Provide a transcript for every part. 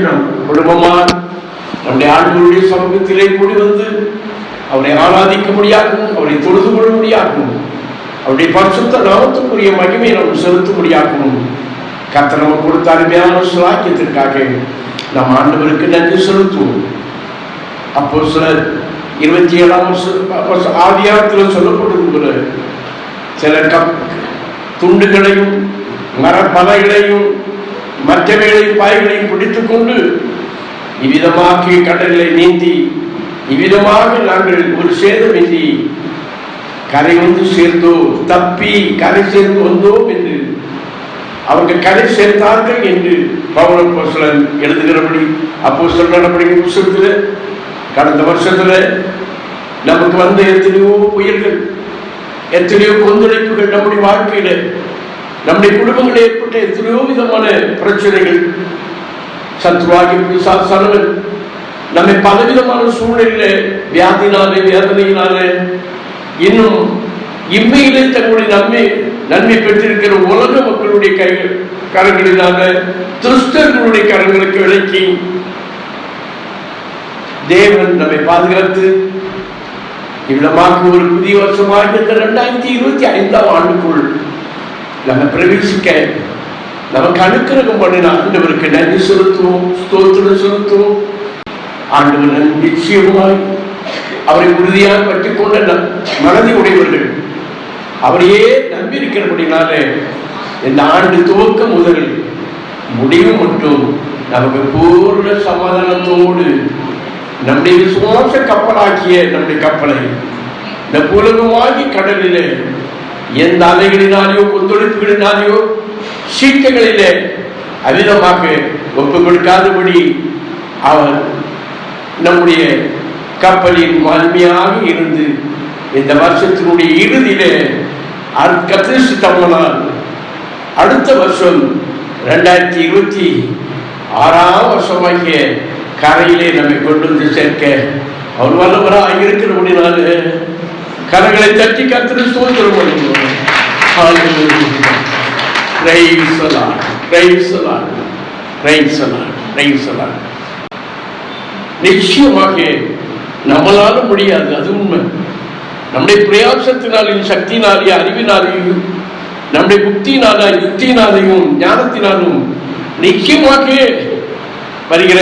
நாம் குடும்பமாக நம்முடைய ஆண்டவருடைய சமூகத்திலே கூடி வந்து அவரை ஆராதிக்க முடியாகும், அவரை தொழுது கொள்ள முடியாகும், அவருடைய பரிசுத்த நாமத்துக்குரிய மகிமையை நாம் செலுத்த முடியாகும். கர்த்தர் நமக்கு கொடுத்த அருமையான சுலாக்கியத்திற்காக நாம் ஆண்டவருக்கு நன்றி செலுத்துவோம். அப்போஸ்தலர் 27 ஆதியாகத்தில் சொல்லப்பட்டிருக்கிற சில துண்டுகளையும் மரப்பலைகளையும் மற்றவைகளையும் பாய்களையும் பிடித்துக் கொண்டு இவ்விதமாக கடலை நீந்தி இவ்விதமாக நாங்கள் ஒரு சேதமின்றி கரை வந்து சேர்ந்தோம், தப்பி கரை சேர்ந்து வந்தோம் என்று அவர்கள் கரை சேர்த்தார்கள் என்று பவுல் அப்போஸ்தலன் எழுதுகிறபடி அப்போஸ்தலர் நடவடிக்கை புத்தகத்தில் கடந்த வருஷத்துல நமக்கு வந்த எத்தனையோ புயல்கள், எத்தனையோ கொந்தளிப்புகள், நம்முடைய வாழ்க்கையில நம்முடைய குடும்பங்களில் ஏற்பட்ட எத்தனையோ விதமான பிரச்சனைகள், சத்ருவாகி பிசாசானவன் நம்மை பலவிதமான சூழ்நிலையில வியாதினாலே வேதனையினாலே இன்னும் இம்மையிலே தங்களுடைய நன்மை பெற்றிருக்கிற உலக மக்களுடைய கரங்களினால துஷ்டர்களுடைய கரங்களுக்கு விலக்கி தேவன் நம்மை பாதுகாத்து இவ்விடமாக ஒரு புதிய வருஷமாக இந்த 2025ஆம் ஆண்டுக்குள் நம்ம பிரவேசிக்க நமக்கு அனுக்கிரகம் பண்ணின ஆண்டவருக்கு நன்றி செலுத்துவோம், ஸ்தோத்திரம் செலுத்துவோம். ஆண்டவர் நிச்சயமாய் அவரை உறுதியாக பற்றிக் கொண்ட மனதை உடையவர்கள் அவரையே நம்பியிருக்கிறபடினாலே இந்த ஆண்டு துவக்க முதல் முடிவு மட்டும் நமக்கு பூர்ண சமாதானத்தோடு நம்முடைய விசுவாச கப்பலாக்கிய நம்முடைய கப்பலை இந்த புலகமாகி கடலிலே எந்த அலைகளினாலேயோ கொந்தளிப்புகளினாலேயோ சீட்டைகளிலே அவிதமாக ஒப்புக் கொடுக்காதபடி அவர் நம்முடைய கப்பலின் வலிமையாக இருந்து இந்த வருஷத்தினுடைய இறுதியிலே கத்திரிஷ்டமானால் அடுத்த வருஷம் 2026ஆம் வருஷமாகிய கரையிலே நம்மை கொண்டு வந்து சேர்க்க அவர் வல்லவராக இருக்கிறபடினால கரங்களை தட்டி கர்த்தரை ஸ்தோத்திரம் பண்ணுவோம். நிச்சயமாக நம்மளால முடியாது, அது உண்மை. நம்முடைய பிரயாசத்தினாலையும் சக்தினாலேயும் அறிவினாலேயும் நம்முடைய புத்தினாலும் யுக்தினாலையும் ஞானத்தினாலும் நிச்சயமாக வருகிற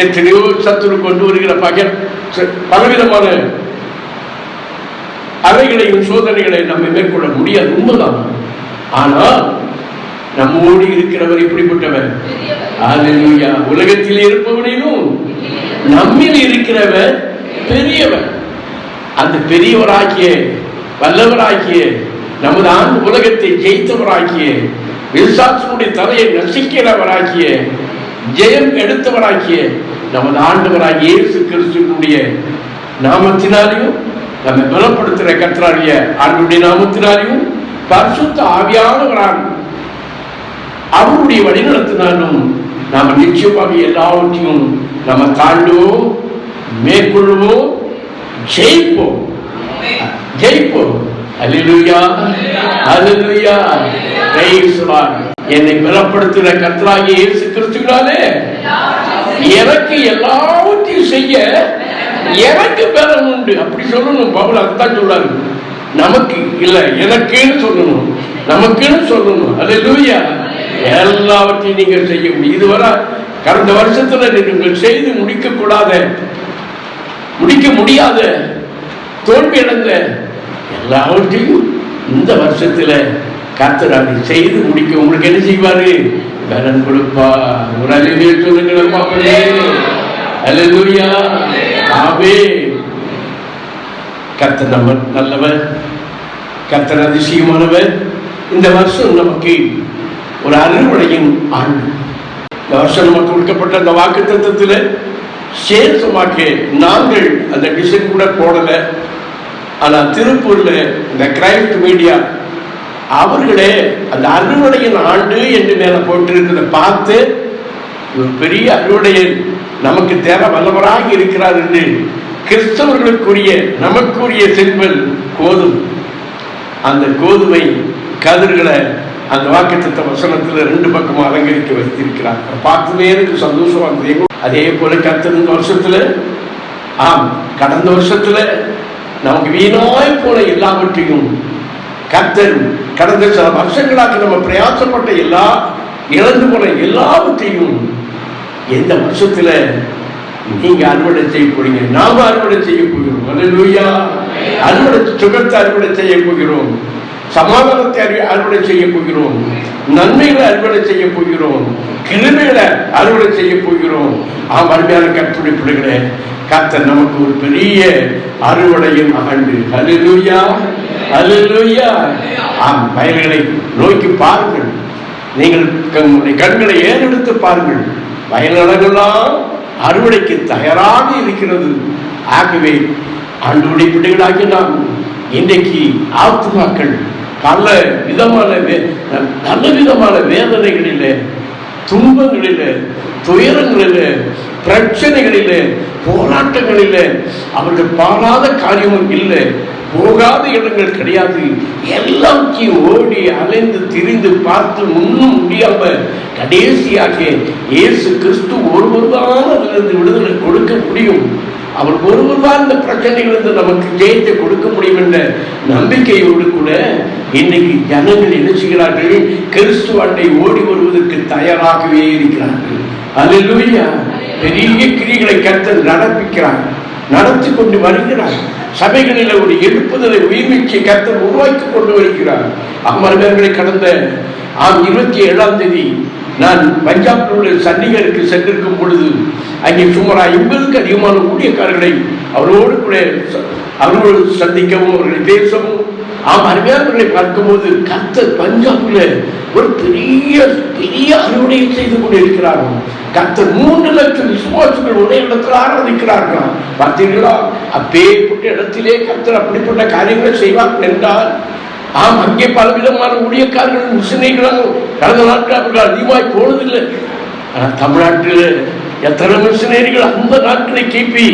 எத்தனையோ சத்துரு கொண்டு வருகிற பலவிதமான அவைகளையும் சோதனைகளை நம்ம மேற்கொள்ள முடியாது, உண்மைதான். ஆனால் நம்மோடு இருக்கிறவர் இப்படிப்பட்டவர். அல்லேலூயா. உலகத்தில் இருப்பவனிலும் நம்மில் இருக்கிறவர் பெரியவர். அந்த பெரியவராகிய வல்லவராகிய நமது ஆண்டு உலகத்தை ஜெயித்தவராகிய விசுவாசனுடைய தலையை நசிக்கிறவராகிய ஜெயம் எடுத்தவராகிய நமது ஆண்டவராகிய இயேசு கிறிஸ்துவினுடைய நாமத்தினாலையும் நம்மை பலப்படுத்துகிற கர்த்தராகிய ஆண்டவருடைய நாமத்தினாலையும் பரிசுத்த ஆவியானவரால் அவருடைய வழிநடத்தினாலும் நாம் நிச்சயமாக எல்லாவற்றையும் நம்ம தாண்டுவோம், மேற்கொள்வோம், ஜெயிப்போம். அல்லேலூயா, அல்லேலூயா. என்னை பலப்படுத்துகிற கர்த்தராகிய இயேசு கிறிஸ்துவினாலே எனக்கு எல்லாவற்றையும் செய்ய எனக்கு பலன் உண்டு. அப்படி சொல்லணும் பவுல், அதுதான் சொல்றாரு. நமக்கு இல்ல, எனக்குன்னு சொல்லணும், நமக்குன்னு சொல்லணும். அல்லேலூயா. எல்லாவற்றையும் நீங்கள் செய்ய முடியும். இதுவரை கடந்த வருஷத்துல நீங்கள் செய்து முடிக்க முடியாத தோல்வி அடைந்த எல்லாவற்றையும் இந்த வருஷத்துல கர்த்தர் செய்து முடிக்க உங்களுக்கு என்ன செய்வாரு? பலன் கொடுப்பா. ஒரு அல்லேலூயா சொல்லுங்க. அல்லேலூயா. ஆமென். கர்த்தர் நம்ம நல்லவர், கர்த்தர் அதிசயமானவர். இந்த வருஷம் நமக்கு ஒரு அறுவடையின் ஆண்டு. இந்த வருஷம் நமக்கு கொடுக்கப்பட்ட அந்த வாக்குத்தத்தத்தில் சேஷமாக நாங்கள் அந்த டிசைன் கூட போடல. ஆனால் திருப்பூர்ல இந்த கிரைஸ்ட் மீடியா அவர்களே அந்த அறுவடையின் ஆண்டு என்று மேல போட்டிருக்கிறத பார்த்து ஒரு பெரிய அறுவடையை நமக்கு தேவை வல்லவராக இருக்கிறார் என்று கிறிஸ்தவர்களுக்குரிய நமக்குரிய செல்வல் கோதுமை. அந்த கோதுமை கதிர்களை அந்த வாக்குத்தத்த வசனத்துல 2 பக்கமும் அலங்கரிக்க வைத்திருக்கிறார். பார்த்துமே எனக்கு சந்தோஷமா இருந்தது. அதே போல கர்த்தர் இந்த வருஷத்துல, கடந்த வருஷத்துல நமக்கு வீணாய் போன எல்லாவற்றையும் கர்த்தர் கடந்த சில வருஷங்களாக நம்ம பிரயாசப்பட்ட இழந்து போன எல்லாவற்றையும் எந்த வருஷத்துல நீங்க அறுவடை செய்ய போறீங்க, நாம அறுவடை செய்ய போகிறோம். அல்லேலூயா. அறுவடை சுகத்தை அறுவடை செய்ய போகிறோம், சமாதானத்தை அறுவடை செய்ய போகிறோம், நன்மைகளை அறுவடை செய்ய போகிறோம், கிருபைகளை அறுவடை செய்ய போகிறோம். அருமையான கர்த்தருடைய பிள்ளைகளே, கர்த்தர் நமக்கு ஒரு பெரிய அறுவடையின் ஆண்டு. அல்லேலூயா, அல்லேலூயா. வயல்களை நோக்கி பாருங்கள், நீங்கள் கண்களை ஏறெடுத்து பாருங்கள், வயல்களெல்லாம் அறுவடைக்கு தயாராக இருக்கிறது. ஆகவே ஆண்டவருடைய பிள்ளைகளாகி நாம் இன்றைக்கு ஆத்துமாக்கள் பல விதமான வேதனைகளிலே, துன்பங்களிலே, துயரங்களிலே, பிரச்சனைகளிலே, போராட்டங்களிலே அவர்கள் பாராத காரியமும் இல்லை, போகாத இடங்கள் கிடையாது. எல்லாத்தையும் ஓடி அலைந்து திரிந்து பார்த்து முன்னும் முடியாம கடைசியாக இயேசு கிறிஸ்து ஒருவர்தான் அதிலிருந்து விடுதலை கொடுக்க முடியும், அவர் ஒருவர்தான் இந்த பிரச்சனைகளிலிருந்து நமக்கு ஜெயத்தை கொடுக்க முடியும் என்ற நம்பிக்கையோடு கூட இன்னைக்கு ஜனங்கள் என்ன செய்கிறார்கள்? கிறிஸ்து அண்டை ஓடி வருவதற்கு தயாராகவே இருக்கிறார்கள். அல்லேலூயா. பெரிய கிரிகளை கர்த்தர் நடத்தி கொண்டு வருகிறார். சபைகளில் ஒரு எழுப்புதலை உயிர்மீச்சை கர்த்தர் உருவாக்கி கொண்டு வருகிறார். அமர்வர்களை கடந்த 27ஆம் தேதி நான் பஞ்சாபில் உள்ள சண்டிகருக்கு சென்றிருக்கும் பொழுது அங்கே சுமார் 50க்கு அதிகமான ஊழியக்காரர்களை அவரோடு சந்திக்கவும் அவர்களை பேசவும் அருமையானவர்களை பார்க்கும்போது கர்த்தர் பஞ்சாபில் ஒரு பெரிய அறுவடையை செய்து கொண்டிருக்கிறார்கள். கர்த்தர் 3 லட்சம் விசுவாசிகள் ஒரே இடத்தில் ஆராதிக்கிறார்கள். பார்த்தீர்களா? அப்பேற்பட்ட இடத்திலே கர்த்தர் அப்படிப்பட்ட காரியங்களை செய்வார்கள் என்றால் அங்கே பலவிதமான ஊழியக்காரர்கள் மிஷினரிகளும் கடந்த நாட்கள் அவர்கள் அதிகமாய் போனதில்லை. ஆனால் தமிழ்நாட்டில் எத்தனை மிஷினரிகள் அந்த நாட்களை கிபி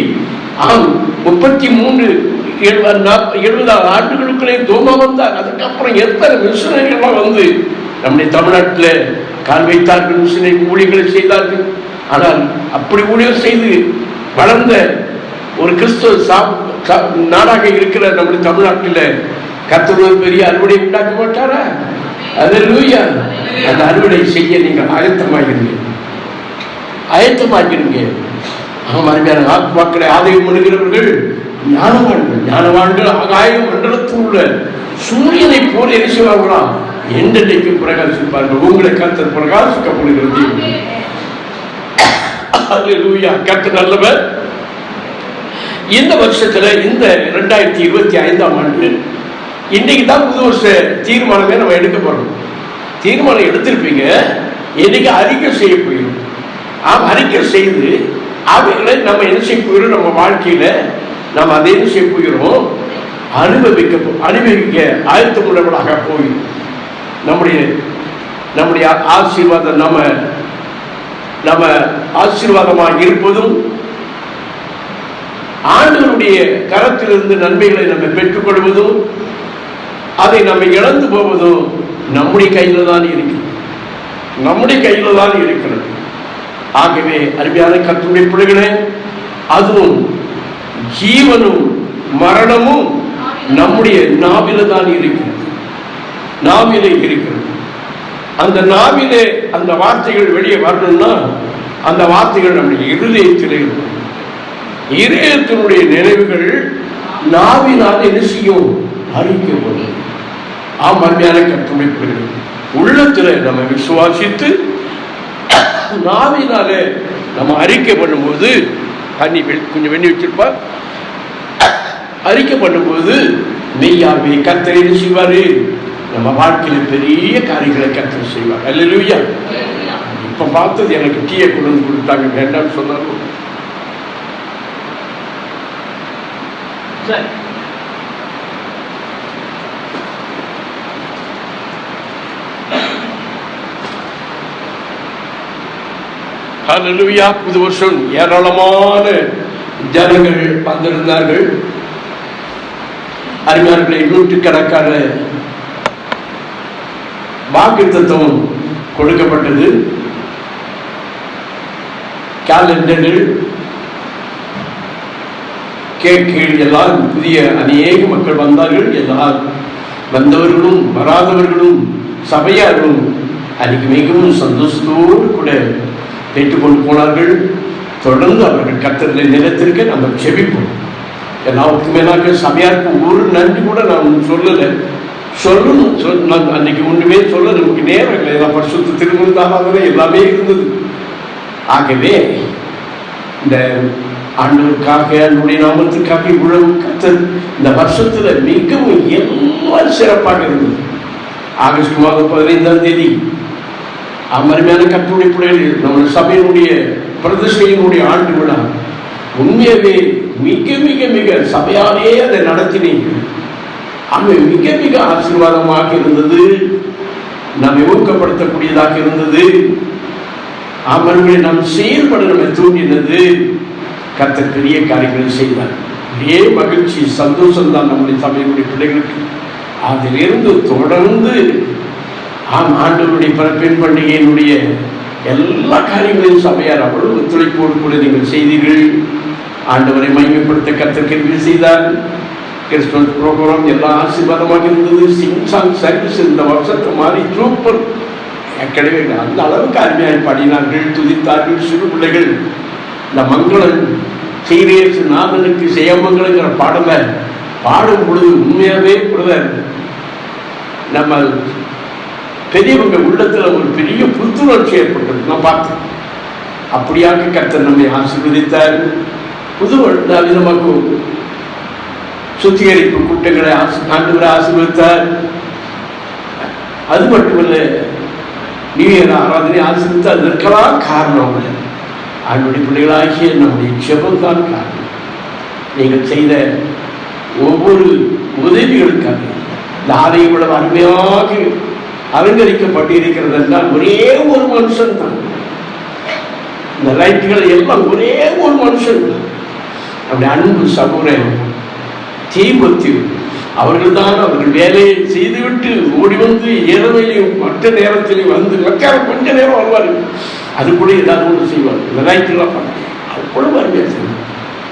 33-70 ஆண்டுகளுக்குள்ளே தோமா வந்தார். அதுக்கப்புறம் எத்தனை மிஷினரிகள்லாம் வந்து நம்முடைய தமிழ்நாட்டில் கால் வைத்தார்கள், மிஷினரி ஊழியர்களை செய்தார்கள். ஆனால் அப்படி ஊழியர் செய்து வளர்ந்த ஒரு கிறிஸ்துவ நாடாக இருக்கிற நம்முடைய தமிழ்நாட்டில் கர்த்தர் பெரிய அறுவடை உண்டாக்க மாட்டாரா? அல்லேலூயா. அந்த அறுவடை செய்ய நீங்கள் ஆயத்தமாகிறீங்க. அருமையான ஆத்மாக்களை ஆதாயம் பண்ணுகிறவர்கள் ஞானவான்கள் ஆகாய மண்டலத்தில் உள்ள சூரியனை போல எரிசுவார்களாம், என்றைக்கு பிரகாசிப்பார்கள். உங்களை கர்த்தர் பிரகாசிக்கப்படுகிறது. அல்லேலூயா. கர்த்தர் நல்லவர். இந்த வருஷத்துல இந்த 2025ஆம் ஆண்டு இன்னைக்கு தான் புது வருஷ தீர்மானமே நம்ம எடுக்க போறோம். தீர்மானம் எடுத்திருப்பீங்க, இன்னைக்கு அறிக்கை செய்ய போயிடும். அறிக்கை செய்து அவைகளை நம்ம என்ன செய்ய போகிறோம்? நம்ம வாழ்க்கையில நம்ம அதை என்ன செய்ய போகிறோம்? அனுபவிக்க ஆயத்தமுள்ளவர்களாக போய் நம்முடைய ஆசீர்வாதம் நம்ம ஆசீர்வாதமாக இருப்பதும், ஆண்டவருடைய கரத்திலிருந்து நன்மைகளை நம்ம பெற்றுக்கொள்வதும், அதை நம்ம இழந்து போவதும் நம்முடைய கையில தான் இருக்கிறது. ஆகவே அருமையான கர்த்தருடைய பிள்ளைகளே, அதுவும் ஜீவனும் மரணமும் நம்முடைய நாவில தான் இருக்கிறது. அந்த நாவிலே அந்த வார்த்தைகள் வெளியே வரணும்னா அந்த வார்த்தைகள் நம்முடைய இருதயத்திலே இருக்கும். இதயத்தினுடைய நினைவுகள் நாவினால் என்ன செய்யும்? அறிக்கப்படும். அருமையான கர்த்தருடைய பிள்ளைகளே, உள்ளத்துல நம்ம விசுவாசித்து நாவினாலே நம்ம அறிக்கை பண்ணும்போது, கொஞ்சம் வெண்ணி வச்சிருப்பா, அறிக்கை பண்ணும்போது மெய்யாவே கர்த்தர் என்ன செய்வாரு? நம்ம வாழ்க்கையில பெரிய காரியங்களை கர்த்தர் செய்வார். அல்லேலூயா. இப்ப பார்த்தது எனக்கு டீயை கொண்டு வந்து கொடுத்தாங்க, வேண்டாம்னு சொன்னாலும் ஹல்லேலூயா. புது வருஷம் ஏராளமான ஜனங்கள் வந்திருந்தார்கள். அருமையானவர்களே, நூற்றுக்கணக்கான வாக்குத்தத்தம் கொடுக்கப்பட்டது. கேலண்டர்கள், கேட்கள் எல்லாம் புதிய அநேக மக்கள் வந்தார்கள். எல்லாரும் வந்தவர்களும் வராதவர்களும் சபையார்களும் அன்றைக்கு மிகவும் சந்தோஷத்தோடு கூட பெற்றுக்கொண்டு போனார்கள். தொடர்ந்து அவர்கள் கர்த்தருடைய நிலத்திற்கு நம்ம செபிப்போம். எல்லாருக்கும் மேலாக சபையாருக்கு ஒரு நன்றி கூட நான் சொல்லலை, சொல்லணும். நான் அன்னைக்கு ஒன்றுமே சொல்ல நமக்கு நேரம் இல்லை. எல்லாம் பரிசுத்த திருமணத்தாலே எல்லாமே இருந்தது. ஆகவே இந்த ஆண்டவருக்காக, என்னுடைய நாமத்துக்காக இவ்வளவு கர்த்தர் இந்த வருஷத்துல மிகவும் எல்லாம் சிறப்பாக இருந்தது. ஆகஸ்ட் மாதம் 15ஆம் தேதி அமர்மையான கர்த்தருடைய பிள்ளைகள் நம்ம சபையினுடைய பிரதிஷ்டையினுடைய ஆண்டு விழா. உண்மையாகவே மிக மிக மிக சபையாலே அதை நடத்தினீர்கள். அவை மிக மிக ஆசீர்வாதமாக இருந்தது. நம்மை ஊக்கப்படுத்தக்கூடியதாக இருந்தது. அவர்களை நாம் செயல்பட நம்ம தூண்டினது. கர்த்தர் பெரிய காரியங்களை செய்தார். ஒரே மகிழ்ச்சி, சந்தோஷம் தான் நம்முடைய சபையினுடைய பிள்ளைகளுக்கு. அதிலிருந்து தொடர்ந்து ஆண்டவருடைய பிறப்பின் பண்டிகையினுடைய எல்லா காரியங்களையும் சபையார் அவ்வளவு ஒத்துழைப்போடு கூட நீங்கள் செய்தீர்கள். ஆண்டவரை மகிமைப்படுத்த கர்த்தர் கிருபை செய்தார். கிறிஸ்துமஸ் ப்ரோக்ராம் எல்லாம் ஆசீர்வாதமாக இருந்தது. சிங்சாங் சர்வீஸ் இந்த வருஷத்தை மாதிரி சூப்பர். ஏற்கனவே அந்த அளவுக்கு அருமையாக பாடினார்கள், துதித்தார்கள். சிறு பிள்ளைகள் இந்த மங்களம் சீரியஸ் நாதனுக்கு செய்யமங்கலங்கிற பாடலை பாடும் பொழுது உண்மையாகவே பிரதர் நம்ம பெரியவங்க உள்ளத்தில் ஒரு பெரிய புத்துணர்ச்சி ஏற்பட்டது. நான் பார்த்தேன். அப்படியாக கர்த்தர் நம்மை ஆசீர்வதித்தார். புது விதமாக சுத்திகரிப்பு கூட்டங்களை ஆண்டவரை ஆசீர்வதித்தார். அது மட்டுமல்ல, நியூ இயர் ஆராதனை ஆசீர்வதித்து அதற்கெல்லாம் காரணம் ஆண்டுடைய பிள்ளைகளாகிய நம்முடைய ஜெபம்தான் காரணம். நீங்கள் செய்த ஒவ்வொரு உதவிகளுக்காக இந்த ஆலயம் இவ்வளவு அருமையாக அலங்கரிக்கப்பட்டிருக்கிறது என்றால் ஒரே ஒரு மனுஷன் தான். இந்த லைட்டுகள் எல்லாம் ஒரே ஒரு மனுஷன் தான். நம்முடைய அன்பு சகோதரன் தீமோத்தேயு அவர்கள் தான். அவர்கள் வேலையை செய்துவிட்டு ஓடி வந்து இரவையிலையும் மற்ற நேரத்திலையும் வந்து மத்தியானம் கொஞ்ச நேரம் வருவார். அது கூட ஏதாவது ஒன்று செய்வார். இந்த லைட்டுலாம் பார்த்து அவ்வளவு அருமையாக செய்வார்.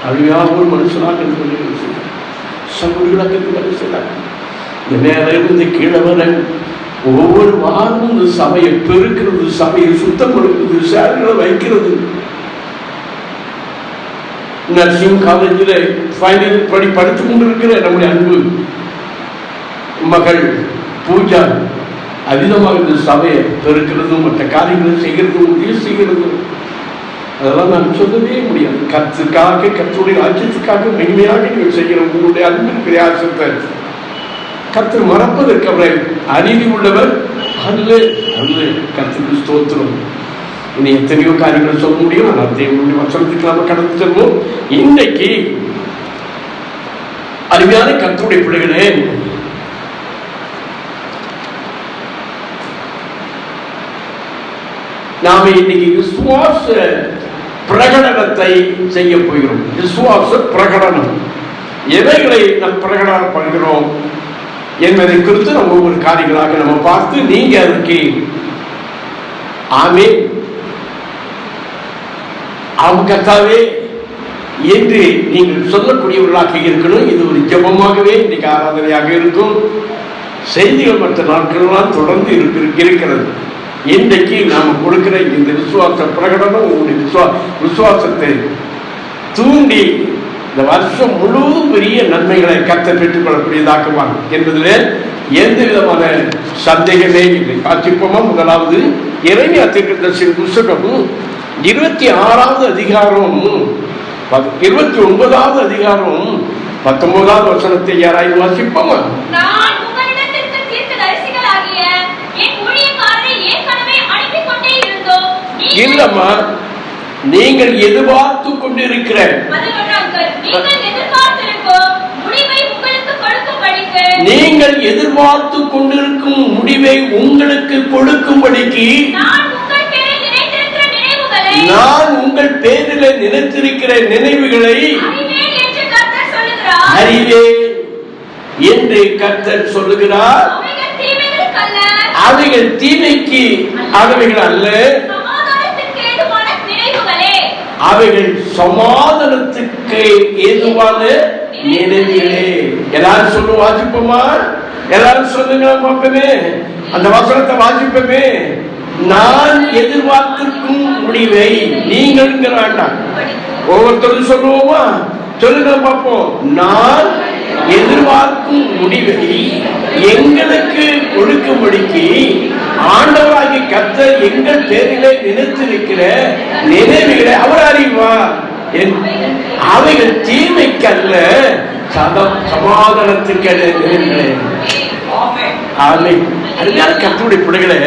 அருமையாக ஒரு மனுஷனாக சகோதரிகளாக வேலை செய்தார். இந்த மேலே இருந்து கீழே வர ஒவ்வொரு வாரமும் இந்த சபையை பெருக்கிறது, சபையை சுத்தப்படுத்துறது, சேர்களை வைக்கிறது. நர்சிங் காலேஜில் ஃபைனல் படித்துக் கொண்டிருக்கிற நம்முடைய அன்பு மகள் பூஜா அதிகமாக இந்த சபையை பெருக்கிறதும் மற்ற காரியங்களை செய்கிறதும் உதவி செய்கிறதும் அதெல்லாம் நான் சொல்லவே முடியாது. கர்த்தருக்காக, கர்த்தருடைய ராஜ்யத்துக்காக மென்மையாக நீங்கள் செய்கிற உங்களுடைய அன்பின் பிரயாசத்தை கர்த்தர் மறப்பதற்கு அவரை அநீதி உள்ளவர் அல்ல அல்ல. கர்த்தருக்கு ஸ்தோத்திரம். இனி எத்தனையோ காரியங்களை சொல்ல முடியும். ஆனால் தேவனுடைய வசனத்துக்கு நாம கடந்து செல்வோம். இன்றைக்கு அருமையான கர்த்தருடைய பிள்ளைகளே, நாம இன்னைக்கு விசுவாச பிரகடனத்தை செய்ய போகிறோம். விசுவாச பிரகடனம். எவைகளை நாம் பிரகடனம் பண்ணுகிறோம் என்பதை குறித்து நம்ம ஒவ்வொரு காரியங்களாக நம்ம பார்த்து நீங்க அதுக்கு ஆமே கர்த்தாவே என்று நீங்கள் சொல்லக்கூடியவர்களாக இருக்கணும். இது ஒரு ஜெபமாகவே இன்னைக்கு ஆராதனையாக இருக்கும். செய்திகள் மற்ற நாட்களெல்லாம் தொடர்ந்து இருக்கிறது. இன்றைக்கு நாம் கொடுக்கிற இந்த விசுவாச பிரகடனம் உங்களுடைய விசுவாசத்தை தூண்டி இந்த வருஷம் முழு பெரிய நன்மைகளை கர்த்தர் பெற்றுக் கொள்ளக்கூடியதாக்குவாங்க என்பதில் எந்த விதமான சந்தேகமே இல்லை. காட்சிப்போமா? முதலாவது எரேமியா தீர்க்கதரிசியின் புத்தகம் 26வது அதிகாரம் 29வது அதிகாரம் 19வது வசனத்தை யாராவது வாசிப்போமா? இல்லம்மா, நீங்கள் எதிர்பார்த்து கொண்டிருக்கிற நீங்கள் எதிர்பார்த்து கொண்டிருக்கும் முடிவை உங்களுக்கு கொடுக்கும்படிக்கு நான் உங்கள் பேரில் நினைத்திருக்கிற நினைவுகளை அறிவே என்று கர்த்தர் சொல்லுகிறார். அவைகள் தீமைக்கு ஆகவைகள் அல்ல, அவைகள் சமாதானத்துக்கு ஏதுவான நினைவுகளே. எல்லாரும் சொல்லுவோம், வாசிப்போமா? எல்லாரும் சொல்லுங்க பார்ப்பமே, அந்த வசனத்தை வாசிப்பமே. நான் எதிர்பார்த்திருக்கும் முடிவை நீங்கள் வேண்டாம், ஒவ்வொருத்தரும் சொல்லுவோமா? சொல்லுங்க பார்ப்போம். நான் எதிர்பார்க்கும் முடிவை எங்களுக்கு கொடுக்கும்படிக்கு ஆண்டவராகிய கர்த்தர் எங்கள் பேரிலே நினைத்திருக்கிற நினைவுகளை அவர் அறிவார். அவைகள் தீமைக்கல்ல, சமாதானத்துக்கு நினைவுகளே. அருமையான கர்த்தருடைய பிள்ளைகளே,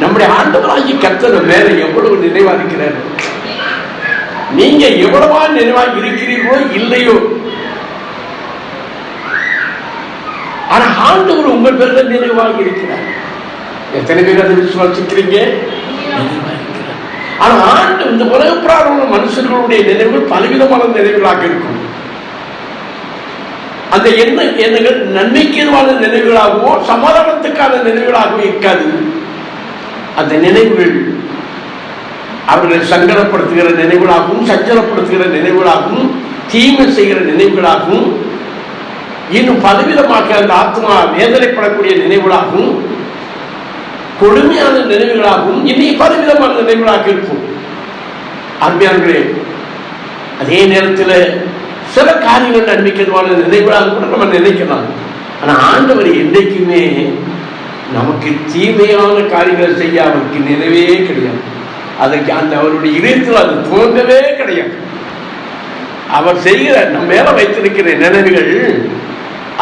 நம்முடைய ஆண்டவராகிய கர்த்தர் மேல எவ்வளவு நினைவா இருக்கிறார். நீங்க எவ்வளவா நினைவாக இருக்கிறீர்களோ இல்லையோ, ஆனா ஆண்டவர் உங்கள் பேர்ல நினைவாக இருக்கிறார். எத்தனை பேர் அதை விசுவாசிக்கிறீங்க? ஆனா ஆண்டு இந்த உலக பிரார்த்தனை மனுஷர்களுடைய நினைவுகள் பலவிதமான நினைவுகளாக இருக்கும். அந்த எண்ணங்கள் நன்மைக்கு எதுவான நினைவுகளாகவோ சமாதானத்துக்கான நினைவுகளாகவோ இருக்காது. அந்த நினைவுகள் அவர்களை சங்கடப்படுத்துகிற நினைவுகளாகவும், சஞ்சலப்படுத்துகிற நினைவுகளாகவும், தீமை செய்கிற நினைவுகளாகவும், இன்னும் பலவிதமாக அந்த ஆத்மா வேதனைப்படக்கூடிய நினைவுகளாகவும், கொடுமையான நினைவுகளாகவும், இன்னும் பலவிதமான நினைவுகளாக இருக்கும். அருமையானவர்களே, அதே நேரத்தில் சில காரியங்கள் நன்மைக்குமான நினைவுகளாக கூட நம்ம நினைக்கலாம். ஆனா ஆண்டவர் என்றைக்குமே நமக்கு தீமையான காரியங்களை செய்ய அவருக்கு நினைவே கிடையாது. அதுக்கு அந்த அவருடைய இதயத்தில் அது தோன்றவே கிடையாது. அவர் செய்கிற நம்ம மேல வைத்திருக்கிற நினைவுகள்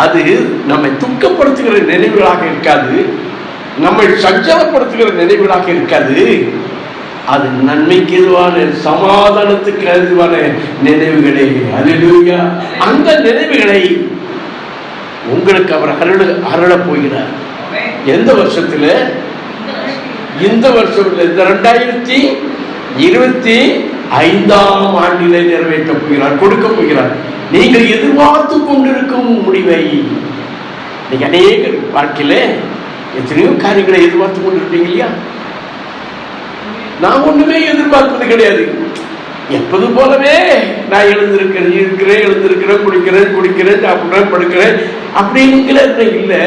அது நம்மை துக்கப்படுத்துகிற நினைவுகளாக இருக்காது, நம்மை சஞ்சலப்படுத்துகிற நினைவுகளாக இருக்காது. அது நன்மைக்கு எதுவான சமாதானத்துக்கு எதுவான நினைவுகளே. அல்லேலூயா. அந்த நினைவுகளை உங்களுக்கு அவர் அருள போகிறார். எந்த வருஷத்துல? இந்த வருஷம், இந்த 2025ஆம் ஆண்டிலே நிறைவேற்ற போகிறார், கொடுக்க போகிறார். நீங்கள் எதிர்பார்த்து கொண்டிருக்கும் முடிவை. நீங்க அநேக வாழ்க்கையில எத்தனையோ காரியங்களை எதிர்பார்த்து கொண்டிருப்பீங்க இல்லையா? நான் ஒண்ணுமே எதிர்பார்ப்பது கிடையாது. எப்போது போலவே நான் எழுந்திருக்கிறேன், குடிக்கிறேன், சாப்பிடுறேன், படுக்கிறேன் அப்படிங்கிற இல்லை.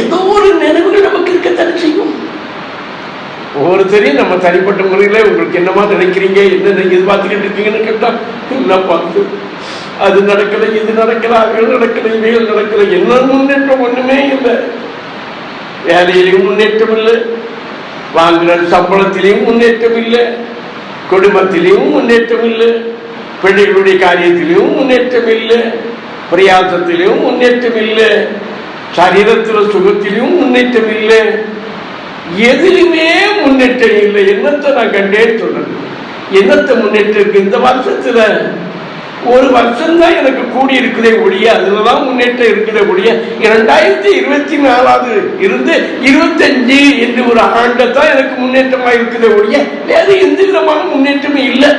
ஏதோ ஒரு நினைவுகள் நமக்கு இருக்கத்தான் செய்யும். ஒவ்வொருத்தரையும் நம்ம தனிப்பட்ட முறையில உங்களுக்கு என்னமா நினைக்கிறீங்க, என்ன எதிர்பார்த்துக்கிட்டு இருக்கீங்கன்னு கேட்டா, எல்லாம் பார்த்து அது நடக்கலை, இது நடக்கல, அவைகள் நடக்கலை, இவைகள் நடக்கலை, என்ன முன்னேற்றம் ஒண்ணுமே இல்லை. வேலையிலையும் முன்னேற்றம் இல்லை, வாங்குற சம்பளத்திலையும் முன்னேற்றம் இல்லை, குடும்பத்திலையும் முன்னேற்றம் இல்லை, பிள்ளைகளுடைய காரியத்திலையும் முன்னேற்றம் இல்லை, பிரயாசத்திலையும் முன்னேற்றம் இல்லை, சரீரத்தில் சுகத்திலையும் முன்னேற்றம் இல்லை, எதிலுமே முன்னேற்றம் இல்லை. என்னத்தை நான் கண்டேன்னு சொல்றேன். என்னத்தை முன்னேற்றம் இருக்கு? இந்த வருஷத்துல ஒரு வருஷம் தான் எனக்கு கூடி இருக்குதே ஒழிய, அதுலதான் முன்னேற்றம் இருக்குதே ஒழிய, 2024 இருந்து 25 என்று ஒரு ஆண்டை தான் எனக்கு முன்னேற்றமா இருக்குதே ஒழிய வேற எந்த விதமான முன்னேற்றமே இல்லை.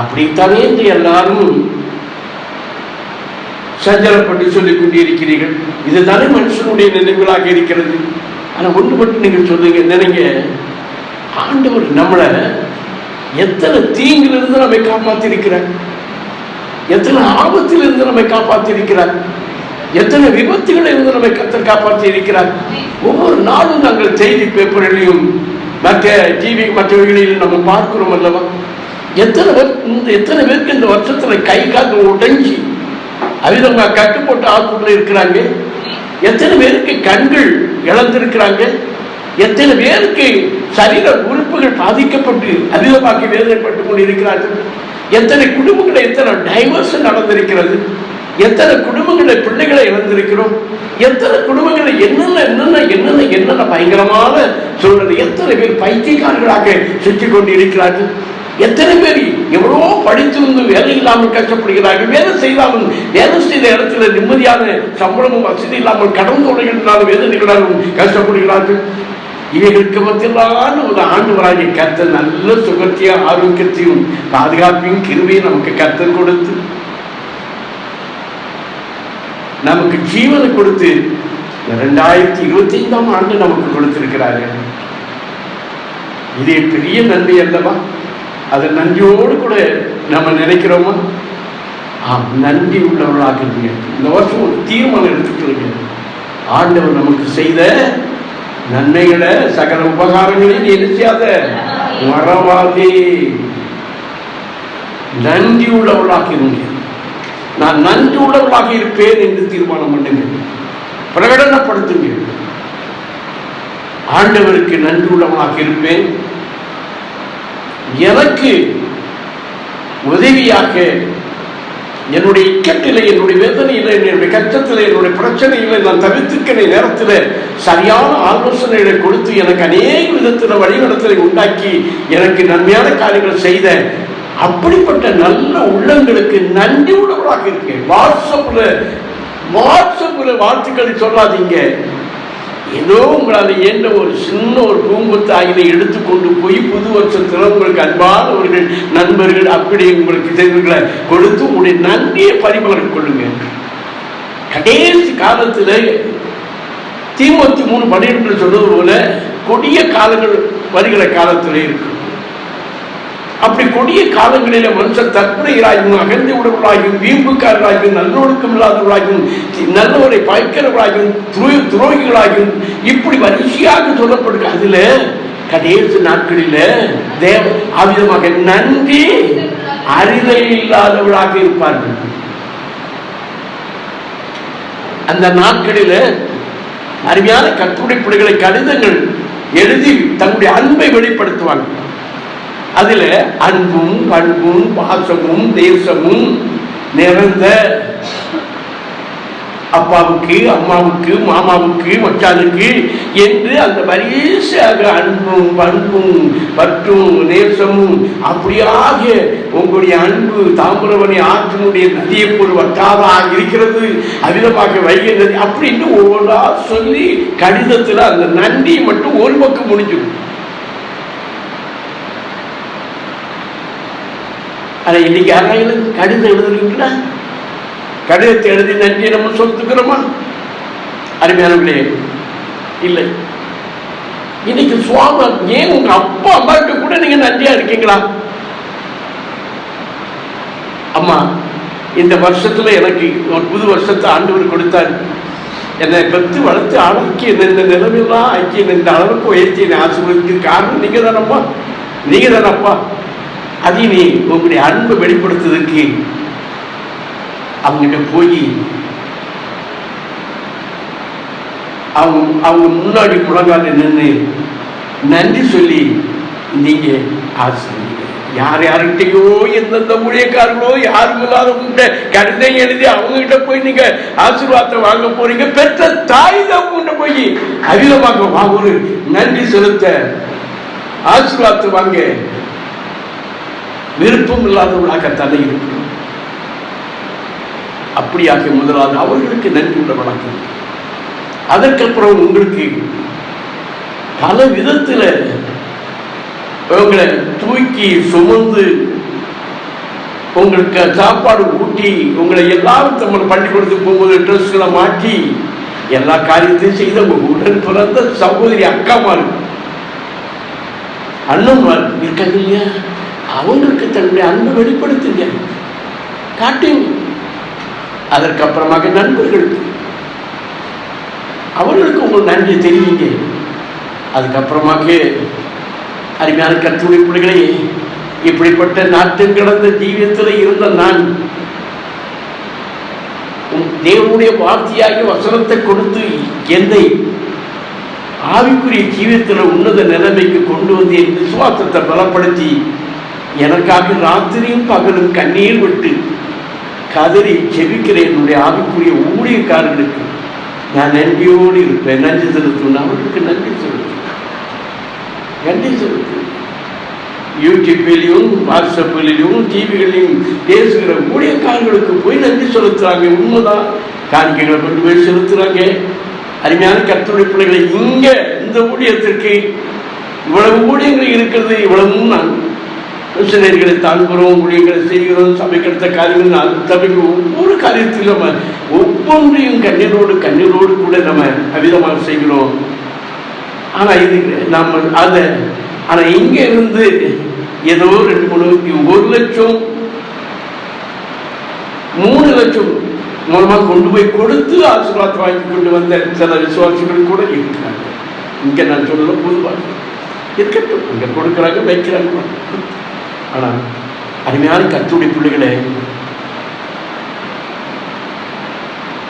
அப்படித்தானே என்று எல்லாரும் சஞ்சலப்பட்டு சொல்லிக் கொண்டிருக்கிறீர்கள். இதுதானே மனுஷனுடைய நினைவுகளாக இருக்கிறது. ஆனா ஒன்று மட்டும் நீங்க சொல்லுங்க, நினைங்க, ஆண்டவர் நம்மளை எத்தனை தீங்கிலிருந்து நம்மை காப்பாற்றி இருக்கிறார், எத்தனை ஆபத்திலிருந்து நம்மை காப்பாற்றி இருக்கிறார், எத்தனை விபத்துகளை இருந்து நம்மை கர்த்தர் காப்பாற்றி இருக்கிறார். ஒவ்வொரு நாளும் நாங்கள் செய்தி பேப்பரிலையும் மற்ற டிவி மற்றவர்களில் நம்ம பார்க்கிறோம் அல்லவா? எத்தனை பேருக்கு இந்த வருஷத்துல கை காத்து உடைஞ்சி அவிதமா கட்டு போட்டு ஆஸ்பத்திரியில் இருக்கிறாங்க. எத்தனை பேருக்கு கண்கள் இழந்திருக்கிறாங்க. எத்தனை பேருக்கு சரீர உறுப்புகள் பாதிக்கப்பட்டு அதிகமாக்கி வேதனைப்பட்டு கொண்டு இருக்கிறார்கள். எத்தனை குடும்பங்களை, எத்தனை டைவர்ஸ் நடந்திருக்கிறது. எத்தனை குடும்பங்களை, பிள்ளைகளை இழந்திருக்கிறோம். எத்தனை குடும்பங்களை என்னென்ன பயங்கரமான சூழ்நிலை. எத்தனை பேர் பைத்தியக்காரர்களாக சுற்றி கொண்டு இருக்கிறார்கள். எத்தனை பேர் எவ்வளோ படித்து வந்து வேலை இல்லாமல் கஷ்டப்படுகிறார்கள். வேலை செய்தாலும் வேலை செய்த இடத்துல நிம்மதியான சம்பளமும் வசதி இல்லாமல் கடன் தொலைகளினாலும் வேதனைகளாலும் கஷ்டப்படுகிறார்கள். இவைகளுக்கு மத்தியிலான ஒரு ஆண்டவராகிய கர்த்தர் நல்ல சுகத்தையும் ஆரோக்கியத்தையும் பாதுகாப்பையும் கிருபையும் நமக்கு கர்த்தர் கொடுத்து, நமக்கு ஜீவனை கொடுத்து, 2025ஆம் ஆண்டு நமக்கு கொடுத்திருக்கிறாரு. இதே பெரிய நன்மை அல்லவா? அது நன்றியோடு கூட நம்ம நினைக்கிறோமா? நன்றி உள்ளவர்களாக இருங்க. இந்த வருஷம் ஒரு தீர்மானம் எடுத்துக்கிறீங்க. ஆண்டவர் நமக்கு செய்த நன்மைகளை, சகல உபகாரங்களையும் என்ன செய்யாத, மறவாதே. நன்றி உள்ளவர்களாக இருங்க. நான் நன்றி உள்ளவர்களாக இருப்பேன் என்று தீர்மானம் பண்ணுங்க, பிரகடனப்படுத்துங்க. ஆண்டவருக்கு நன்றி உள்ளவனாக இருப்பேன். எனக்கு உதவியாக என்னுடைய இக்கட்டிலே, என்னுடைய வேதனையில, என்னுடைய கஷ்டத்தில், என்னுடைய பிரச்சனைகளை நான் தவிர்த்துக்கிற நேரத்தில் சரியான ஆலோசனைகளை கொடுத்து எனக்கு அநேக விதத்தில் வழிநடத்தலை உண்டாக்கி எனக்கு நன்மையான காரியங்கள் செய்த அப்படிப்பட்ட நல்ல உள்ளங்களுக்கு நன்றி உள்ளவர்களாக இருக்கேன். வாட்ஸ்அப்ல வாழ்த்துக்களை சொல்லாதீங்க. ஏதோ உங்களால் என்ற ஒரு சின்ன ஒரு பூங்கொத்து ஆகினை எடுத்துக்கொண்டு போய் புது வருஷத்தில் உங்களுக்கு அன்பானவர்கள், நண்பர்கள் அப்படி உங்களுக்கு செய்திகளை கொடுத்து உங்களுடைய நன்றியை பரிமாறிக் கொள்ளுங்க. கடைசி காலத்தில் தீமோத்தி 3:12 சொன்னது போல கொடிய காலங்கள் வருகிற காலத்தில் இருக்கு. அப்படி கொடிய காலங்களில் மனுஷன் தற்கொலைகளாகவும், அகந்தை உடவர்களாகவும், வீம்புக்காரர்களாகவும், நல்லொழுக்கம் இல்லாதவர்களாகவும், நல்லவரை பயக்கிறவர்களாகவும், துரோகிகளாகவும் இப்படி வரிசையாக சொல்லப்படுது. அதுல கடைசி நாட்களில் அவ்விதமாக நன்றி அறிதல் இல்லாதவர்களாக இருப்பார்கள். அந்த நாட்களில் அருமையான கட்டுரை பிள்ளைகளை கடிதங்கள் எழுதி தன்னுடைய அன்பை வெளிப்படுத்துவாங்க. அதுல அன்பும் பண்பும் பாசமும் தேசமும் நிறைந்த அப்பாவுக்கு, அம்மாவுக்கு, மாமாவுக்கு, மச்சானுக்கு என்று அந்த வரிசையாக அன்பும் பண்பும் பற்றும் நேசமும் அப்படியாக உங்களுடைய அன்பு தாமிரபரணி ஆற்றினுடைய நதியை போல் வட்டாராக இருக்கிறது, அவிதமாக வைகை நதி அப்படின்னு ஒவ்வொன்றா சொல்லி கடிதத்தில் அந்த நன்றி மட்டும் ஒரு பக்கம் முடிஞ்சிடும். ஆனால் இன்னைக்கு யாராவது கடிதம் எழுதுறீங்களா? கடிதத்தை எழுதி நன்றி நம்ம சொல்லுக்கிறோமா? அருமையானவர்களே, இல்லை. இன்னைக்கு சுவாமி ஏன் உங்க அப்பா அம்மாவுக்கு கூட நீங்க நன்றியா இருக்கீங்களா? அம்மா, இந்த வருஷத்துல எனக்கு ஒரு புது வருஷத்தை ஆண்டவர் கொடுத்தாரு. என்னை பெற்று வளர்த்து ஆளாக்கி இந்த நிலைமையெல்லாம் ஆக்கி இந்த அளவுக்கு உயர்த்தி என்னை ஆசீர்வதிக்கு காரணம் நீங்க தானப்பா, நீங்க தானப்பா. அதை நீ உங்களுடைய அன்பை வெளிப்படுத்துறதுக்கு அவங்ககிட்ட போய் அவங்க முன்னாடி முழங்கால நின்று நன்றி சொல்லி நீங்க ஆசீர்வதிங்க. யார்கிட்டையோ எந்தெந்த ஊழியக்காரர்களோ யாரும் இல்லாதவங்க கடிதம் எழுதி அவங்க கிட்ட போய் நீங்க ஆசீர்வாதத்தை வாங்க போறீங்க. பெற்ற தாய் தான் போய் அதிகமாக ஒரு நன்றி செலுத்த ஆசீர்வாதத்தை வாங்க விருப்பம் இல்லாதவர்களாக தலை இருக்கணும். அப்படியாக முதலாவது அவர்களுக்கு நன்றி உள்ளவர்களாக, அதற்கப்புறம் உங்களுக்கு பல விதத்தில் உங்களை தூக்கி சுமந்து உங்களுக்கு சாப்பாடு ஊட்டி உங்களை எல்லாரும் நம்ம பள்ளிக்கூடத்துக்கு போகும்போது ட்ரெஸ்களை மாற்றி எல்லா காரியத்தையும் செய்த உடன் பிறந்த சகோதரி அக்காமாரு அண்ணன்மார் இருக்காங்க இல்லையா, அவங்களுக்கு தன்னுடைய அன்பை வெளிப்படுத்துங்க, காட்டுங்க. அதற்கப்புறமாக நண்பர்களுக்கு அவர்களுக்கு உங்கள் நன்றி தெரிவிங்க. அதுக்கப்புறமாக அருமையான கற்றுரை பிள்ளைகளே, இப்படிப்பட்ட நாட்டம் கடந்த ஜீவியத்தில் இருந்த நான் தேவனுடைய வார்த்தையாகி வசனத்தை கொடுத்து என்னை ஆவிக்குரிய ஜீவியத்தில் உன்னத நிலைமைக்கு கொண்டு வந்து என் விசுவாசத்தை பலப்படுத்தி எனக்காக ராத்திரியும் பகலும் கண்ணீர் விட்டு கதறி செபிக்கிற என்னுடைய ஆவிக்குரிய ஊழியக்காரர்களுக்கு நான் நன்றியோடு இருப்பேன். நன்றி செலுத்தணும், அவர்களுக்கு நன்றி செலுத்தணும், நன்றி செலுத்தணும். யூடியூப்பிலையும் வாட்ஸ்அப்பிலையும் டிவிகளையும் பேசுகிற ஊழியக்காரர்களுக்கு போய் நன்றி செலுத்துறாங்க. உண்மைதான், காணிக்கைகளை கொண்டு போய் செலுத்துறாங்க. அருமையான கர்த்தருடைய பிள்ளைகளை இங்க இந்த ஊழியத்திற்கு இவ்வளவு ஊழியங்கள் இருக்கிறது, இவ்வளவும் நான் மிஷனரிகளை தாங்குகிறோம், ஊழியர்களை செய்கிறோம், சபைக்கு அடுத்த காரியங்கள் சபைக்கு ஒவ்வொரு காரியத்திலும் நம்ம ஒவ்வொன்றையும் கண்ணீரோடு கூட நம்ம அவிதமாக செய்கிறோம். ஆனா இது நம்ம அதை ஆனா இங்க இருந்து ஏதோ 1 லட்சம் 3 லட்சம் மூலமாக கொண்டு போய் கொடுத்து ஆசீர்வாதம் வாங்கி கொண்டு வந்த சில விசுவாசிகள் கூட இருக்கிறாங்க. இங்க நான் சொல்ல பொதுவாக இருக்கட்டும், இங்க கொடுக்குறாங்க, வைக்கிறாங்க. ஆனா அருமையான கர்த்தருடைய பிள்ளைகளே,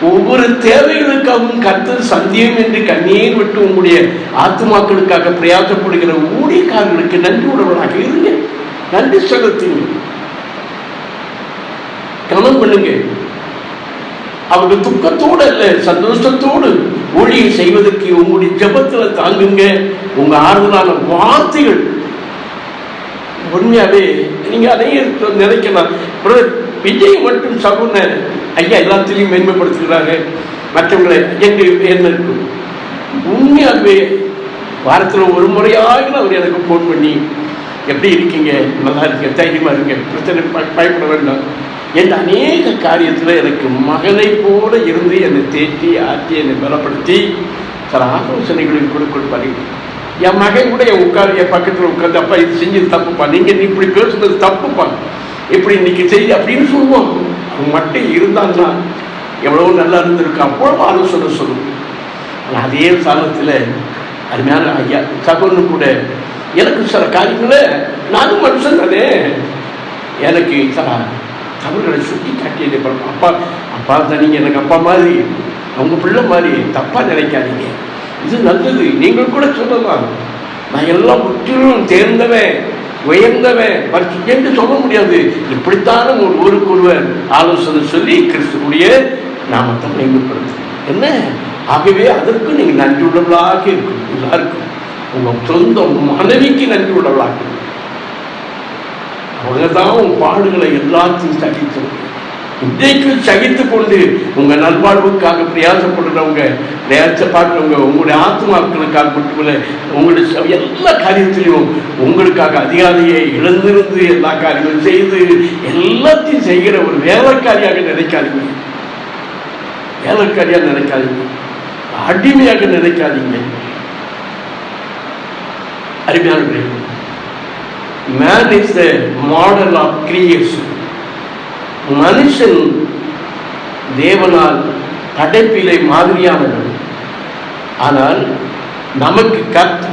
ஒவ்வொரு தேவைகளுக்காகவும் கர்த்தர் சந்தியம் என்று கண்ணீர் விட்டு உங்களுடைய ஆத்துமாக்களுக்காக பிரயாசப்படுகிற ஊழியக்காரர்களுக்கு நன்றி உணர்வதாக இருங்க, நன்றி செலுத்துங்க, கவனம் பண்ணுங்க. அவர்கள் துக்கத்தோடு அல்ல, சந்தோஷத்தோடு ஊழியம் செய்வதற்கு உங்களுடைய ஜெபத்துல தாங்குங்க. உங்க ஆறுதலான வார்த்தைகள் உண்மையாவே நீங்க அதையும் நினைக்கலாம். விஜய் மட்டும் சகுன ஐயா எல்லாத்திலையும் மேன்மைப்படுத்துகிறாங்க மற்றவங்களை என்று என்ன இருக்கும். உண்மையாகவே வாரத்தில் ஒரு முறையாக அவர் எனக்கு ஃபோன் பண்ணி எப்படி இருக்கீங்க, நல்லா இருக்க, தைரியமா இருக்க, பிரச்சனை பயப்பட வேண்டாம் என்ற அநேக காரியத்தில் எனக்கு மகனை போல இருந்து என்னை தேற்றி ஆற்றி என்னை பலப்படுத்தி சில ஆலோசனைகளையும் கொடுப்பாரு. என் மகன் கூட என் பக்கத்தில் உட்காந்து, அப்பா இது செஞ்சது தப்புப்பா, நீ இப்படி பேசுனது தப்புப்பா, இப்படி இன்னைக்கு செய்ய அப்படின்னு சொல்லுவோம். அவன் மட்டும் இருந்தான்னா எவ்வளவோ நல்லா இருந்திருக்கு, அவ்வளவு ஆலோசனை சொல்லுவோம். ஆனால் அதே சாலத்தில் அருமையான ஐயா சகோன்னு கூட எனக்கு சில காரியங்களை நானும் மனுஷன் தானே, எனக்கு சில தவறுகளை சுட்டி காட்டியது. அப்பா தான் நீங்கள் எனக்கு அப்பா மாதிரி, அவங்க பிள்ளை மாதிரி தப்பா நினைக்காதீங்க, இது நல்லது. நீங்கள் கூட சொல்லலாம், நான் எல்லாம் முற்றிலும் தேர்ந்தவன் உயர்ந்தவன் என்று சொல்ல முடியாது. இப்படித்தான ஒருவருக்கொருவர் ஆலோசனை சொல்லி கிறிஸ்துடைய நாமத்தை மேம்படுத்து என்ன. ஆகவே அதற்கு நீங்கள் நன்றி உள்ளவர்களாக இருக்கும். எல்லாருக்கும் உங்க சொந்த மனைவிக்கு நன்றி உள்ளவர்களாக, அவங்கதான் உங்க பாடுகளை எல்லாத்தையும் சகித்து இன்றைக்கு சகித்து கொண்டு உங்க நல்வாழ்வுக்காக பிரயாசப்படுறவங்க, பார்க்கிறவங்க, உங்களுடைய ஆத்மாக்களுக்காக மட்டுமில்லை, உங்களுடைய எல்லா காரியத்திலையும் உங்களுக்காக அதிகாரியை இழந்திருந்து எல்லா காரியங்களும் செய்து எல்லாத்தையும் செய்கிற ஒரு வேலைக்காரியாக நினைக்காதீங்க, வேலைக்காரியாக நினைக்காதீங்க, அடிமையாக நினைக்காதீங்க. அருமையானவர்களே, man is the model of creation. மனுஷன் தேவனால் படைப்பிலே மாதிரியானவன். ஆனால் நமக்கு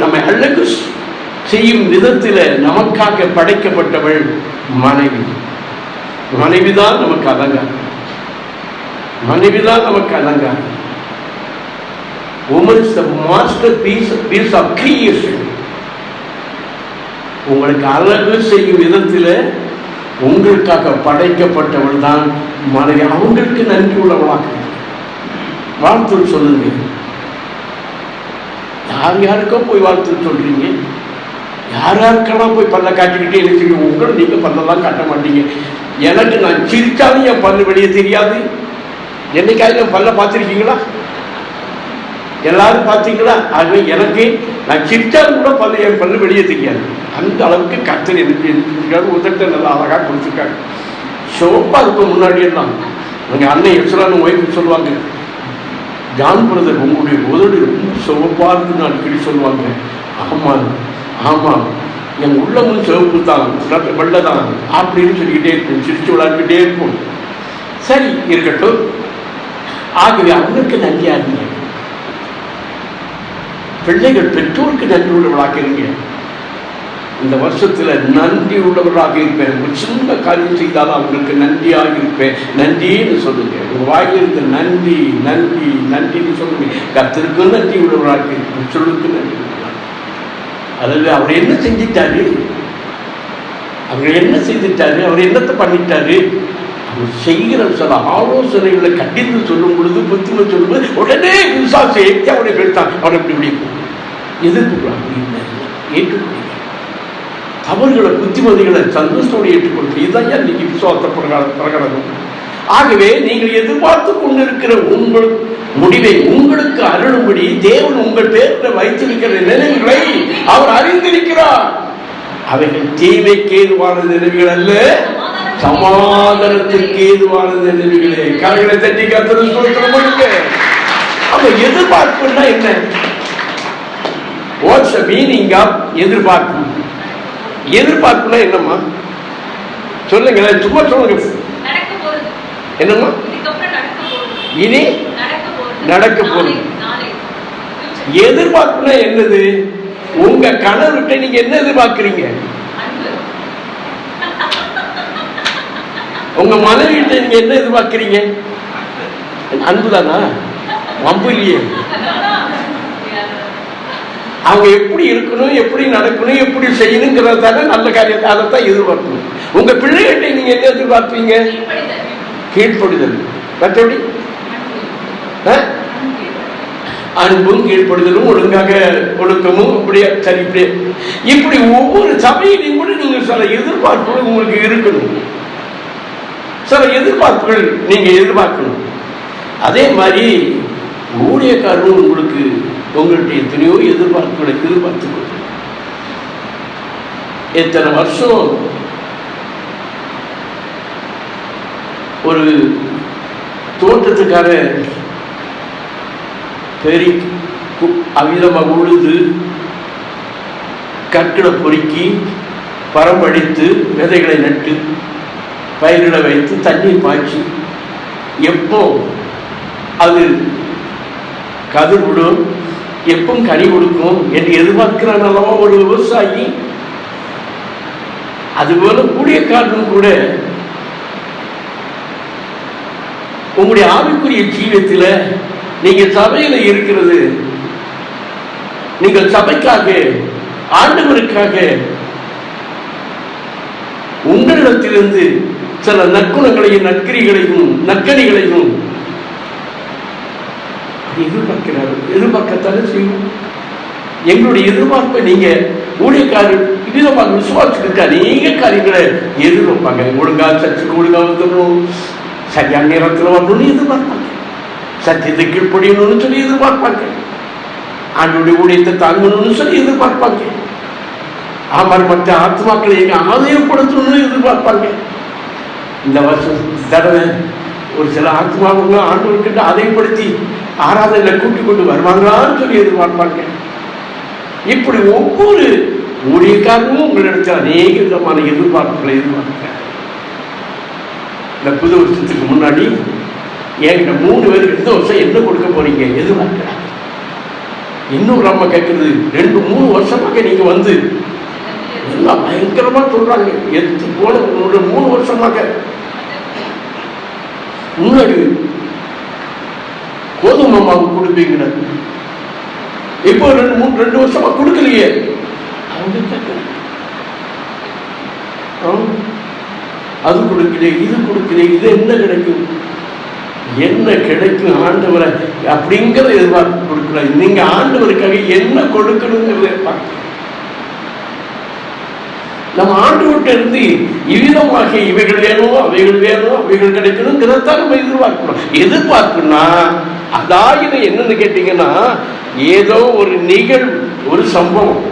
நம்மை அழகு செய்யும் விதத்தில் நமக்காக படைக்கப்பட்டவள் மனைவி. மனைவிதான் நமக்கு அலங்காரம், மனைவிதான் நமக்கு அலங்காரம். Woman is the masterpiece of creation. உங்களுக்கு அழகு செய்யும் விதத்தில் உங்களுக்காக படைக்கப்பட்டவள் தான் மனைவி. அவங்களுக்கு நன்றி உள்ளவளாக வாழ்த்து சொல்லுங்க. யாருக்கோ போய் வாழ்த்து சொல்றீங்க, யாருக்கெல்லாம் போய் பல்ல காட்டிக்கிட்டே இருக்கீங்க. உங்களை நீங்க பல்லெல்லாம் காட்ட மாட்டீங்க. எனக்கு நான் சிரிச்சாலும் என் பல்லு வெளியே தெரியாது. என்னைக்காவது என் பல்ல பார்த்துருக்கீங்களா? எல்லாரும் பார்த்தீங்களா? ஆகவே எனக்கு நான் சிரிச்சாலும் கூட என் பல்லு வெளியே தெரியாது. அந்த அளவுக்கு கர்த்தர் எனக்கு உதட்ட நல்லா அழகாக கொடுத்துருக்காங்க. சிவப்பா இருக்கும். முன்னாடி எல்லாம் எங்கள் அண்ணன் எக்ஸ்ட்ரான ஒய்ஃபு சொல்லுவாங்க, ஜான் பிரதர் உங்களுடைய உதடு ரொம்ப சிவப்பா இருக்குன்னு அடிக்கடி சொல்லுவாங்க. ஆமாம் ஆமாம், என் உள்ளமும் சிவப்பு தான், வெள்ளை தான் அப்படின்னு சொல்லிக்கிட்டே இருப்போம், சிரிச்சு விளையாடிக்கிட்டே இருப்போம். சரி இருக்கட்டும். ஆகவே அவங்களுக்கு நன்றியா இருங்க. பிள்ளைகள் பெற்றோருக்கு நன்றி உள்ளவர்களாக இருங்க. இந்த வருஷத்துல நன்றி உள்ளவர்களாக இருப்பேன். ஒரு சின்ன காரியம் செய்தாலும் அவங்களுக்கு நன்றியாக இருப்பேன். நன்றின்னு சொல்லுங்க. உங்க வாயிலிருந்து நன்றி நன்றி நன்றின்னு சொல்லுங்க. கர்த்தருக்கு நன்றி உள்ளவர்களாக இருப்பேன், சொல்லுக்கு நன்றி உள்ளவர்களாக. அதாவது அவர் என்ன செஞ்சிட்டாரு, அவர் என்ன செய்துட்டாரு, அவர் என்னத்தை பண்ணிட்டாரு, அவர் செய்கிற சில ஆலோசனைகளை கண்டித்து சொல்லும் பொழுது, புத்திமை சொல்லும் போது உடனே விசுவாச ஏற்றி அவனை பெற்றான். அவனை எப்படி பிடிக்கும், எதிர்ப்பு ஏற்றுக்கொள்ள தவறுகளை புத்திமதிகளை சந்தோஷத்தோடு ஏற்றுக்கொள்வது. இதுதான் இன்னைக்கு விசுவாச பிரகடனம். ஆகவே நீங்கள் எதிர்பார்த்து கொண்டிருக்கிற உங்கள் முடிவை உங்களுக்கு அருளும்படி தேவன் உங்கள் பேரில் வைத்திருக்கிற நிலைகளை அவர் அறிந்திருக்கிறார். அவைகள் தீமைக்கு ஏதுவான நினைவுகள் அல்ல, சமாதானத்திற்கு ஏதுவான நினைவுகளே. கரங்களை தட்டி கர்த்தருக்கு ஸ்தோத்திரம் பண்ணுங்க. அப்ப எதிர்பார்ப்புன்னா என்ன? What's the meaning of எதிர்பார்ப்பு? எதிர்பார்ப்புனா என்னம்மா சொல்லுங்க, சும்மா சொல்லுங்க. என்னம்மா? இனி நடக்க போகுது. எதிர்பார்ப்புனா என்னது? உங்க கணவர்கிட்ட நீங்க என்ன எதிர்பார்க்கிறீங்க? உங்க மனைவிட்ட நீங்க என்ன எதிர்பார்க்கிறீங்க? அன்புதானா? வம்பு இல்லையே. அவங்க எப்படி இருக்கணும், எப்படி நடக்கணும், எப்படி செய்யணுங்கிறதான நல்ல காரியத்தை அதைத்தான் எதிர்பார்க்கணும். உங்க பிள்ளைகிட்ட நீங்க என்ன எதிர்பார்ப்பீங்க? கீழ்ப்படுதல். மற்றபடி அன்பும் கீழ்ப்படுதலும் ஒழுங்காக ஒழுக்கமும் அப்படியே சரி. இப்படி ஒவ்வொரு சபையிலையும் கூட நீங்க சில எதிர்பார்ப்புகள் உங்களுக்கு இருக்கணும். சில எதிர்பார்ப்புகள் நீங்க எதிர்பார்க்கணும். அதே மாதிரி ஊழியக்காரரும் உங்களுக்கு உங்கள்கிட்ட எத்தனையோ எதிர்பார்ப்புகளை எதிர்பார்த்து கொடுத்து எத்தனை வருஷம் ஒரு தோட்டத்துக்கார பெரிய அவிதமாக உழுது கற்களை பொறுக்கி பரம்படித்து விதைகளை நட்டு பயிரிட வைத்து தண்ணீர் பாய்ச்சி எப்போ அது கதிர் விடும், எப்போ கனி கொடுக்கும் என்று எதிர்பார்க்கிறான் அல்லவா ஒரு விவசாயி. அதுபோல ஊழியக்காரனும் கூட உங்களுடைய ஆவிக்குரிய ஜீவியத்தில் நீங்க சபையில இருக்கிறது, நீங்கள் சபைக்காக ஆண்டவருக்காக உங்களிடத்திலிருந்து சில நற்குணங்களையும் நற்கிரிகளையும் நற்கனிகளையும் எதிர்பார்க்கிறார்கள். எதிர்பார்க்கத்தானே செய்யும். எங்களுடைய எதிர்பார்ப்பை நீங்க ஊழியக்காரர் விதமாக விசுவாசிக்க அநேக காரியங்களை எதிர்பார்ப்பாங்க. ஒழுங்கா சர்ச்சுக்கு ஒழுங்கா வந்துடணும், சரியான நேரத்தில் வரணும்னு எதிர்பார்ப்பாங்க, சத்தியத்தை கீழ்ப்படியணும்னு சொல்லி எதிர்பார்ப்பாங்க, ஆண்டவருடைய ஊழியத்தை தாங்கணும்னு சொல்லி எதிர்பார்ப்பாங்க, ஆமாம் மற்ற ஆத்மாக்களை எங்க ஆதாயப்படுத்தணும்னு எதிர்பார்ப்பாங்க. இந்த வருஷம் தடவை ஒரு சில ஆத்மாவுங்க ஆண்டவர்கிட்ட ஆதாயப்படுத்தி ஆராதனை கூட்டிக் கொண்டு வருவாங்களான்னு சொல்லி எதிர்பார்ப்பாங்க. இப்படி ஒவ்வொரு ஊழியக்காரமும் உங்களிடத்தில் அநேக விதமான எதிர்பார்ப்புகளை எதிர்பார்க்கிறாங்க. இந்த புது வருஷத்துக்கு முன்னாடி என்கிட்ட 3 பேருக்கு இந்த வருஷம் என்ன கொடுக்க போறீங்க எதிர்பார்க்கிறாங்க. இன்னும் நம்ம கேட்கறது 2-3 வருஷமாக நீங்க வந்து எல்லாம் பயங்கரமா சொல்றாங்க. எடுத்து போல 3 வருஷமாக முன்னாடி கோதுமை மாவு கொடுப்பீங்க, இப்போ 2 வருஷமா கொடுக்கலையே. அது கொடுக்கல, இது கொடுக்கல, இது என்ன கிடைக்கும், என்ன கிடைக்கும் ஆண்டவரை அப்படிங்கிற எதிர்பார்ப்பு கொடுக்கல. நீங்க ஆண்டவருக்காக என்ன கொடுக்கணுங்கிறத பார்க்க நம்ம ஆண்டவர்கிட்ட இருந்து இவ்விதமாக இவைகள் வேணும் அவைகள் வேணும் அவைகள் கிடைக்கணுங்கிறதான் நம்ம எதிர்பார்க்கணும். எதிர்பார்ப்புனா அதாயின என்னன்னு கேட்டீங்கன்னா ஏதோ ஒரு நிகழ்வு, ஒரு சம்பவம்.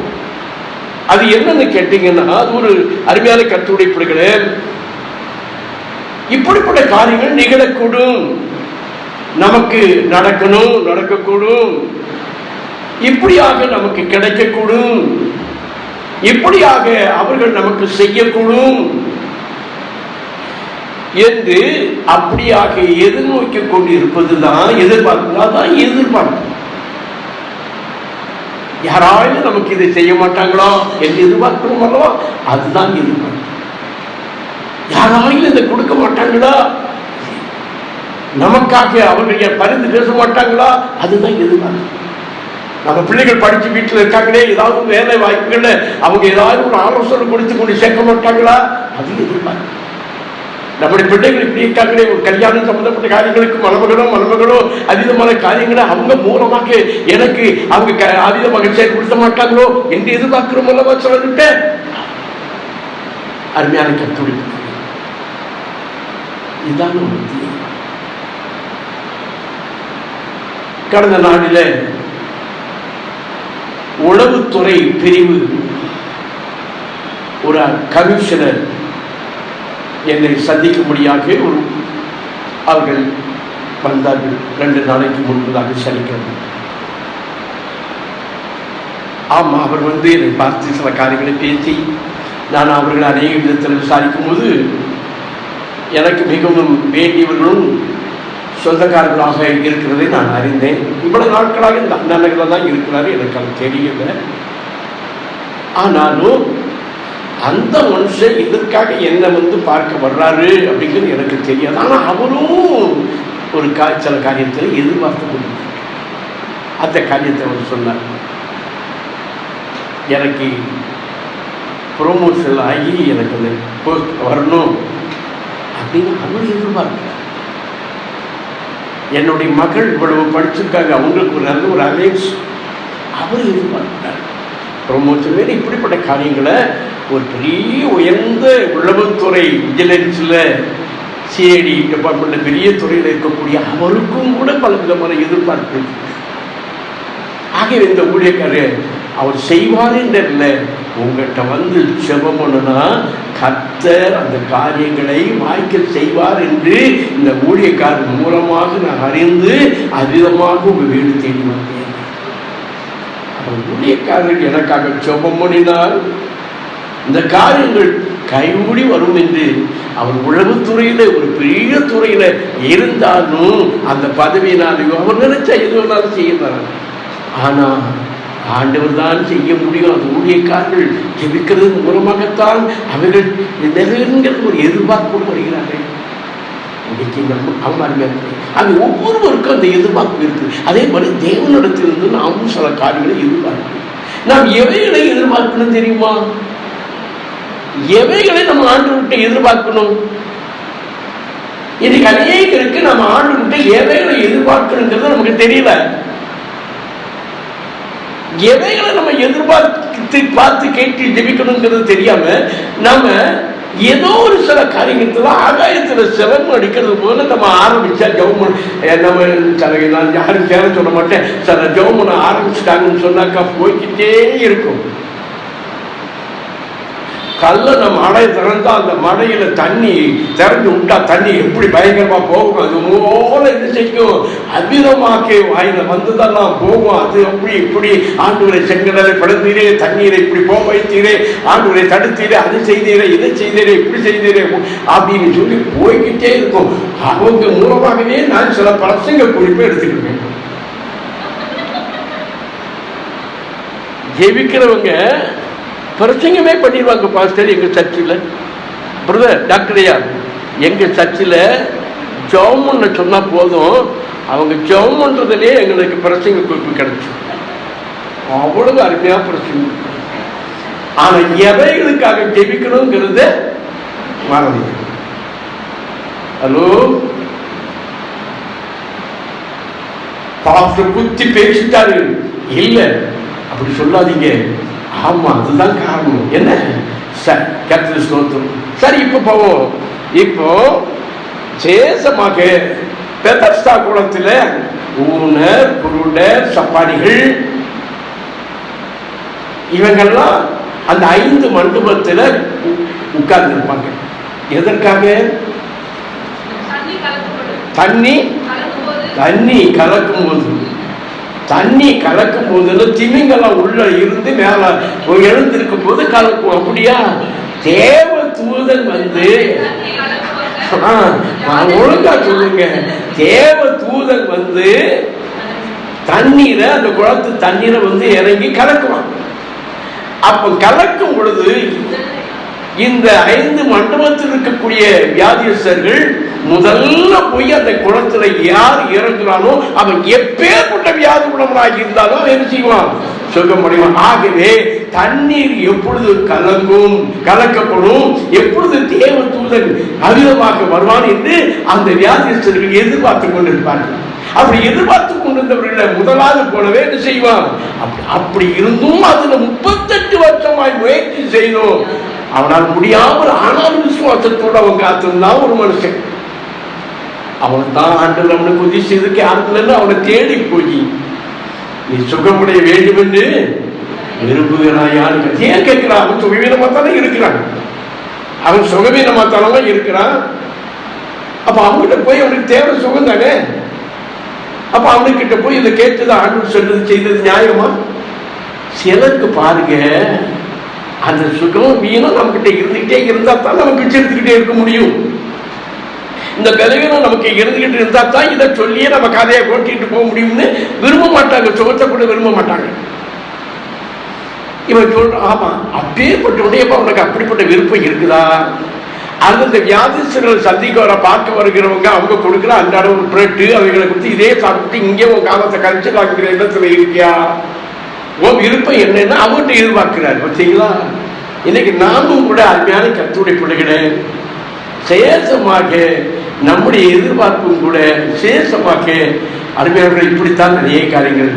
அது என்னன்னு கேட்டீங்கன்னா அது ஒரு அருமையான கர்த்தருடைய பிள்ளைகளே, இப்படிப்பட்ட காரியங்கள் நிகழக்கூடும், நமக்கு நடக்கணும், நடக்கக்கூடும், இப்படியாக நமக்கு கிடைக்கக்கூடும், இப்படியாக அவர்கள் நமக்கு செய்யக்கூடும் என்று அப்படியாக எதிர்நோக்கி கொண்டு இருப்பதுதான் எதிர்பார்ப்பு. அதான் எதிர்பார்ப்பு. யாராலும் நமக்கு இதை செய்ய மாட்டாங்களோ என்று எதிர்பார்க்கிறோம் அல்லவா, அதுதான் எதிர்பார்ப்பு. யாராலும் இதை கொடுக்க மாட்டாங்களா, நமக்காக அவர்கள் பரிந்து பேச மாட்டாங்களா, அதுதான் எதிர்பார்ப்பு. நம்ம பிள்ளைகள் படிச்சு வீட்டில் இருக்காங்களே, ஏதாவது வேலை வாய்ப்புகள்ல அவங்க ஏதாவது ஒரு ஆலோசனை கொடுத்து கொண்டு சேர்க்க மாட்டாங்களா, அது எதிர்பார்ப்பு. நம்முடைய பிள்ளைகள் இப்படி இருக்காங்களே, ஒரு கல்யாணம் சம்பந்தப்பட்ட காரியங்களுக்கு மணமகளோ அதிகமான காரியங்களை அவங்க மூலமாக எனக்கு அவங்க அதிகமாக செயல்படுத்த மாட்டாங்களோ என்று எதிர்பார்க்கிறோம் அல்லவா சொல்லிட்டு. அருமையான கர்த்தருடைய இதுதான் கடந்த நாளில உளவுத்துறை பிரிவு ஒரு கமிஷனர் என்னை சந்திக்கும்படியாக அவர்கள் வந்தார்கள் 2 நாளைக்கு முன்பதாக சனிக்கிழமை. ஆமாம், அவர் என்னை பார்த்து சில காரியங்களை பேசி நான் அவர்கள் அநேக விதத்தில் விசாரிக்கும் போது எனக்கு மிகவும் வேண்டியவர்களும் சொந்தக்காரர்களாக இருக்கிறதை நான் அறிந்தேன். இவ்வளவு நாட்களாக இந்த அண்ணன்களை தான் இருக்கிறாரு, எனக்கு அது தெரியல. ஆனாலும் அந்த மனுஷன் இதற்காக என்ன பார்க்க வர்றாரு அப்படிங்கிறது எனக்கு தெரியாது. ஆனால் அவரும் ஒரு சில காரியத்தில் எதிர்பார்த்து கொண்டு அந்த காரியத்தை அவர் சொன்னார். எனக்கு ப்ரொமோஷன் ஆகி எனக்கு அந்த போஸ்ட் வரணும் அப்படின்னு அவர் எதிர்பார்க்கிறார். என்னுடைய மகள் இவ்வளவு படிச்சிருக்காங்க, அவங்களுக்கு ஒரு நல்ல ஒரு அலைன்ஸ் அவர் எதிர்பார்க்கிறார். ப்ரொமோஷன் மேலே இப்படிப்பட்ட காரியங்களை ஒரு பெரிய உயர்ந்த உளவுத்துறை விஜிலன்ஸில் சிஐடி டிபார்ட்மெண்ட்டில் பெரிய துறையில் இருக்கக்கூடிய அவருக்கும் கூட பல விதமான எதிர்பார்ப்பு. ஆகிய இந்த ஊழியக்காரர் அவர் செய்வார் என்றில்லை, உங்கள்கிட்ட ஜெபம் பண்ணுனா கர்த்தர் அந்த காரியங்களை வாய்க்க செய்வார் என்று இந்த ஊழியக்காரர் மூலமாக நான் அறிந்து அவ்விதமாக உங்கள் வீடு தேடி வந்தேன். அவர் ஊழியக்காரர் எனக்காக ஜெபம் பண்ணினார். இந்த காரியங்கள் கைகூடி வரும் என்று அவர் உளவுத்துறையில ஒரு பெரிய துறையில இருந்தாலும் அந்த பதவியினாலேயோ அவர் நினைச்சா எது வேணாலும் செய்யறாங்க. ஆனா ஆண்டவர் தான் செய்ய முடியும். அது ஊழியக்காரர்கள் ஜெபிக்கிறது மூலமாகத்தான் அவர்கள் நிறைவேறுங்கிற ஒரு எதிர்பார்ப்போடு வருகிறார்கள். அது ஒவ்வொருவருக்கும் அந்த எதிர்பார்ப்பு இருக்கு. அதே மாதிரி தேவனிடத்திலிருந்து நாமும் சில காரியங்களை எதிர்பார்க்கணும். நாம் எவைகளை எதிர்பார்க்கணும் தெரியுமா? எவைகளை நம்ம ஆண்டவர்கிட்ட எதிர்பார்க்கணும்? இன்னைக்கு அநேகருக்கு நம்ம ஆண்டவர்கிட்ட எவைகளை எதிர்பார்க்கணுங்கிறது நமக்கு தெரியல. எவைகளை நம்ம எதிர்பார்த்து பார்த்து கேட்டு ஜெபிக்கணுங்கிறது தெரியாம நாம ஏதோ ஒரு சில காரியத்துல ஆகாயத்துல சிரமம் அடிக்கிறது போல நம்ம ஆரம்பிச்சா ஜெபம் நம்ம யாரும் சேர சொல்ல மாட்டேன், சில ஜெபம் ஆரம்பிச்சுட்டாங்கன்னு சொன்னாக்கா போய்கிட்டே இருக்கும். கல்ல நம்ம மடை திறந்தா அந்த மடையில தண்ணி திறந்து விட்டா தண்ணி எப்படி பயங்கரமா போகும், அது போல என்ன செய்யும், அபிதமாக்கே வாயில வந்துதான் போகும். அது அப்படி இப்படி ஆண்டவரை செங்கடலை படுத்தீரே, தண்ணீரை இப்படி போக வைத்தீரே, ஆண்டவரை தடுத்தீரே, அது செய்தீரே, இதை செய்தீரே, இப்படி செய்தீரே அப்படின்னு சொல்லி போய்கிட்டே இருக்கும். அவங்க மூலமாகவே நான் சில பிரசங்க குறிப்பை எடுத்துக்கிட்டேன். ஜெபிக்கிறவங்க பிரசங்கமே பண்ணிடுவாங்க. பாஸ்டர், எங்க சர்ச்சில் பிரதர் டாக்டர் ஐயா, எங்க சர்ச்சில் ஜெபம்னு சொன்னா போதும், அவங்க ஜெபம் பண்றதுலேயே எங்களுக்கு பிரசங்க குறிப்பு கிடைச்சு அவ்வளவு அருமையா பிரசங்க. ஆனா எவைகளுக்காக ஜெபிக்கணுங்கிறத மறந்து. ஹலோ பாஸ்டர் குத்தி பேசிட்டாரு, இல்ல அப்படி சொல்லாதீங்க. ஆமா, அதுதான் காரணம். என்ன கர்த்தர் ஸ்தோத்திரம். சரி, இப்ப போவோம். இப்போ சேசமாக பெதஸ்தா குளத்துல ஊனர், குருடர், சப்பானிகள் இவங்கெல்லாம் அந்த 5 மண்டபத்துல உட்கார்ந்து இருப்பாங்க. எதற்காக? தண்ணி கலக்கும் போது, தண்ணி கலக்கும் போது திமிங்கெல்லாம் உள்ள இருந்து மேல எழுந்திருக்கும் போது கலக்கும். அப்படியா? தேவ தூதன் ஒழுங்கா சொல்லுங்க. தேவ தூதன் தண்ணீரை, அந்த குளத்து தண்ணீரை இறங்கி கலக்குவான். அப்ப கலக்கும் பொழுது இந்த 5 மண்டபத்தில் இருக்கக்கூடிய வியாதியஸ்தர்கள் முதல்ல போய் அந்த குளத்துல யார் இறங்குறானோ அவன் எப்பேற்பட்ட வியாதி உடம்புறாகி இருந்தாலும் என்ன செய்வான்? சுகமடைவான். ஆகவே தண்ணீர் எப்பொழுது கலக்கப்படும், எப்பொழுது தேவ தூதன் அவிதமாக வருவான் என்று அந்த வியாதியஸ்தர்கள் எதிர்பார்த்து கொண்டிருப்பார்கள். அப்படி எதிர்பார்த்து கொண்டிருந்தவர்கள் முதலாவது போலவே என்ன செய்வான்? அப்படி இருந்தும் அதுல 38 வருஷமாய் முயற்சி செய்தோம். அவனால் முடியாமல் ஆனாலும் விசுவாசத்தோடு அவன் காத்திருந்தான் ஒரு மனுஷன். அவனை தான் ஆண்டவர் அவனுக்கு உதவி செய்ததுக்கு ஆண்டவர் அவனை தேடி போய் நீ சுகமுடைய வேண்டும் என்று விரும்புகிறாயான்னு ஏன் கேட்கிறான்? அவன் சுகவீனமா தானே இருக்கிறான், அவன் சுகவீனமா தானே இருக்கிறான். அப்ப அவன்கிட்ட போய் அவனுக்கு தேவை சுகம் தானே. அப்ப அவனுக்கிட்ட போய் இதை கேட்டுதான் ஆண்டவர் சொல்றது செய்தது நியாயமா? சிலருக்கு பாருங்க, அந்த சுகம் வீணும் நம்ம கிட்ட இருந்துகிட்டே இருந்தா தான் நமக்கு வச்சிருந்துகிட்டே இருக்க முடியும். இந்த பலவீனம் நமக்கு இருந்துகிட்டு இருந்தா தான் இதை சொல்லியே நம்ம கதையை கோட்டிட்டு போக முடியும்னு விரும்ப மாட்டாங்க. சுகத்தை கூட விரும்ப மாட்டாங்க. இவன் சொல்றான், ஆமா அப்பேற்பட்ட உனக்கு அப்படிப்பட்ட விருப்பம் இருக்குதா? அந்தந்த வியாதிஸ்தர்கள் சந்திக்க வர பார்க்க வருகிறவங்க அவங்க கொடுக்குற அன்றாட ஒரு பிரெட்டு அவைகளை கொடுத்து இதே சாப்பிட்டு இங்கே உன் காலத்தை கழிச்சு காக்கிற இடத்துல இருக்கியா? உன் விருப்பம் என்னன்னா அவங்ககிட்ட எதிர்பார்க்கிறார். பார்த்தீங்களா? இன்னைக்கு நாமும் கூட அருமையான கர்த்தருடைய பிள்ளைகளே, சேஷமாக நம்முடைய எதிர்பார்ப்பும் கூட சேஷமாக அருமையாளர்கள் இப்படித்தான் நிறைய காரியங்கள்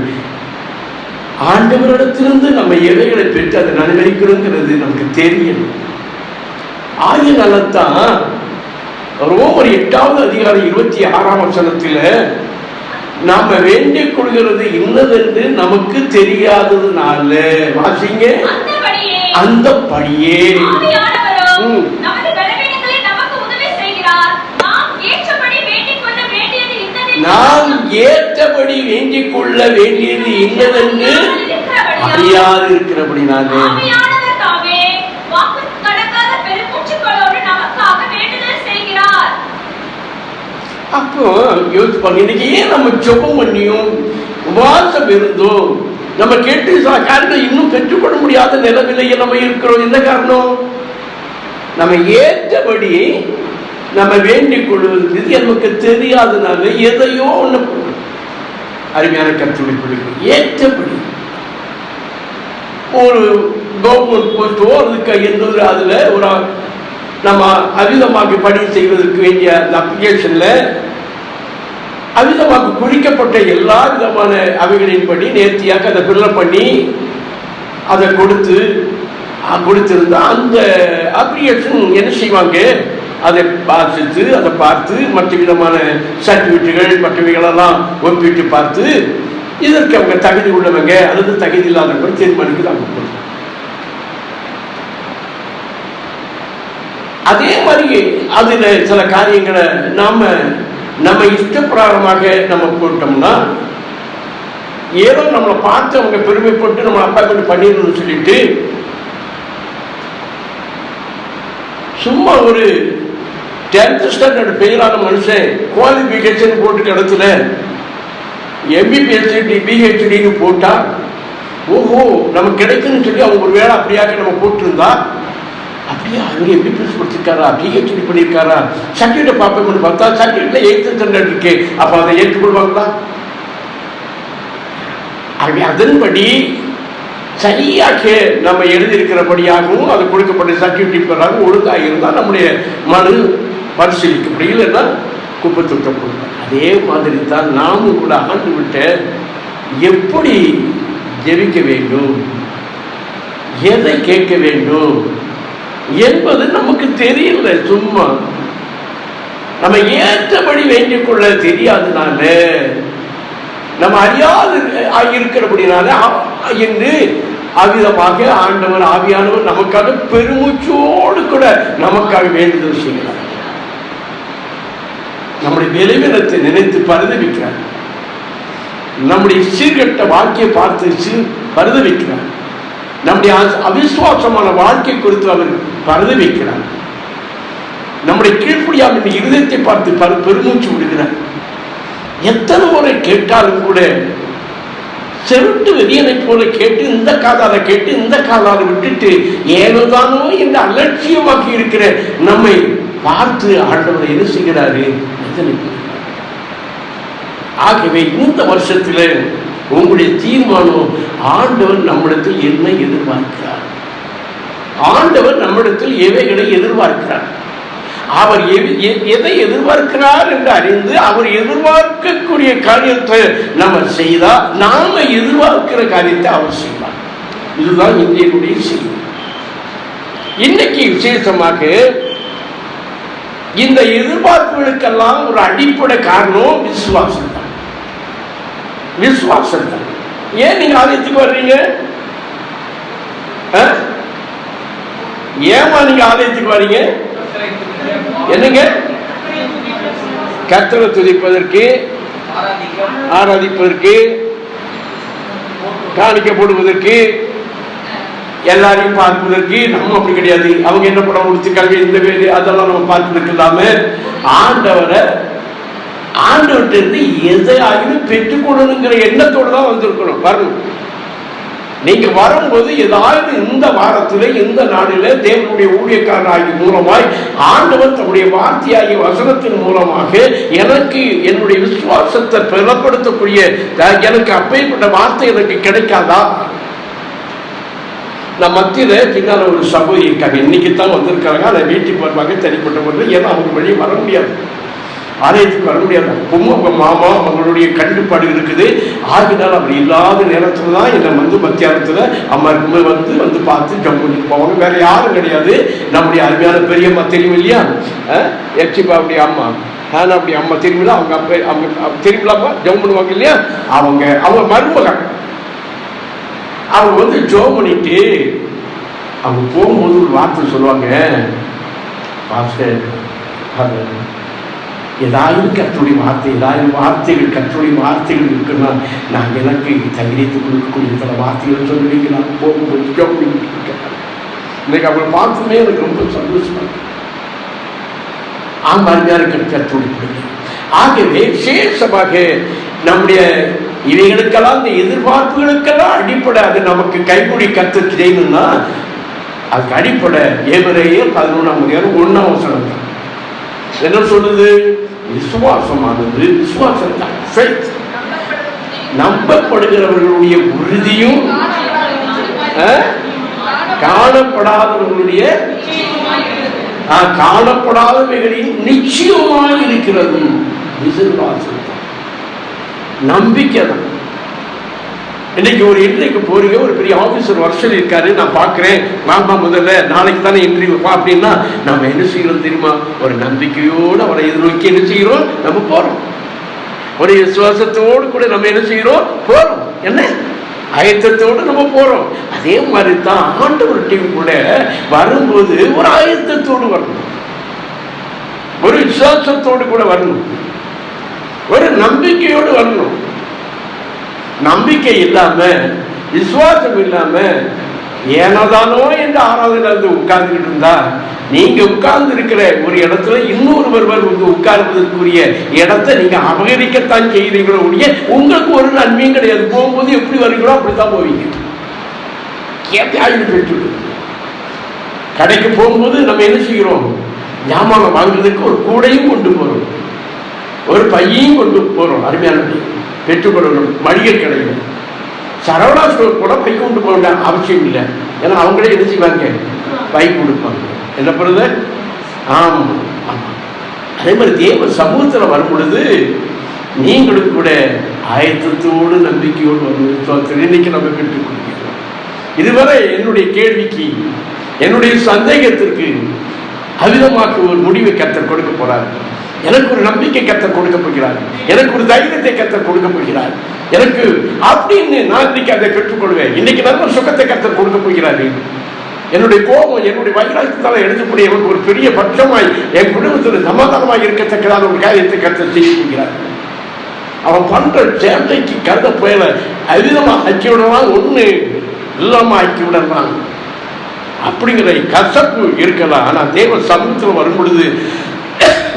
ஆண்டவரிடத்திலிருந்து நம்ம எவைகளை பெற்று அதை நன்மைக்கிறோங்கிறது நமக்கு தெரியணும். ஆகியனால்தான் ரோமர் 8வது அதிகாரம் 26ஆம் வசனத்தில் நாம வேண்டிக் கொள்கிறது இன்னதென்று நமக்கு தெரியாததுனால, வாசிங்க, அந்தபடியே நாம் ஏற்றபடி வேண்டிக் கொள்ள வேண்டியது இன்னதென்று அறியாது இருக்கிறபடினாலே. அப்போ யோசிப்பாங்க, இன்னைக்கு ஏன் நம்ம ஜெபம் பண்ணியும் உபவாசம் இருந்தோம் நம்ம கேட்டு காரணம் இன்னும் பெற்றுக்கொள்ள முடியாத நிலைமையில நம்ம இருக்கிறோம்? என்ன காரணம்? நம்ம ஏற்றபடி நம்ம வேண்டிக் கொள்வது நமக்கு தெரியாதனால எதையோ ஒண்ணு. அருமையான கர்த்தருடைய பிள்ளைகள், ஏற்றபடி ஒரு கவர்மெண்ட் போஸ்டோ அதுக்கு எந்த அதுல ஒரு நம்ம அவிதமாக பணி செய்வதற்கு வேண்டிய அந்த அப்ளிகேஷன்ல அவிதமாக குறிக்கப்பட்ட எல்லா விதமான அவைகளின்படி நேர்த்தியாக அதை ஃபில் பண்ணி அதை கொடுத்திருந்தா அந்த அப்ளிகேஷன் என்ன செய்வாங்க? அதை வாசித்து அதை பார்த்து மற்ற விதமான சர்டிபிகேட்டுகள் மற்றவைகளெல்லாம் ஒப்பிட்டு பார்த்து இதற்கு அவங்க தகுதி உள்ளவங்க அல்லது தகுதி இல்லாதவங்க தீர்மானிக்கிறாங்க. அதே மாதிரி அதுல சில காரியங்களை நம்ம இஷ்டப்பிரகாரமாக நம்ம போட்டோம்னா ஏதோ நம்மளை பார்த்து அவங்க பெருமைப்பட்டு நம்ம அப்பாயின்மெண்ட் பண்ணிடணும்னு சொல்லிட்டு சும்மா ஒரு 10th ஸ்டாண்டர்ட் ஃபெயிலான மனுஷன் குவாலிஃபிகேஷன் போட்டு இடத்துல MBBS PhDன்னு போட்டா ஓஹோ நமக்கு கிடைக்குன்னு சொல்லி அவங்க ஒரு வேலை அப்படியாக நம்ம போட்டிருந்தா, அப்படியே அவர் MBBS படிச்சிருக்காரா PhD பண்ணியிருக்காரா சர்டிஃபிகேட் பார்ப்போம்னு பார்த்தா சர்டிஃபிகேட்ல 8th ஸ்டாண்டர்ட் இருக்கு. அப்ப அதை ஏற்றுக்கொள்வாங்களா? அதன்படி சரியாக நம்ம எழுதியிருக்கிறபடியாகவும் அது கொடுக்கப்பட்ட சர்டிஃபிகேட் ஒழுங்காக இருந்தால் நம்முடைய மனு பரிசீலிக்கப்படும், இல்லைன்னா குப்பை தொட்டப்படும். அதே மாதிரி தான் நாமும் கூட ஆண்டு விட்ட எப்படி ஜெபிக்க வேண்டும், எதை கேட்க வேண்டும் என்பது நமக்கு தெரியல. சும்மா நம்ம ஏற்றபடி வேண்டிக் கொள்ள தெரியாதனால நம்ம அறியாது இருக்கிறபடினால என்று அவ்விதமாக ஆண்டவர் ஆவியானவர் நமக்காக பெருமூச்சோடு கூட நமக்காக வேண்டுதல் செய்கிறார். நம்முடைய விளைவினத்தை நினைத்து பரிதவிக்கிறார். நம்முடைய சீர்கட்ட வாழ்க்கையை பார்த்து பரிதவிக்கிறார். நம்முடைய அவிசுவாசமான வாழ்க்கை குறித்து அவர் பரிதவிக்கிறார். நம்முடைய கீழ்ப்படியாமல் இருதயத்தை பார்த்து பெருமூச்சு விடுகிறார். எத்தனை முறை கேட்டாலும் கூட செருட்டு வெறியனை போல கேட்டு இந்த காதால கேட்டு இந்த காதால விட்டுட்டு ஏனோதானோ என்று அலட்சியமாக்கி இருக்கிற நம்மை பார்த்து ஆண்டவர் என்ன செய்கிறாரு? ஆகவே இந்த வருஷத்துல உங்களுடைய தீர்மானம், ஆண்டவர் நம்மிடத்தில் என்ன எதிர்பார்க்கிறார், ஆண்டவர் நம்மிடத்தில் எவைகளை எதிர்பார்க்கிறார், அவர் எதை எதிர்பார்க்கிறார் என்று அறிந்து அவர் எதிர்பார்க்கக்கூடிய காரியத்தை நம்ம செய்தா நாம எதிர்பார்க்கிற காரியத்தை அவர் செய்வார். இதுதான் இந்தியனுடைய செய்தி. இன்னைக்கு விசேஷமாக இந்த எதிர்பார்ப்புகளுக்கெல்லாம் ஒரு அடிப்படை காரணம் விசுவாசம் தான். விசுவாசம் தான். ஏன் நீங்க ஆலயத்துக்கு வர்றீங்க? ஏமா நீங்க ஆலயத்துக்கு வரீங்க? என்னங்க? கர்த்தரை துதிப்பதற்கு, ஆராதிப்பதற்கு, காணிக்க போடுவதற்கு, எல்லாரையும் பார்ப்பதற்கு. நம்ம அப்படி கிடையாது. அவங்க என்ன படம் முடிச்சிருக்காங்க, இந்த வேலை அதெல்லாம் நம்ம பார்ப்பதற்கு இல்லாம ஆண்டவர்கிட்ட இருந்து எதையாவது பெற்றுக்கொள்ளணுங்கிற எண்ணத்தோடு தான் வந்திருக்கணும், வரணும். நீங்க வரும்போது ஏதாவது இந்த வாரத்தில் இந்த நாளில் தேவனுடைய ஊழியக்காரராகி மூலமாய் ஆண்டவர் தன்னுடைய வார்த்தையாகிய வசனத்தின் மூலமாக எனக்கு என்னுடைய விசுவாசத்தை பலப்படுத்தக்கூடிய எனக்கு அப்பேற்பட்ட வார்த்தை எனக்கு கிடைக்காதா? நான் மத்தியில பின்னால ஒரு சகோதரி இருக்காங்க, இன்னைக்கு தான் வந்திருக்காங்க. அதை வீட்டுக்கு வருவாங்க, தனிப்பட்டவர்கள். ஏன்னா அவங்க வெளியே வர முடியாது, ஆலயத்துக்கு வர முடியாது. அப்பவும் அவங்க மாமா அவங்களுடைய கட்டுப்பாடு இருக்குது. ஆகினால் அப்படி இல்லாத நேரத்துல தான் என்னை மத்தியானத்துல அம்மா வந்து பார்த்து ஜம் பண்ணிட்டு போவாங்க. வேற யாரும் கிடையாது. நம்முடைய அருமையான பெரியம்மா தெரியும் இல்லையா, எப்சிபாவுடைய அம்மா, அப்படி அம்மா தெரியுமில்ல, அவங்க அப்பா அவங்க தெரியுமில்லாப்பா ஜம் பண்ணுவாங்க இல்லையா, அவங்க மருமகன். அவங்க வந்து ஜோம் பண்ணிட்டு அவங்க போகும்போது ஒரு வார்த்தை சொல்லுவாங்க, பாஸ்டர் ஏதாவது கர்த்தருடைய வார்த்தை, ஏதாவது வார்த்தைகள் கர்த்தருடைய வார்த்தைகள் இருக்குன்னா நான் எனக்கு தைரியத்தை கொடுக்கக்கூடிய சில வார்த்தைகள் சொல்லுவீங்க. நான் போகும்போது ஜோம் பண்ணிட்டு இருக்கேன். இன்னைக்கு அவங்களை பார்த்துமே எனக்கு ரொம்ப சந்தோஷமா இருக்கு. ஆமாரியா இருக்கிற கர்த்தருடைய பிள்ளை. ஆகவே விசேஷமாக நம்முடைய இவைகளுக்கெல்லாம், இந்த எதிர்பார்ப்புகளுக்கெல்லாம் அடிப்படை அது நமக்கு கைகூடி கர்த்தர் செய்யணும்னா அதுக்கு அடிப்படை எபிரேயர் 11:1 தான். என்ன சொல்லுது? விசுவாசமானது, விசுவாசம் நம்பப்படுகிறவர்களுடைய உறுதியும் காணப்படாதவர்களுடைய காணப்படாதவைகளின் நிச்சயமாக இருக்கிறது. விசுவாசம் நம்பிக்கை தான். இன்னைக்கு ஒரு இன்றைக்கு போறீங்க, ஒரு பெரிய ஆபீசர் வருஷம் இருக்காரு, நான் பார்க்கிறேன், வாமா முதல்ல நாளைக்கு தானே இன்டர்வியூ அப்படின்னா நம்ம என்ன செய்யறோம் தெரியுமா? ஒரு நம்பிக்கையோடு அவரை எதிர்நோக்கி என்ன செய்யறோம்? நம்ம போறோம். ஒரு விசுவாசத்தோடு கூட நம்ம என்ன செய்யறோம்? போறோம். என்ன ஆயத்தத்தோடு நம்ம போறோம். அதே மாதிரி தான் ஆண்டவர்கிட்ட கூட வரும்போது ஒரு ஆயத்தத்தோடு வரணும், ஒரு விசுவாசத்தோடு கூட வரணும், ஒரு நம்பிக்கையோடு வரணும். நம்பிக்கை இல்லாம, விசுவாசம் இல்லாம ஏனதானோ என்று ஆராதனை உட்கார்ந்துக்கிட்டு இருந்தா, நீங்க உட்கார்ந்து இருக்கிற ஒரு இடத்துல இன்னொருவர் வந்து உட்கார்வதற்குரிய இடத்தை நீங்க அபகரிக்கத்தான் செய்கிறீங்களோ ஒழிய உங்களுக்கு ஒரு நன்மையும் கிடையாது. போகும்போது எப்படி வருகிறோ அப்படித்தான் போவீங்க. பெற்று கடைக்கு போகும்போது நம்ம என்ன செய்கிறோம்? ஜாமான் வாங்குறதுக்கு ஒரு கூடையும் கொண்டு போறோம், ஒரு பையையும் கொண்டு போறோம். அருமையான பெற்றுக்கொள்ளணும். மளிகை கடையில், சரவணா ஸ்டோர் கூட பை கொண்டு போக அவசியம் இல்லை. ஏன்னா அவங்களே என்ன செய்வாங்க? பை கொடுப்பாங்க. என்ன பண்ணுறது? ஆமாம் ஆமாம். அதே மாதிரி தேவ சமூகத்தில் வரும் பொழுது நீங்களும் கூட ஆயத்தத்தோடு நம்பிக்கையோடு வந்து இன்னைக்கு நம்ம பெற்றுக் கொடுக்கிறோம். இதுவரை என்னுடைய கேள்விக்கு, என்னுடைய சந்தேகத்திற்கு அவிதமாக ஒரு முடிவை கர்த்தர் கொடுக்க போறார். எனக்கு ஒரு நம்பிக்கை கர்த்தர் கொடுக்க போகிறார், எனக்கு ஒரு தைரியத்தை கர்த்தர் கொடுக்க போகிறார். எனக்கு அப்படின்னு நான் இன்னைக்கு அதை பெற்றுக்கொள்வேன். இன்னைக்கு நல்ல சுகத்தை கர்த்தர் கொடுக்க போகிறாரு. என்னுடைய கோபம், என்னுடைய வைராக்கியத்தால் எடுக்கக்கூடிய எனக்கு ஒரு பெரிய பட்சமாய் என் குடும்பத்தில் சமாதானமாக இருக்கத்தக்கதான ஒரு காரியத்தை கர்த்தர் செய்ய போகிறார். அவன் பண்ற சேட்டைக்கு கருத போயல அவிதமாக ஆக்கி விடலாம், ஒண்ணு இல்லாம ஆக்கி விடலாம் அப்படிங்கிற கசப்பு இருக்கலாம். ஆனா தேவ சமூகத்தில் வரும் பொழுது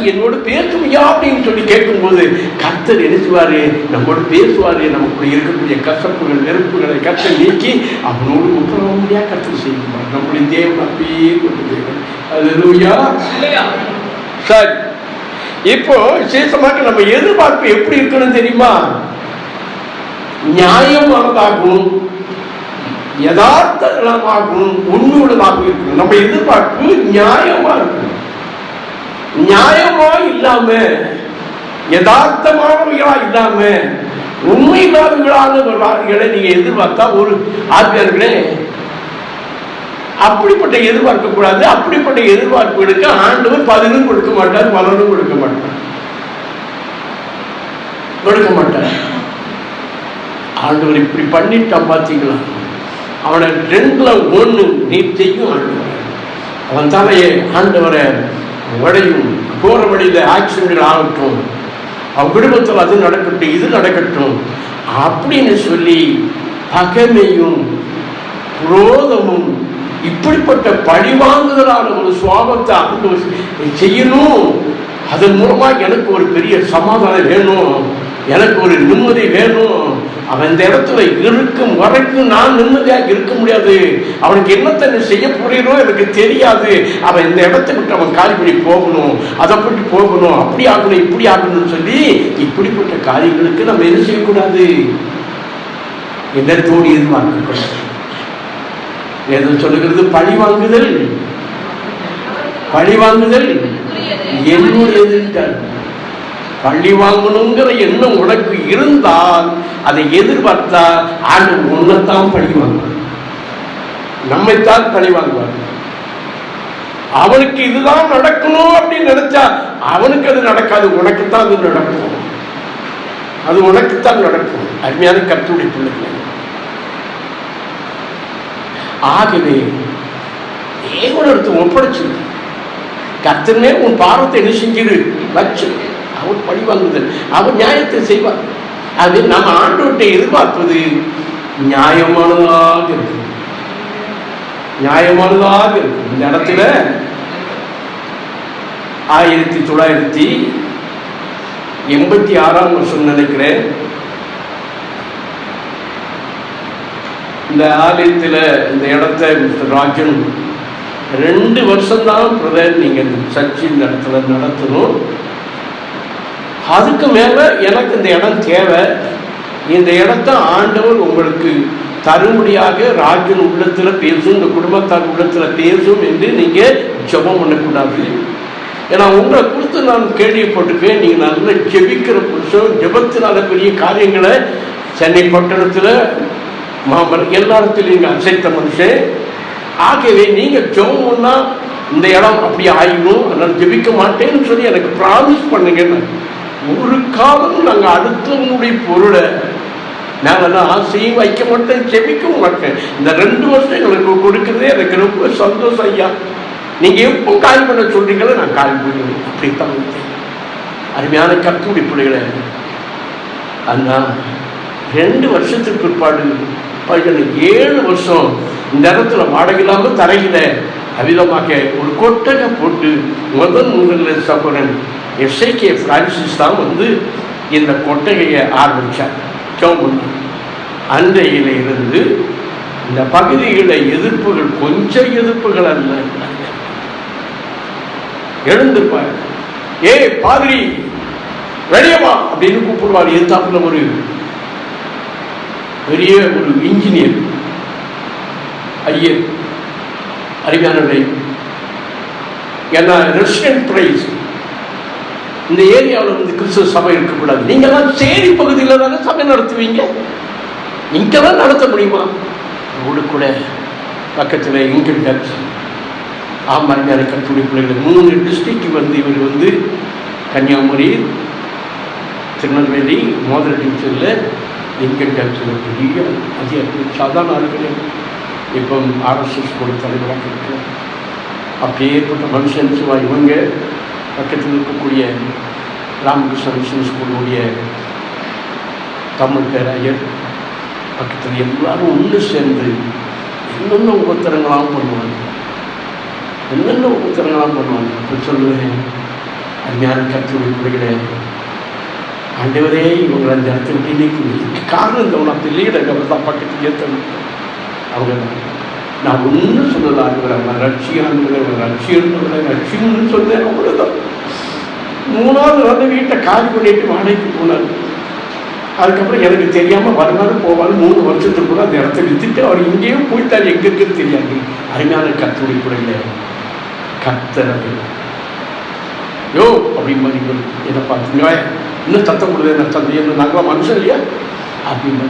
என்னோடு பேசுமையா அப்படின்னு சொல்லி கேட்கும்போது கர்த்தர் எழுதுவாரு, நம்மோடு பேசுவாரு. நமக்குள்ள இருக்கக்கூடிய கசப்புகள், நெருப்புகளை கர்த்தர் நீக்கி அவனோடு ஒப்புரவ முடியா கர்த்தர் செய்வார். நம்முடைய தேவன் அப்படியே கொண்டு தேவன். அல்லேலூயா. சரி, இப்போ விசேஷமாக நம்ம எதிர்பார்ப்பு எப்படி இருக்கணும் தெரியுமா? நியாயமானதாகவும் யதார்த்தமாகவும் உண்மையுள்ளதாகவும் இருக்கணும். நம்ம எதிர்பார்ப்பு நியாயமா இருக்கணும். நியாயமா இல்லாம, யதார்த்தமானவர்களா இல்லாம, உண்மை இல்லாதவர்களான நீங்க எதிர்பார்த்தா ஒரு ஆத்மீயர்களே அப்படிப்பட்ட எதிர்பார்க்க கூடாது. அப்படிப்பட்ட எதிர்பார்ப்புகளுக்கு ஆண்டவர் பதிலும் கொடுக்க மாட்டார், பலனும் கொடுக்க மாட்டார். ஆண்டவர் இப்படி பண்ணிட்டா பாத்தீங்களா? அவனை 2ல் 1 நீ செய்யும் ஆண்டவரை. அவன் தலையை ஆண்டவரை உடையும், போற வழியில் ஆக்சிடென்ட் ஆகட்டும், அவன் குடும்பத்தில் அது நடக்கட்டும், இது நடக்கட்டும் அப்படின்னு சொல்லி பகைமையும் குரோதமும் இப்படிப்பட்ட பழிவாங்குதலான ஒரு சுவாபத்தை ஆண்டவர் செய்யணும். அதன் மூலமாக எனக்கு ஒரு பெரிய சமாதானம் வேணும், எனக்கு ஒரு நிம்மதி வேணும். அவன் இந்த இடத்துல இருக்கும் வரைக்கும் நான் நிம்மதியாக இருக்க முடியாது. அவனுக்கு என்னத்தை செய்ய போறீனோ எனக்கு தெரியாது. அவன் இந்த இடத்தை விட்டு அவன் காரிபடி போகணும், அதை பற்றி போகணும், அப்படி ஆகணும், இப்படி ஆகணும்னு சொல்லி இப்படிப்பட்ட காரியங்களுக்கு நம்ம என்ன செய்யக்கூடாது, எதற்கோடு எதிர்பார்க்கக்கூடாது. ஏதோ சொல்லுகிறது பழி வாங்குதல் என்னுடையது. பழி வாங்கணுங்கிற எண்ணம் உனக்கு இருந்தால் அதை எதிர்பார்த்தா ஆண்டவர் உன்னைத்தான் பழி வாங்குவார், நம்மைத்தான் பழி வாங்குவார். அவனுக்கு இதுதான் நடக்கணும் அப்படின்னு நினைச்சா அவனுக்கு அது நடக்காது, உனக்குத்தான் அது நடக்கும், அது உனக்குத்தான் நடக்கும். அருமையான கர்த்தருடைய பிள்ளைகளே, ஆகவே தேவனிடத்தை ஒப்படைச்சிருக்கு. கர்த்தனே உன் பாவத்தை என்ன செஞ்சிரு வச்சு அவர் பழி வாங்குதல், அவர் நியாயத்தை செய்வார். அது நம்ம ஆண்டவர்கிட்ட எதிர்பார்ப்பது நியாயமானதாக இருக்கும், நியாயமானதாக இருக்கும். இந்த இடத்துல 1986ஆம் வருஷம் நினைக்கிறேன், இந்த ஆலயத்தில் இந்த இடத்த மிஸ்டர் ராஜன் 2 வருஷம்தான் பிரதர் நீங்கள் சர்ச்சு இந்த இடத்துல நடத்தணும், அதுக்கு மேலே எனக்கு இந்த இடம் தேவை, இந்த இடத்த ஆண்டவர் உங்களுக்கு தரும்படியாக ராஜன் உள்ளத்தில் பேசும், இந்த குடும்பத்தார் உள்ளத்தில் பேசும் என்று நீங்கள் ஜெபம் பண்ணக்கூடாது. ஏன்னா உங்களை குறித்து நான் கேள்விப்பட்டிருக்கேன், நீங்கள் நல்ல ஜெபிக்கிற புருஷன், ஜெபத்தினால பெரிய காரியங்களை சென்னை பட்டணத்தில் மாமரம் எல்லா இடத்துலையும் நீங்கள் அசைத்த மனுஷன். ஆகவே நீங்கள் ஜெபம்னா இந்த இடம் அப்படி ஆயிடும், அதனால் ஜெபிக்க மாட்டேன்னு சொல்லி எனக்கு ப்ராமிஸ் பண்ணுங்கன்னு. ஒரு காலம் நாங்கள் அடுத்தவங்களுடைய பொருளை நாங்கள் ஆசையும் வைக்க மாட்டேன், ஜெபிக்கவும் மாட்டேன். இந்த 2 வருஷம் எங்களுக்கு கொடுக்குறதே எனக்கு ரொம்ப சந்தோஷம் ஐயா. நீங்கள் எப்போ கால் பண்ண சொல்றீங்களோ நான் கால் பண்ணுவேன், அப்படித்தான் வந்தேன். அருமையான கர்த்தருடைய பிள்ளைகளை, அண்ணா 2 வருஷத்துக்கு பிற்பாடு 7 வருஷம் இந்த இடத்துல வாடகை இல்லாமல் தரையில அவிதமாக ஒரு கொட்டகை போட்டு முதல் சகோதரன் எஸ்ஐகே பிரான்சிஸ் தான் வந்து இந்த கொட்டகையை ஆரம்பித்தார். அன்றையில இருந்து இந்த பகுதிகளில் எதிர்ப்புகள் கொஞ்சம் எதிர்ப்புகள் அல்ல, எழுந்திருப்பார். ஏ பாதிரி வெளியவா அப்படின்னு கூப்பிடுவார். எதிர்த்தாப்புல ஒரு பெரிய ஒரு இன்ஜினியர் ஐயர், அறிஞானவை, ஏன்னா ரெசிடென்ட் பிரைஸ் இந்த ஏரியாவில் வந்து கிறிஸ்துவ சபை இருக்கக்கூடாது. நீங்கள்லாம் சேரி பகுதியில் தானே சபை நடத்துவீங்க, இங்கெல்லாம் நடத்த முடியுமா? அவங்களுக்கு கூட பக்கத்தில் எங்கள் கட்சி ஆமாரியான கட்சியுடைய பிள்ளைகள் 3 டிஸ்ட்ரிக்ட் வந்து இவர் வந்து கன்னியாகுமரி, திருநெல்வேலி, மோதிர டிவிஷனில் லிங்கன் கட்சியில் பெரிய அதிகாரி, சாதாரண ஆளுகளே இப்போ ஆர்எஸ்எஸ் கூட தலைவராக இருக்கு. அப்படியே ஏற்பட்ட மனுஷன் சிவா இவங்க பக்கத்தில் இருக்கக்கூடிய ராமகிருஷ்ண மிஷன் ஸ்கூலுடைய தமிழ் பேராயர் பக்கத்தில் எல்லாரும் ஒன்று சேர்ந்து என்னென்ன உபத்திரங்களாம் பண்ணுவாங்க, என்னென்ன உபத்திரங்களாம் பண்ணுவாங்க. அப்போ சொல்லுவேன், அருமையான கர்த்தருடைய பிள்ளைகளே, ஆண்டவரே இவங்களை அந்த இடத்துல விட்டு நீக்கி காரணம் இந்த உனக்கு லீடர் அவர் தான் பக்கத்தில் ஏற்றணும். அவங்க நான் ஒன்றும் சொல்லலை, ஆண்டவர் அவங்க ரட்சியானவரை ரட்சியன்னு சொன்னேன், அவ்வளோதான். 3வது வந்து வீட்டை காலி பண்ணிட்டு வாடகைக்கு போனார். அதுக்கப்புறம் எனக்கு தெரியாமல் வருவாரு போவாரு. 3 வருஷத்துக்கு கூட அந்த இடத்த வித்துட்டு அவர் இங்கேயும் போயிட்டார், எங்கே இருக்குன்னு தெரியாது. அருமையான கர்த்தருடைய பிள்ளைகளே, கர்த்தர் யோ அப்படி மாதிரி என்னை பார்த்துங்க, இன்னும் சத்தம் கொடுது என்ன சந்தையில் நாங்களாம் மனுஷன் இல்லையா அப்படின்னு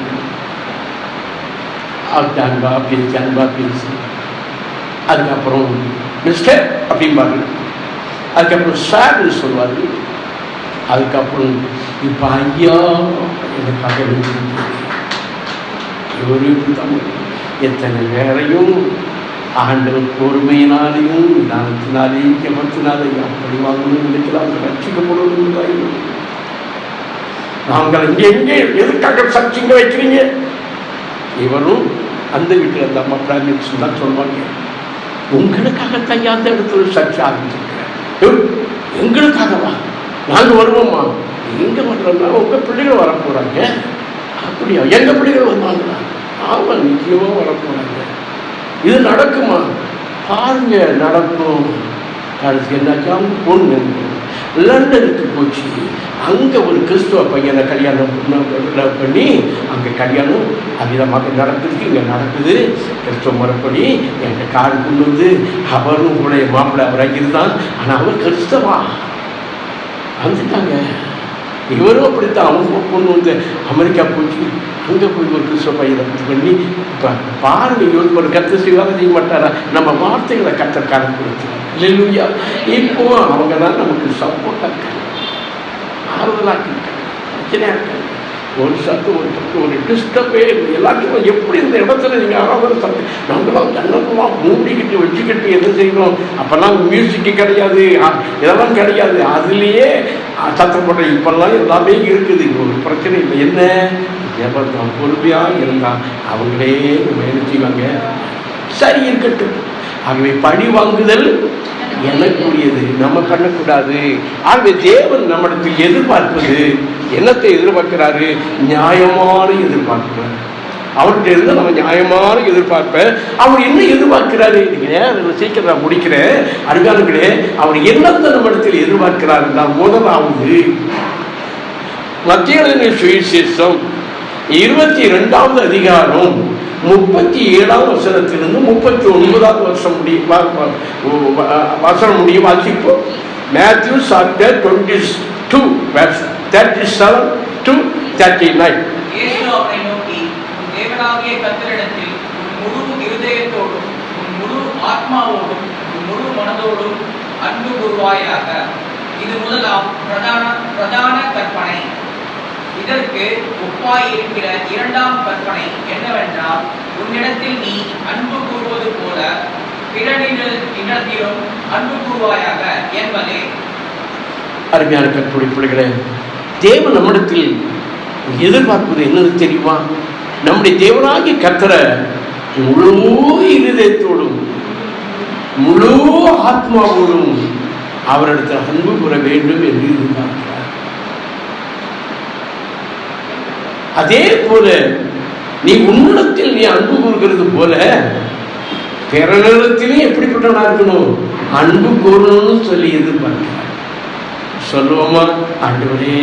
அன்பா பேசி அதுக்கப்புறம் மிஸ்டர் அப்படிம்பாரு, அதுக்கப்புறம் சார்னு சொல்லுவார். அதுக்கப்புறம் இப்போ ஐயா எனக்காக இவரு எத்தனை பேரையும் ஆண்டவர் பொறுமையினாலையும் நிதானத்தினாலேயும் ஜெபத்தினாலேயும் அப்படி வாங்கணும் நினைக்கலாம். ரட்சிக்கப்படுவதும் நாங்கள் இங்கே எங்கே எதுக்காக சர்ச்சிங்க வைக்கிறீங்க? இவரும் அந்த வீட்டில் அந்த அம்மா பிரைம் மினிஸ்டர் தான் சொல்லுவாங்க, உங்களுக்காக கையாந்த இடத்துல சர்ச்சை ஆரம்பிச்சிருக்கிறேன், எங்களுக்காகவா நாங்கள் வருவோம்மா. எங்கே வர்றோம்னா உங்கள் பிள்ளைகள் வரப்போகிறாங்க. அப்படியா? எங்கள் பிள்ளைகள் வருவாங்களா? ஆமாம், நிச்சயமாக வரப்போகிறாங்க. இது நடக்குமா? பாருங்க, நடக்கும். அதுக்கு என்னாச்சா, பொண்ணு லண்டனுக்கு போச்சு. அங்கே ஒரு கிறிஸ்துவ பையனை கல்யாணம் பண்ணி அங்கே கல்யாணம் அவ்விதமாக நடக்குது. இங்கே நடக்குது கிறிஸ்துவ முறைப்படி. எங்கள் காடு கொண்டு வந்து அவரும் உடைய மாப்பிள்ளை அவர் தான். ஆனால் அவர் கிறிஸ்தவா வந்துட்டாங்க. இவரும் அப்படித்தான். அவங்க பொண்ணு வந்து அமெரிக்கா போச்சு. அங்கே போய் ஒரு கிறிஸ்துவ பையனை பண்ணி இப்போ பாருங்க, இவருக்கு ஒரு கருத்து செய்வாங்க செய்ய மாட்டாரா? நம்ம வார்த்தைகளை கத்தற்கான கொடுத்துருவாங்க. இல்லையா? இப்போ அவங்க தான் நமக்கு சப்போர்ட்டாக இருக்காங்க, ஆறுதலாக இருக்காங்க, பிரச்சனையாக இருக்காங்க. ஒரு சத்து ஒரு பக்கம் ஒரு டிஸ்டர்பே எல்லாத்துக்கும். எப்படி இந்த இடத்துல நீங்கள் ஆராதனை சத்து நம்மளாம் ஜன்னலாம் மூடிக்கிட்டு வச்சுக்கிட்டு எது செய்யணும்? அப்போல்லாம் மியூசிக்கு கிடையாது, இதெல்லாம் கிடையாது. அதுலேயே சத்தம் போட்ட இப்பெல்லாம் எல்லாமே இருக்குது. ஒரு பிரச்சனை இல்லை. என்ன ஜெபம் பொறுமையாக இருந்தால் அவங்களே என்ன செய்வாங்க? சரி, இருக்கட்டும். ஆகவே பழி வாங்குதல் எனக்குரியது, நம்ம பண்ணக்கூடாது. ஆகவே தேவன் நம்மிடத்தில் எதிர்பார்ப்பது என்னத்தை எதிர்பார்க்கிறாரு? நியாயமான எதிர்பார்க்கிறார். அவர்கிட்ட இருந்து நம்ம நியாயமான எதிர்பார்ப்ப. அவர் என்ன எதிர்பார்க்கிறாரு? நீங்க சீக்கிரம் நான் முடிக்கிறேன் அருகாளர்களே. அவர் என்னத்தை நம்மிடத்தில் எதிர்பார்க்கிறார் என்றால், முதலாவது மத்திய சுவிசேஷம் 22வது அதிகாரம் 37ஆம் வசனத்திலிருந்து 39வது வசனம் முடிய வாசிப்போம். Matthew chapter 22 verse 37 to 39. இயேசு அவரை நோக்கி, தேவனாகிய கர்த்தரிடத்தில் முழு இருதயத்தோடும் முழு ஆத்மாவோடும் முழு மனதோடும் அன்பு கூர்வாயாக. இது முதலாம் பிரதான கற்பனை. இதற்கு ஒப்பாய் இருக்கிற இரண்டாம் கற்பனை என்னவென்றால், உன்னிடத்தில் நீ அன்பு கூறுவது போல பிறனிடத்திலும் அன்பு கூறுவாயாக என்பதே. அருமையான கற்பனை பிள்ளைகளே, தேவன் நம்மிடத்தில் எதிர்பார்ப்பது என்னது தெரியுமா? நம்முடைய தேவனாகிய கர்த்தரை முழு இருதயத்தோடும் முழு ஆத்மாவோடும் அவரிடத்தில் அன்பு கூற வேண்டும் என்று எதிர்பார்க்கிறார். அதே போல நீ உன்னிடத்தில் நீ அன்பு கூறுகிறது போல பிறனிடத்திலும் எப்படிப்பட்டவனா இருக்கணும்? அன்பு கூறணும்னு சொல்லி எதிர்பார்க்கிறார். சொல்லுவோமா? ஆண்டவரே,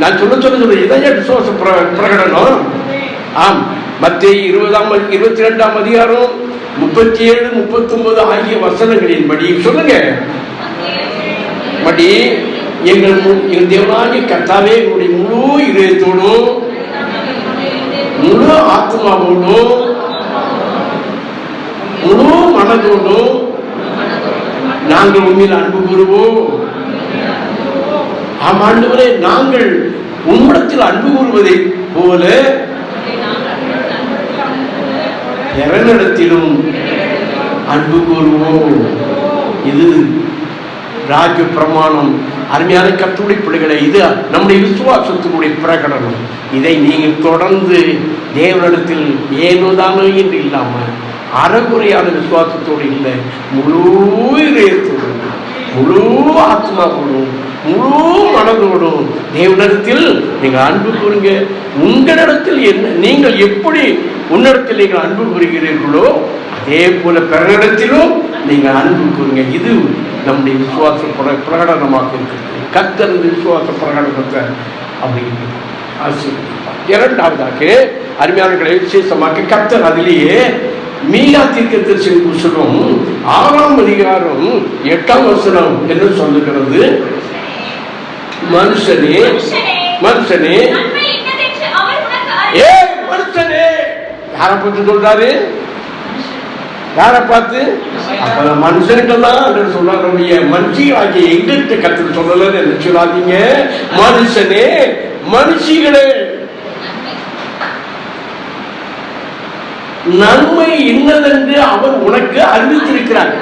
நான் சொல்ல இதான் விசுவாச பிரகடனம். ஆம், மத்தேயு 22ஆம் அதிகாரம் 37, 39 ஆகிய வசனங்களின் படி சொல்லுங்க. படி எங்கள் தேவனாகிய கர்த்தாவே எங்களுடைய முழு இதயத்தோடும் முழு ஆத்மாவோடும் முழு மனதோடும் நாங்கள் உண்மையில் அன்பு கூறுவோம். ஆமாண்டவரே, நாங்கள் உம்மிடத்தில் அன்பு கூறுவதை போல பிறனிடத்திலும் அன்பு கூறுவோம். இது ராஜ பிரமாணம். அருமையான கர்த்தருடைய பிள்ளைகளை, இது நம்முடைய விசுவாசத்தினுடைய பிரகடனம். இதை நீங்கள் தொடர்ந்து தேவனிடத்தில் ஏனோதானோ என்று இல்லாமல் அறகுறையான விசுவாசத்தோடு இல்லை, முழு இதயத்தோடும் முழு ஆத்மாவோடும் முழு மனதோடும் தேவனிடத்தில் நீங்கள் அன்பு கூறுங்க. உங்களிடத்தில் என்ன நீங்கள் எப்படி உன்னிடத்தில் நீங்கள் அன்பு கூறுகிறீர்களோ அதே போல பிறனிடத்திலும் நீங்கள் அன்பு கூறுங்க. இது நம்முடைய விசுவாச பிரகடனமாக இருக்கிறது. கர்த்தர் விசுவாச பிரகடனத்தை அப்படிங்கிறது ஆசீர்வதிப்பார். இரண்டாவதாக அருமையானவர்களை விசேஷமாக கர்த்தர் அதிலேயே மீகா தீர்க்கதரிசியின் புத்தகம் 6ஆம் அதிகாரம் 8ஆம் வசனம் என்று சொல்லுகிறது. மனுஷனே மனுஷனே மனுஷனே யாரை பற்றி சொல்றாரு? யாரை பார்த்து? அப்ப மனுஷன்கிட்டலாம் சொல்றாரு. மனுஷிகளாகிய எங்கிட்ட கருத்து சொல்லலன்னு என்ன சொல்லாதீங்க. மனுஷனே மனுஷிகளே நன்மை இன்னதென்று அவர் உனக்கு அறிவித்திருக்கிறார்.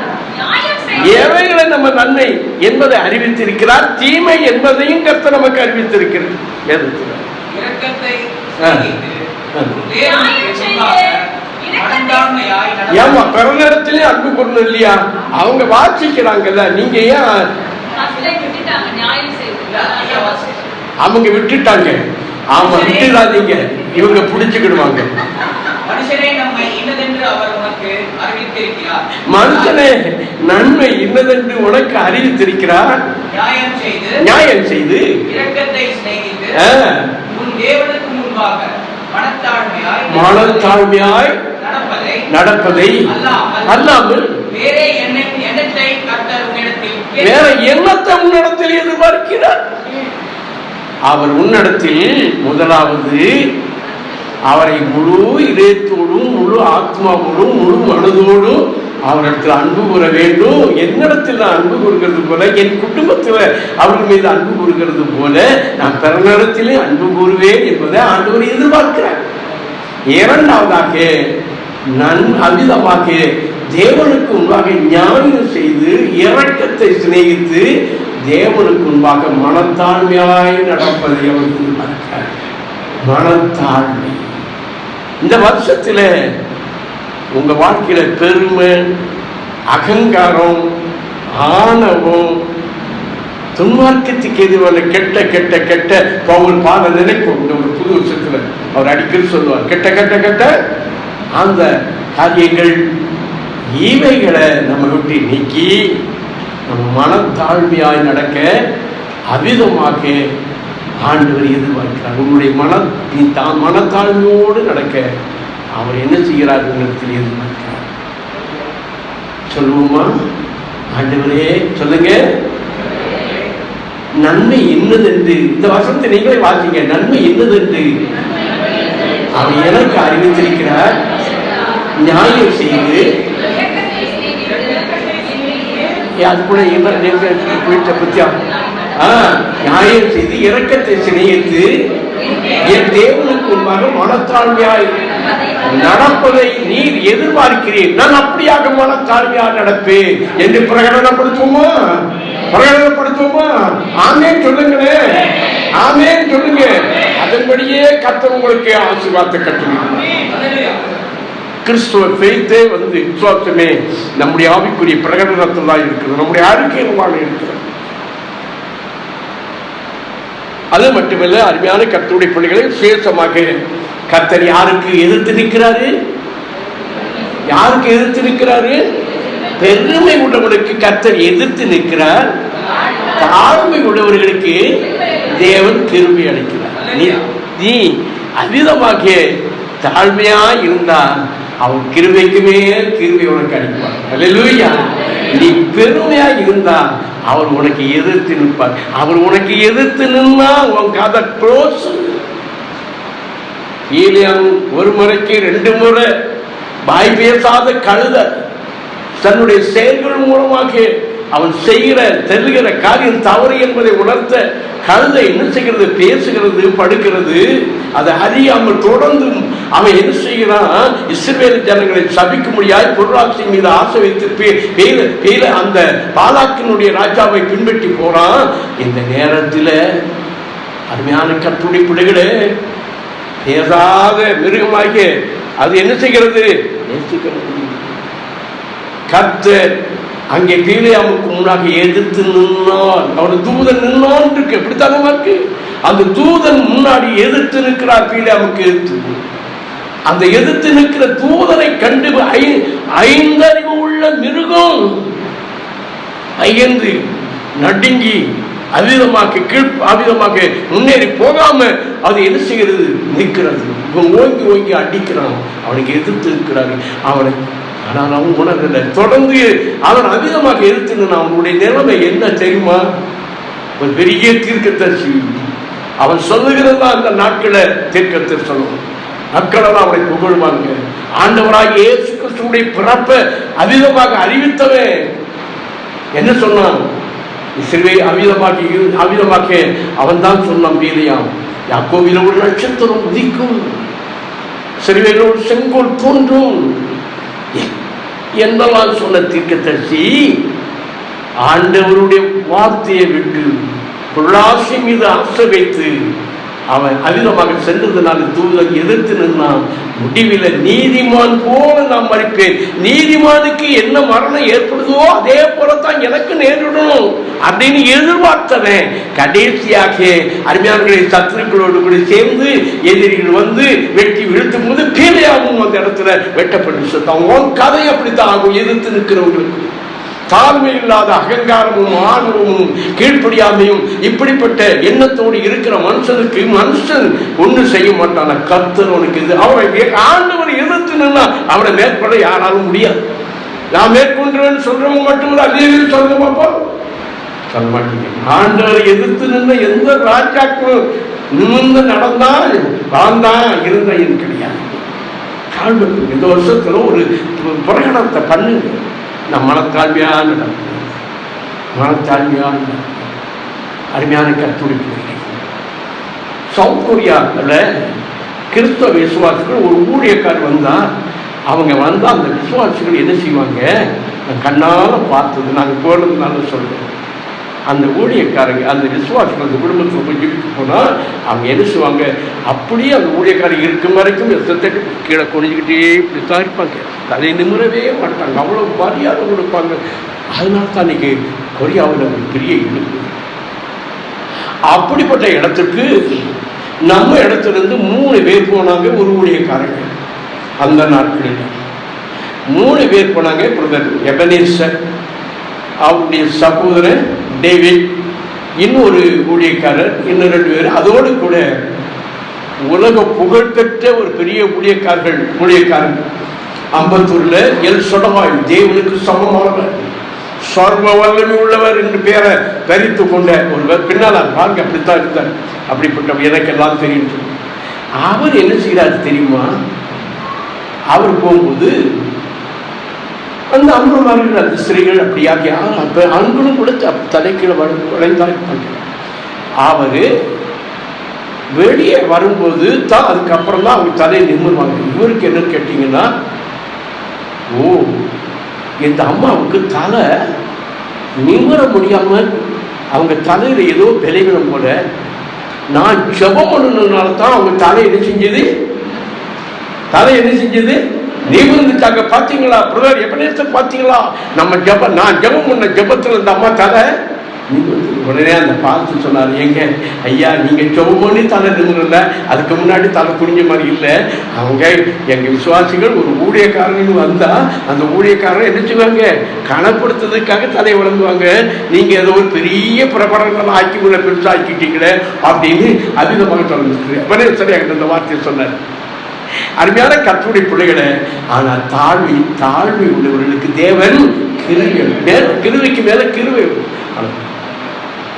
எவைகளை நம்ம நன்மை என்பதை அறிவித்திருக்கிறார், தீமை என்பதையும் கர்த்தர் நமக்கு அறிவித்திருக்கிறார். ஏமா பிறனிடத்திலே அன்பு கூறணும் இல்லையா? அவங்க வாசிக்கிறாங்கல்ல, நீங்க ஏன் அவங்க விட்டுட்டாங்க? ஆமா, விட்டுடாதீங்க, இவங்க புடிச்சுக்கிடுவாங்க. மனுஷனே நன்மை இன்னதென்று உனக்கு அறிவித்திருக்கிறார், நியாயம் செய்து மனத்தாழ்மையாய் நடப்பதை அல்லாமல் வேற எண்ணத்தை உன்னிடத்தில் எதிர்பார்க்கிறார். அவர் உன்னிடத்தில் முதலாவது அவரை முழு இதயத்தோடும் முழு ஆத்மாவோடும் முழு மனதோடும் அவரிடத்தில் அன்பு கூற வேண்டும். என்னிடத்தில் நான் அன்பு கூறுகிறது போல, என் குடும்பத்தில் அவர்கள் மீது அன்பு கூறுகிறது போல நான் பிறனிடத்திலே அன்பு கூறுவேன் என்பதை ஆண்டவர் எதிர்பார்க்கிறார். இரண்டாவதாக அவ்விதமாக தேவனுக்கு முன்பாக ஞானம் செய்து இரக்கத்தை சிநேகித்து தேவனுக்கு முன்பாக மனத்தாழ்மையாய் நடப்பதை அவர் எதிர்பார்க்கிறார். மனத்தாழ்மை. இந்த வருஷத்துல உங்க வாழ்க்கையில பெருமை, அகங்காரம், ஆணவம், துன்மார்க்கத்துக்கு எதிரான கெட்ட கெட்ட கெட்ட பவுல் பாத நினைப்போம். இந்த ஒரு புது வருஷத்துல அவர் அடிக்கடி சொல்லுவார், கெட்ட கெட்ட கெட்ட அந்த காரியங்கள், இவைகளை நம்ம விட்டு நீக்கி நம்ம மனத்தாழ்மையாய் நடக்க அவ்விதமாக ஆண்டவர் எதிர்பார்க்கிறார். உங்களுடைய மனத்தாழ்மையோடு நடக்க அவர் என்ன செய்கிறார் இடத்தில் எதிர்பார்க்கிறார். சொல்லுவோமா? ஆண்டவரே சொல்லுங்க, நன்மை என்னதென்று இந்த வசனத்தை நீங்களே வாசிங்க. நன்மை என்னதென்று அவர் எனக்கு அறிவித்திருக்கிறார், நியாயம் செய்து அது கூட போயிட்ட பத்தியா நியாயம் செய்து இரக்கத்தை சிநேகித்து என் தேவனுக்கு முன்பாக மனத்தாழ்மையாய் நடப்பதை நீர் எதிர்பார்க்கிறேன். நான் அப்படியாக மனத்தாழ்மையாக நடப்பேன் என்று பிரகடனப்படுத்துவோமா? ஆமென் சொல்லுங்களே, ஆமென் சொல்லுங்க. அதன்படியே கர்த்தர் உங்களுக்கு ஆசீர்வாதத்தை கட்டளையிடுவார். கிறிஸ்துவ ஃபெய்த்தே விசுவாசமே நம்முடைய ஆவிக்குரிய பிரகடனத்தில் தான் இருக்கிறது, நம்முடைய அறிக்கையில்தான் இருக்கிறது. அது மட்டுமல்ல, அருமையான கர்த்தருடைய பிள்ளைகளை விசேஷமாக கர்த்தர் யாருக்கு எதிர்த்து நிற்கிறாரு? யாருக்கு எதிர்த்து நிற்கிறாரு? பெருமை உள்ளவர்களுக்கு கர்த்தர் எதிர்த்து நிற்கிறார், தாழ்மை உள்ளவர்களுக்கு தேவன் கிருபை அளிக்கிறார். நீ அவ்விதமாக தாழ்மையா இருந்தா அவன் கிருபைக்கு மேல் கிருபை உனக்கு அளிப்பார். அல்லேலூயா. நீ பெருமையா இருந்தா அவர் உனக்கு எதிர்த்து நிற்பார். அவர் உனக்கு எதிர்த்து நின்னா உன் கதை க்ளோஸ். ஒரு முறைக்கு 2 முறை வாய் பேசாத கழுத தன்னுடைய செயல்கள் மூலமாக அவன் செல்கிற காரியம் தவறு என்பதை உணர்த்த கழுதை என்ன செய்கிறது? பேசுகிறது, படுக்கிறது. அதை அறியாமல் தொடர்ந்து அவன் என்ன செய்கிறான்? இஸ்ரவேல் ஜனங்களை சபிக்க முடியாது பொருளாட்சி மீது ஆசை வைத்து அந்த பாலாக்கினுடைய ராஜாவை பின்பற்றி போறான். இந்த நேரத்தில் அருமையான கர்த்தருடைய பிள்ளைகளே, பேசாத மிருகமாக அது என்ன செய்கிறது? கர்த்தர் அங்கே பீலியாமுக்கு முன்னாக எதிர்த்து நின்றான். அவன் தூதன் நின்னான் இருக்கு, எப்படித்தானே இருக்கு. அந்த தூதன் முன்னாடி எதிர்த்து நிற்கிறார். பீலியாமுக்கு எதிர்த்து அந்த எதிர்த்து நிற்கிற தூதனை கண்டு 5 அறிவு உள்ள மிருகம் ஐந்து நடுங்கி அவிதமாக முன்னேறி போகாம அது என்ன செய்கிறது? நிற்கிறது. இவன் ஓங்கி ஓங்கி அடிக்கிறான், அவனுக்கு எதிர்த்து இருக்கிறாரு அவனை. ஆனால் அவன் உணரல. தொடர்ந்து அவன் அவிதமாக எதிர்த்து அவனுடைய நிலைமை என்ன தெரியுமா? ஒரு பெரிய தீர்க்கதரிசி. அவன் சொல்லுகிறதா அந்த நாட்களை தீர்க்கதரிசி சொல்லுவான். மக்களெல்லாம் அவனை புகழ்வாங்க. ஆண்டவராக இயேசு கிறிஸ்துவுடைய பிறப்ப அவிதமாக அறிவித்தவன் என்ன சொன்னான்? அவிதமாக அவன் தான் சொன்னான். பீலியாம், யாக்கோபில ஒரு நட்சத்திரம் உதிக்கும், சிறுவையில் ஒரு செங்கோல் தோன்றும் என்னெல்லாம் சொன்ன தீர்க்கதரிசி ஆண்டவருடைய வார்த்தையை விட்டு பொருளாசை மீது ஆசை வைத்து அவன் அவிதமாக சென்றதுனால தூதன் எதிர்த்து நின்றான். முடிவில் நீதிமான் போல நான் மறிப்பேன். நீதிமானுக்கு என்ன மரணம் ஏற்படுதோ அதே போலத்தான் எனக்கு நேரிடணும் அப்படின்னு எதிர்பார்த்தவன் கடைசியாக அருமையானவர்களை சத்துருக்களோடு கூட சேர்ந்து எதிரிகள் வந்து வெட்டி வீழ்த்தும் போது கீழையாகவும் அந்த இடத்துல வெட்டப்பட்டு செத்தான். கதை அப்படித்தான் ஆகும். எதிர்த்து நிற்கிறவங்களுக்கு தாழ்மை இல்லாத அகங்காரமும் ஆர்வமும் கீழ்ப்படியாமையும் இப்படிப்பட்ட எண்ணத்தோடு இருக்கிற மனுஷனுக்கு மனுஷன் ஒன்று செய்ய மாட்டான. கர்த்தர் அவனுக்கு இது அவரை ஆண்டவர் எதிர்த்து நின்னா அவரை மேற்கொள்ள யாராலும் முடியாது. நான் மேற்கொண்டேன்னு சொல்றவங்க மட்டும் அதே சொல்ல பார்ப்போம், சொல்ல மாட்டீங்க. ஆண்டவரை எதிர்த்து நின்ன எந்த ராஜாக்களும் நிமிர்ந்து நடந்தால் வாழ்ந்தான் இருந்த கிடையாது. இந்த வருஷத்துல ஒரு பிரகடனத்தை பண்ணுங்க. நான் மனத்தாழ்மையான அருமையான கருத்துடைப்பு. சவுத் கொரியாவில் கிறிஸ்தவ விசுவாசிகள் ஒரு ஊழியக்கார் வந்தா அவங்க வந்தா அந்த விசுவாசிகள் என்ன செய்வாங்க, கண்ணால பார்த்தது நாங்கள் போனதுனால சொல்றோம். அந்த ஊழியக்காரங்க அந்த விசுவாசிகள் அந்த குடும்பத்தில் போய் ஜெபிக்க போனால் அவங்க என்ன செய்வாங்க, அப்படியே அந்த ஊழியக்காரங்க இருக்கும் வரைக்கும் ரத்தத்தை கீழே குனிஞ்சிக்கிட்டே இப்படித்தான் இருப்பாங்க. தலை நிமிரவே மாட்டாங்க. அவ்வளோ மரியாதை கொடுப்பாங்க. அதனால தான் இன்னைக்கு கொரியாவில் ஒரு பெரிய இழுப்பு. அப்படிப்பட்ட இடத்துக்கு நம்ம இடத்துல இருந்து 3 பேர் போனாங்க. ஒரு ஊழியக்காரங்க அந்த நாட்களில் 3 பேர் போனாங்க. பிரதர் எபனேசர், அவருடைய சகோதரன் டேவிட், இன்னொரு ஊழியக்காரர், இன்னும் 2 பேர். அதோடு கூட உலக புகழ்பெற்ற ஒரு பெரிய ஊழியக்காரர் அம்பத்தூர்ல எல் சொடவாய், தேவனுக்கு சமமானவர், சர்வ வல்லமை உள்ளவர் என்று பேரை தரித்து கொண்ட ஒருவர். பின்னால் பாருங்க அப்படித்தான் இருந்தார். அப்படிப்பட்ட எனக்கெல்லாம் தெரியும். அவர் என்ன செய்கிறார் தெரியுமா, அவர் போகும்போது அந்த அன்புமார்கள் அந்த ஸ்திரீகள் அப்படியாக அப்ப ஆண்களும் கூட தலைக்கீழ வளைந்தான் இருப்பாங்க. அவரு வெளியே வரும்போது தான் அதுக்கப்புறம் தான் அவங்க தலையை நிமிர்வாங்க. இவருக்கு என்ன கேட்டீங்கன்னா, ஓ இந்த அம்மாவுக்கு தலை நிமிர முடியாம அவங்க தலையில ஏதோ விளைவினம் போல, நான் ஜெபம் பண்ணணும்னால தான் அவங்க தலை என்ன செஞ்சது நிமிர்ந்துட்டாங்க. பாத்தீங்களா பிரதர் எபனேசர், பாத்தீங்களா நம்ம நான் ஜெபம் பண்ண ஜெபத்துல இந்த அம்மா தலை உடனே அந்த பார்த்து சொன்னார், எங்க ஐயா நீங்க ஜெபம் பண்ணி தலை நிமிரல, அதுக்கு முன்னாடி தலை குனிஞ்ச மாதிரி இல்லை. அவங்க எங்க விசுவாசிகள் ஒரு ஊழியக்காரன்னு வந்தா அந்த ஊழியக்காரன் என்ன செய்வாங்க, கனப்படுத்துறதுக்காக தலையை வளர்ந்துவாங்க. நீங்க ஏதோ ஒரு பெரிய பிரபலங்கள் ஆக்கி உள்ள பெருசா ஆக்கிட்டீங்களே அப்படின்னு அதிகமாக சொல்லிருக்கு. சரியாக அந்த வார்த்தையை சொன்னார். அருமையான கர்த்தருடைய பிள்ளைகளை, ஆனால் தாழ்மை உள்ளவர்களுக்கு தேவன் கிருபைக்கு மேல கிருபை,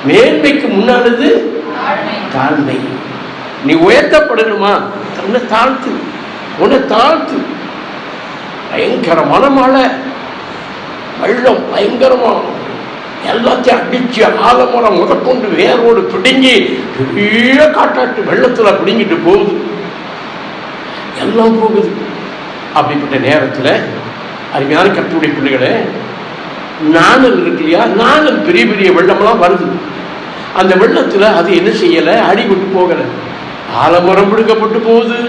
மேன்மைக்கு முன்னானது தாழ்மை. நீ உயர்த்தப்படணுமா, உன்னை தாழ்த்து. பயங்கரமான மழை வெள்ளம், பயங்கரமா எல்லாத்தையும் அடிச்சு ஆலமரம் முதற்கொண்டு வேரோடு பிடுங்கி பெரிய காட்டாட்டு வெள்ளத்துல பிடுங்கிட்டு போகுது, எல்லாம் போகுது. அப்படிப்பட்ட நேரத்தில் அருமையான கர்த்தருடைய பிள்ளைகளை, நாணல் இருக்கு இல்லையா, நாணல் பெரிய பெரிய வெள்ளமெல்லாம் வருது. அந்த வெள்ளத்தில் அது என்ன செய்யலை, அடிபட்டு போகலை. ஆலமரம் பிடுங்கப்பட்டு போகுது,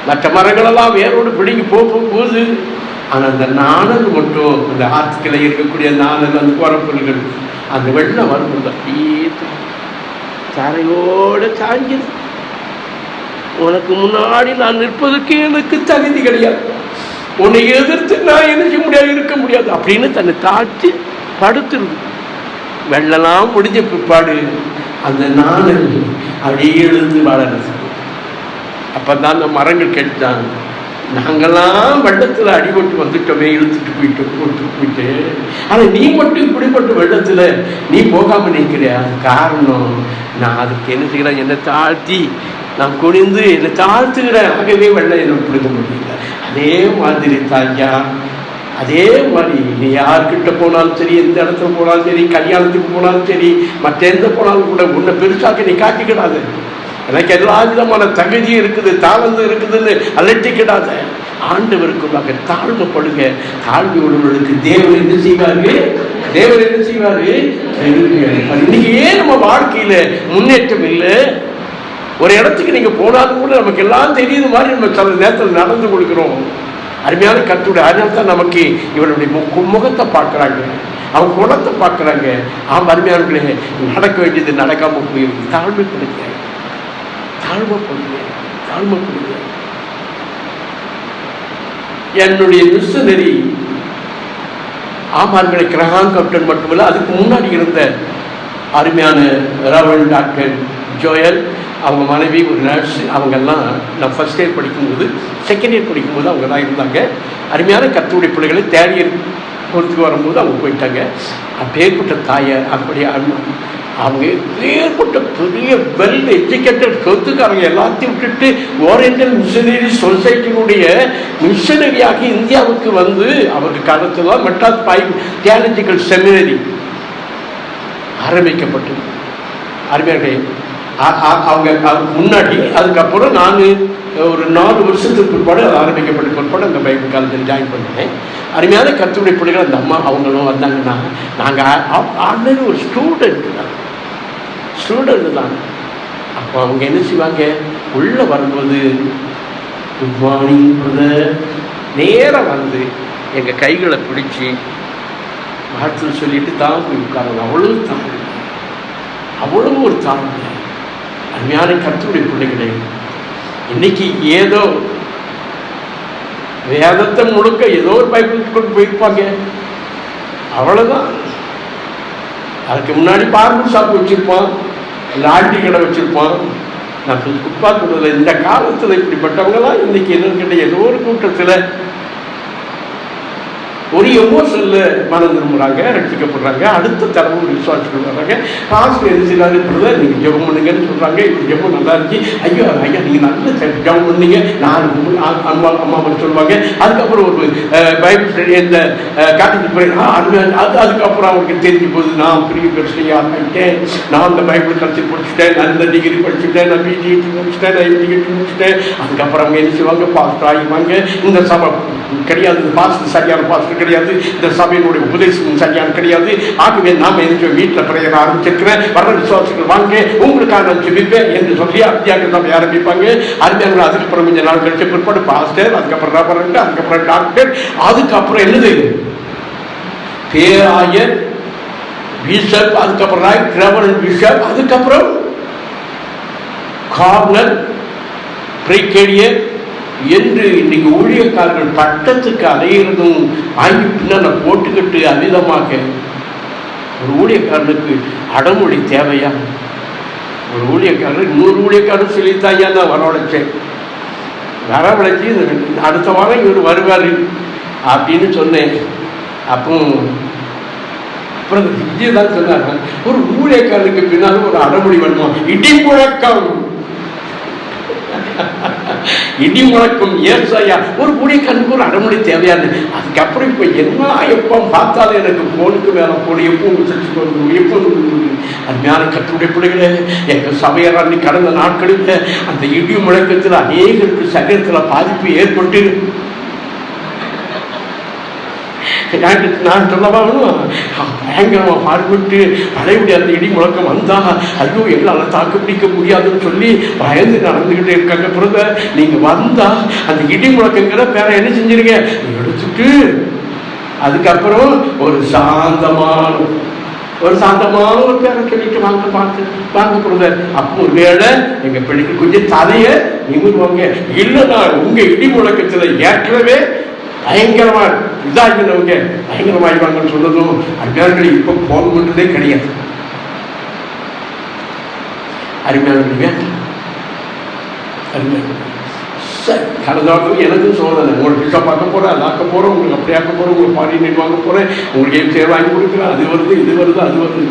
மற்ற மரங்களெல்லாம் வேரோடு பிடுங்கி போகுது. ஆனால் அந்த நாணல் மட்டும், அந்த ஆற்றுக்களை இருக்கக்கூடிய நாணல், அந்த குரப்பொருள்கள், அந்த வெள்ளம் வரும்போது அப்படியே தரையோடு சாஞ்சிது. உனக்கு முன்னாடி நான் நிற்பதற்கு எனக்கு தகுதி கிடையாது, உன்னை எதிர்த்து நான் என்ன செய்ய முடியாது, இருக்க முடியாது அப்படின்னு தன்னை தாழ்த்தி படுத்துருது. வெள்ளலாம் முடிஞ்ச பிற்பாடு அந்த நாணல் அப்படியே எழுந்து வளருது. அப்பதான் அந்த மரங்கள் கேட்டாங்க, நாங்கெல்லாம் வெள்ளத்துல அடிபட்டு வந்துட்டோமே, இழுத்துட்டு போயிட்டு ஆனால் நீ மட்டும் இப்படிப்பட்ட வெள்ளத்துல நீ போகாம நிற்கிறியா? காரணம் நான் அதுக்கு என்ன செய்கிறேன், என்னை தாழ்த்தி நான் குனிந்து என்னை தாழ்த்துக்கிறேன், ஆகவே வெள்ளம் என்ன பிடிக்க முடியல. அதே மாதிரி தாய்யா, அதே மாதிரி நீ யார்கிட்ட போனாலும் சரி, எந்த இடத்துல போனாலும் சரி, கல்யாணத்துக்கு போனாலும் சரி, மற்ற எந்த போனாலும் கூட உன்னை பெருசாக்க நீ காட்டிக்கிடாது. எனக்கு எல்லா விதமான தகுதி இருக்குது, தாளந்து இருக்குதுன்னு அலட்டிக்கிடாத. ஆண்டவருக்குள்ளாக தாழ்மைப்படுங்க. தாழ்மை உள்ளவர்களுக்கு தேவன் என்ன செய்வாரு? தேவன் என்ன செய்வாரு? இன்னைக்கு ஏன் நம்ம வாழ்க்கையில முன்னேற்றம் இல்லை? ஒரு இடத்துக்கு நீங்க போனாலும் கூட நமக்கு எல்லாம் தெரியுது மாதிரி நம்ம சில நேரத்தில் நடந்து கொடுக்கிறோம். அருமையான கர்த்தருடைய, அதனால தான் நமக்கு இவருடைய முகத்தை பார்க்குறாங்க, அவங்க குணத்தை பார்க்குறாங்க. அருமையானவர்களே, நடக்க வேண்டியது நடக்காம போயிருக்கு. தாழ்மைப்படுங்க, தாழ்மைப்படுங்க, தாழ்மைப்படுங்க. என்னுடைய மிஷனரி ஆமார்களை கிரகாம் கேப்டன் மட்டுமல்ல, அதுக்கு முன்னாடி இருந்த அருமையான ரெவரண்ட் டாக்டர் ஜோயல், அவங்க மனைவி ஒரு நர்ஸ், அவங்கெல்லாம் நான் ஃபர்ஸ்ட் இயர் படிக்கும்போது, செகண்ட் இயர் படிக்கும்போது அவங்க தான் இருந்தாங்க. அருமையான கர்த்தருடைய பிள்ளைகளை தேர்ட் இயர் பொறுத்துக்கு வரும்போது அவங்க போயிட்டாங்க. அப்பேற்பட்ட தாயை அப்படி அவங்க ஏற்பட்ட பெரிய வெல் எஜுகேட்டட் சொத்துக்காரங்க எல்லாத்தையும் விட்டுட்டு ஓரியண்டல் மிஷனரி சொசைட்டியினுடைய மிஷனரியாக இந்தியாவுக்கு வந்து அவருக்கு காலத்தில் தான் மெட்ராஸ் தியாலஜிக்கல் செமினரி ஆரம்பிக்கப்பட்டது. அருமையாக அவங்க முன்னாடி, அதுக்கப்புறம் நான் ஒரு 4 வருஷத்துக்கு பிற்பாடு அது ஆரம்பிக்கப்பட்ட பிற்பாடு அந்த பைபிள் காலேஜில் ஜாயின் பண்ணினேன். அருமையான கர்த்தருடைய பிள்ளைகள் அந்த அம்மா அவங்களும் வந்தாங்கன்னா, நாங்கள் ஆல்ரெடி ஒரு ஸ்டூடெண்ட் தான். அப்போ அவங்க என்ன செய்வாங்க, உள்ளே வரும்போது குட் மார்னிங் பிரதர், நேராக வந்து எங்கள் கைகளை பிடிச்சி வாழ்த்து சொல்லிட்டு தான் போய் உட்காருங்க. அவ்வளவு தாழ்வு, அவ்வளவு ஒரு தாழ்வு. அருமையான கர்த்தருடைய பிள்ளைகளே, இன்னைக்கு ஏதோ வேதத்தை முழுக்க ஏதோ ஒரு பைபிள் கொண்டு போயிருப்பாங்க, அவ்வளவுதான். அதுக்கு முன்னாடி பார்பர் ஷாப் வச்சிருப்பான், லாட்டி கடை வச்சிருப்பான். நான் குட்பாக்குறதுல இந்த காலத்தில் இப்படிப்பட்டவங்கலாம் இன்னைக்கு என்னன்னு கேட்ட ஏதோ ஒரு கூட்டத்தில் ஒரு எமோஷன்ல மனம் திரும்புறாங்க, ரட்சிக்கப்படுறாங்க. அடுத்த தலைமுறை விசுவாசிகள் வர்றாங்க. பாஸ்டர் என்ன செய்யறாரு, பிரதர் நீங்க ஜெபம் பண்ணுங்கன்னு சொல்றாங்க. இப்படி ஜெபம் நல்லா இருந்துச்சு, ஐயா ஐயா நீங்க நல்ல ஜெபம் பண்ணீங்க, 4 அம்மா சொல்லுவாங்க. அதுக்கப்புறம் ஒரு பைபிள் ஸ்டடி இந்த காலேஜ் அதுக்கப்புறம் அவருக்கு தெரிஞ்சு போகுது, நான் பெரிய பிரச்சனையா ஆகிட்டேன், நான் அந்த பைபிள் கல்ச்சர் படிச்சுட்டேன், நான் இந்த டிகிரி படிச்சுட்டேன், நான் பிஜிடி முடிச்சுட்டேன், நான் எம்டிகிரி முடிச்சுட்டேன். அதுக்கப்புறம் அவங்க என்ன செய்வாங்க, பாஸ்டர் ஆகிவாங்க. இந்த சபை கிடையாது, பாஸ்டர் சரியான பாஸ்டர் கிடையாது, இந்த சபையினுடைய உபதேசம் சரியான கிடையாது. ஆகவே நாம என்ன வீட்டில் பிரேயர் ஆரம்பிச்சிருக்கிறேன், வர விசுவாசிகள் வாங்க, உங்களுக்காக நான் ஜெபிப்பேன் என்று சொல்லி அத்தியாக சபை ஆரம்பிப்பாங்க. அருமையான அதுக்கப்புறம் கொஞ்ச நாள் கழிச்ச பிற்பாடு பாஸ்டர், அதுக்கப்புறம் ரெவரண்ட், அதுக்கப்புறம் டாக்டர், அதுக்கப்புறம் என்னது பேராயர், பிஷப், அதுக்கப்புறம் ரைட் ரெவரண்ட் பிஷப், அதுக்கப்புறம் கார்னர், பிரிகேடியர் என்று இன்னைக்கு ஊழியக்காரர்கள் பட்டத்துக்கு அலையிறதும் வாங்கி பின்னால் போட்டுக்கிட்டு அவிதமாக. ஒரு ஊழியக்காரனுக்கு அடமொழி தேவையா? ஒரு ஊழியக்காரர் இன்னொரு ஊழியக்காரர் சொல்லித்தாயா நான் வரவழைச்சேன், வரவழைச்சி அடுத்த வாரம் இவர் வருவார் அப்படின்னு சொன்னேன். அப்புறம் விஜய் சொன்னாங்க, ஒரு ஊழியக்காரனுக்கு பின்னாலும் ஒரு அடமொழி வேணுமா? இடி முழக்கம், இடி முழக்கம். ஏசாயா ஒரு ஊழியக்காரனுக்கு ஒரு அடமொழி தேவையாது. அதுக்கப்புறம் இப்போ என்ன எப்போ பார்த்தாலும் எனக்கு போனுக்கு வேலை போடு, எப்போ எப்போ அருமையான கர்த்தருடைய பிள்ளைகளே, எங்கள் சபையார் அன்னைக்கு கடந்த நாட்களில் அந்த இடி முழக்கத்தில் அநேகருக்கு சரீரத்தில் பாதிப்பு ஏற்பட்டு நான் சொல்லவா வேணும், பயங்கரமா பாடுபட்டு பழையபடி அந்த இடி முழக்கம் வந்தா ஐயோ எங்களால் தாக்கு பிடிக்க முடியாதுன்னு சொல்லி பயந்து நடந்துகிட்டே இருக்காங்க. பிறகு நீங்க வந்தா அந்த இடி முழக்கங்கிற பேரை என்ன செஞ்சிருங்க எடுத்துட்டு, அதுக்கப்புறம் ஒரு சாந்தமான ஒரு பேரை சொல்லிட்டு வாங்க பிரதர். அப்போ ஒரு வேளை எங்க பிள்ளைக்கு கொஞ்சம் தலைய நிமிடுவாங்க. இல்லைன்னா உங்க இடி முழக்கத்துல ஏற்கனவே பயங்கரமா இதாகினவங்க பயங்கரமாகிவாங்கன்னு சொன்னதும் அருமையாளர்கள் இப்போ போன் பண்ணுறதே கிடையாது. அருமையாளர்கள் கடந்த வாரத்தில் எனக்கும் சோதனை, உங்களுக்கு பிசா பார்க்க போகிறேன், அது ஆக்க போகிறோம், உங்களுக்கு அப்படி ஆக்க போகிறோம், உங்களுக்கு பாடி நீட் வாங்க போகிறேன், உங்களுக்கு ஏன் சேர் வாங்கி கொடுக்குறேன், அது வருது இது வருது அது வருது.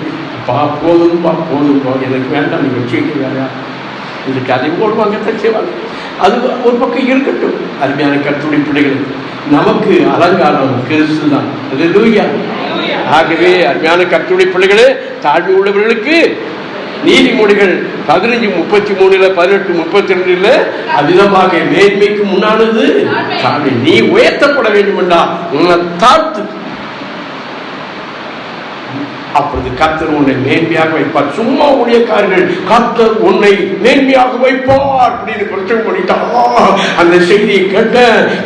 போதும்பா எனக்கு வேண்டாம், நீங்கள் வச்சுக்கிட்டு வேறையா இதுக்கு அதை போடுவாங்கத்தான் செய்வாங்க. அது ஒரு பக்கம் இருக்கட்டும். அருமையான கர்த்தருடைய பிள்ளைகளுக்கு நமக்கு அலங்காரம் கிறிஸ்து தான். அல்லேலூயா. ஆகவே அருமையான கர்த்தருடைய பிள்ளைகளே, தாழ்மை உள்ளவர்களுக்கு நீதிமொழிகள் 15:33, 18:32 அவ்விதமாக மேன்மைக்கு முன்னானது தாழ்மை. நீ உயர்த்தப்பட வேண்டும் என்றா உன்னை தாழ்த்து, அப்பொழுது கர்த்தர் உன்னை மேன்மையாக வைப்பார். சும்மா ஊழியக்காரர்கள் கர்த்தர் உன்னை மேன்மையாக வைப்பார் அப்படின்னு பிரச்சனை பண்ணிட்டா அந்த செய்தியை கேட்ட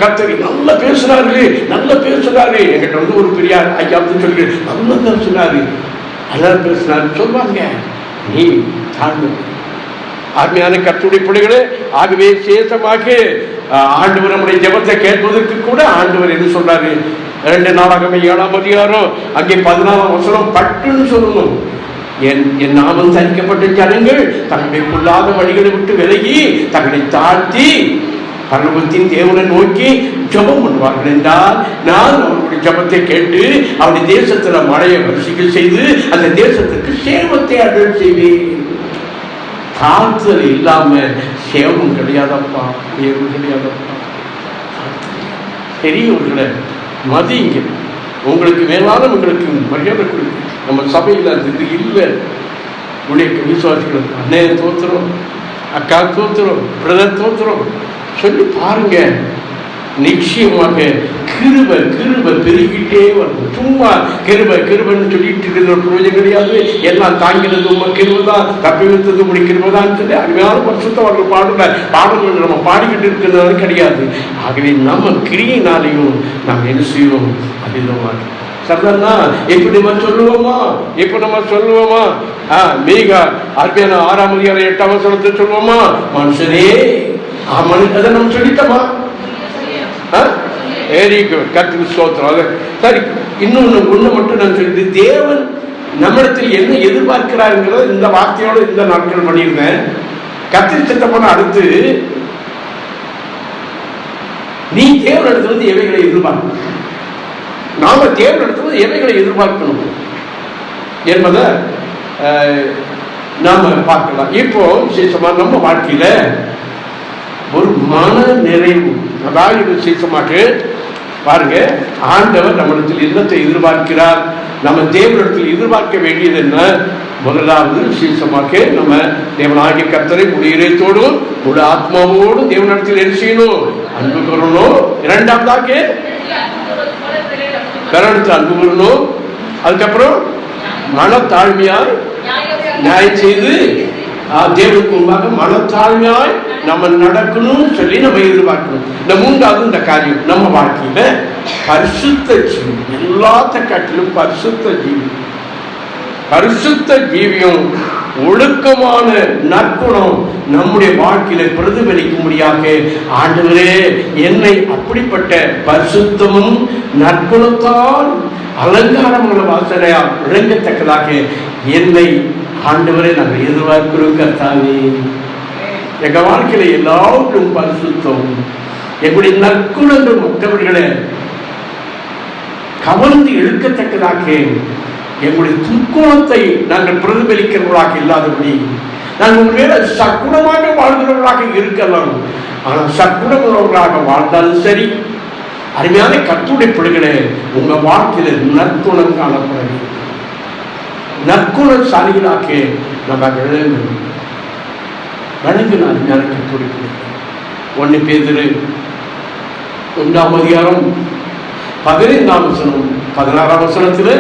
கர்த்தர் நல்லா பேசுறாரு, நல்லா பேசுறாரு. என்கிட்ட வந்து ஒரு பெரிய ஐயா சொல்லி நல்லா பேசுறாரு, நல்லா பேசுறாரு சொல்லுவாங்க. நீ தாழ்ந்து அருமையான கர்த்தருடைய பிள்ளைகளே, ஆகவே சேஷமாக ஆண்டவர் நம்முடைய ஜெபத்தை கேட்பதற்கு கூட ஆண்டவர் என்ன சொல்றாரு? 2 நாளாகவே 7ஆம் அதிகாரம் அங்கே 14ஆம் வசனம் பட்டுன்னு சொல்லணும். என் நாமம் தரிக்கப்பட்ட ஜனங்கள் தங்களுடைய பொல்லாத வழிகளை விட்டு விலகி தங்களை தாழ்த்தி பரலோகத்தின் தேவனை நோக்கி ஜெபம் பண்ணுவார்கள் என்றால் நான் அவர்களுடைய ஜெபத்தை கேட்டு அவருடைய தேசத்துல மழையை வரிசைகள் செய்து அந்த தேசத்துக்கு சேவத்தை அருள் செய்வேன். தாழ்த்தல் இல்லாம சேவம் கிடையாதப்பா, உயர்வு கிடையாதப்பா. பெரியவர்களை மதிங்க, உங்களுக்கு மேலான உங்களுக்கு மரியாதை கொடுங்க. நம்ம சபையில் அது இது இல்லை. உடைய விசுவாசிகளுக்கு அண்ணன் தோத்துறோம், அக்கா தோத்துறோம், பிரதர் தோத்துறோம் சொல்லி பாருங்க. நிச்சயமாக கிருபை கிருபை பெருகிட்டே வரும். சும்மா கிருபை கிருபைன்னு சொல்லிட்டு இருக்கிற பிரயோஜனம் கிடையாது. எல்லாம் தாங்கினது உண்மை கிருபைதான், தப்பி வைத்தது உடைய கிருபைதான் சொல்லி அருமையான பரிசுத்தவர்கள் பாடல்கள் நம்ம பாடிக்கிட்டு இருக்கிறது கிடையாது. ஆகவே நம்ம கிரியினாலையும் நாம் என்ன செய்வோம்? அதிகமாக சரிதானா? எப்படி நம்ம சொல்லுவோமா? இப்ப நம்ம சொல்லுவோமா? மீகா அருமையான 6ஆம் அதிகாரம் 8ஆம் வசனத்தை சொல்லுவோமா? மனுஷனே அதை நம்ம சொல்லிட்டோமா? கர்த்தருக்கு ஸ்தோத்திரம். சரி, இன்னொன்னு மட்டும் நான் சொல்லிட்டு, தேவன் நம்மிடத்தில் என்ன எதிர்பார்க்கிறாருங்கிறத இந்த வார்த்தையோட இந்த நாட்கள் பண்ணியிருந்தேன். கர்த்தர் சித்தப்பட அடுத்து நீ தேவனிடத்திலிருந்து எவைகளை எதிர்பார்க்கணும், நாம தேவனிடத்திலிருந்து எவைகளை எதிர்பார்க்கணும் என்பதை நாம பார்க்கலாம். இப்போ விசேஷமா நம்ம வாழ்க்கையில ஒரு மன நிறைவு, அதாவது விசேஷமாக பாருங்க, ஆண்டவர் நம்மிடத்தில் என்னத்தை எதிர்பார்க்கிறார், நம்ம தேவனிடத்தில் எதிர்பார்க்க வேண்டியது என்ன? முதலாவது விசேஷமாக நம்ம தேவனாகிய கர்த்தரை முழு இதயத்தோடும் முழு ஆத்மாவோடும் தேவனிடத்தில் என்ன செய்யணும்? அன்பு கூறணும். இரண்டாவதாக பிறனிடத்தில் அன்பு கூறணும். அதுக்கப்புறம் மனத்தாழ்மையாய் நியாயம் செய்து தேவனுக்கு முன்பாக மனத்தாழ்மையாய் நம்ம நடக்கணும்னு சொல்லி நம்ம எதிர்பார்க்கணும். இந்த மூன்றாவது இந்த காரியம் நம்ம வாழ்க்கையில பரிசுத்த ஜீவி, எல்லாத்த காட்டிலும் பரிசுத்த ஜீவி, பரிசுத்த ஜீவியம், ஒழுக்கமான நற்குணம் நம்முடைய வாழ்க்கையில பிரதிபலிக்கும்படியாக ஆண்டவரே என்னை அப்படிப்பட்ட பரிசுத்தமும் நற்குணத்தால் அலங்காரமான வாசனையா விளங்கத்தக்கதாக என்னை ஆண்டவரை நாங்கள் எதிர்பார்க்கிறோம். கர்த்தாவே, எங்க வாழ்க்கையில எல்லாருக்கும் பரிசுத்தம், எங்களுடைய நற்குணங்கள் மற்றவர்களை கவர்ந்து இழுக்கத்தக்கதாக எங்களுடைய துர்க்குணத்தை நாங்கள் பிரதிபலிக்கிறவர்களாக இல்லாதபடி நாங்கள் ஒருவேளை சக்குணமாக வாழ்கிறவர்களாக இருக்கலாம். ஆனால் சக்குணமுள்ளவர்களாக வாழ்ந்தாலும் சரி, அருமையான கர்த்தருடைய பிள்ளைகளே, உங்க வாழ்க்கையில நற்குணம் காணப்பட வேண்டும். நற்குணசாலிகளாக நம்ம விளங்கணும். அருமையான கர்த்தருடைய பிள்ளைகளே, 1 பேதுரு 1ஆம் அதிகாரம் 15ஆம் வசனம் 16ஆம் வசனத்தில்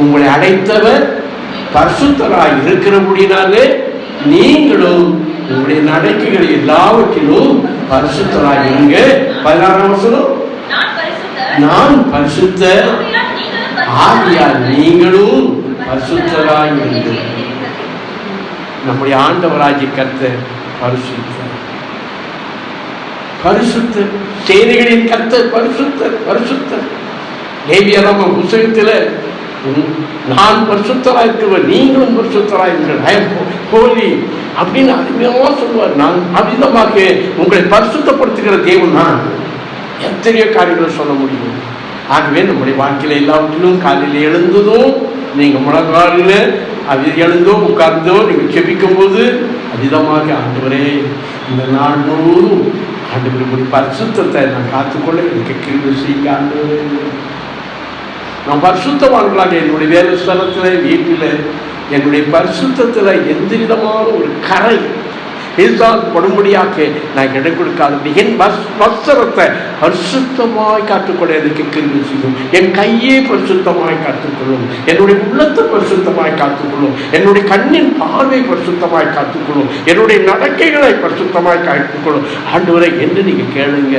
உங்களை அழைத்தவர் பரிசுத்தராய் இருக்கிறபடினாலே நீங்களும் உங்களுடைய நடக்கைகள் எல்லாவற்றிலும் பரிசுத்தராய் இருங்க. 16ஆம் வசனம், நான் பரிசுத்த ஆவியால் நீங்களும் பரிசுத்தராய் இருங்க. நம்முடைய ஆண்டவராகிய கர்த்தர் பரிசுத்தர், பரிசுத்தர், சேனைகளின் கர்த்தர் பரிசுத்தர், பரிசுத்தர். லேவியராகமம் புத்தகத்தில் நான் பரிசுத்தராய் இருக்கிறவர், நீங்களும் பரிசுத்தராய் இருக்கிறீர்கள் ஹோலி அப்படின்னு அருமையாக சொல்லுவார். நான் அவ்விதமாக உங்களை பரிசுத்தப்படுத்துகிற தேவன் நான் எத்தனையோ காரியங்களை சொல்ல முடியும். ஆகவே நம்முடைய வாழ்க்கையில எல்லாவற்றிலும் காலையில் எழுந்ததும் நீங்க முழங்காலில் அது எழுந்தோ உட்கார்ந்தோ நீங்க செபிக்கும் போது அதிதமாக ஆண்டவரே இந்த நாள் முழுவதும் ஆண்டவருடைய பரிசுத்தத்தை நான் காத்துக்கொள்ள எனக்கு கிருபை செய்யுங்க ஆண்டவரே. நான் பரிசுத்தவான்களாக என்னுடைய வேலை ஸ்தலத்தில், வீட்டில், என்னுடைய பரிசுத்தத்துல எந்த விதமான ஒரு கரை படும்படியாக நான் இடம் கொடுக்காது. என் வஸ்திரத்தை பரிசுத்தமாய் காத்துக்கொள்ள எனக்கு கிருபை செய்யும். என் கையை பரிசுத்தமாய் காத்துக்கொள்ளும். என்னுடைய உள்ளத்தை பரிசுத்தமாய் காத்துக்கொள்ளும். என்னுடைய கண்ணின் பார்வை பரிசுத்தமாய் காத்துக்கொள்ளும். என்னுடைய நடக்கைகளை பரிசுத்தமாய் காத்துக்கொள்ளும். ஆண்டவரை என்று நீங்க கேளுங்க.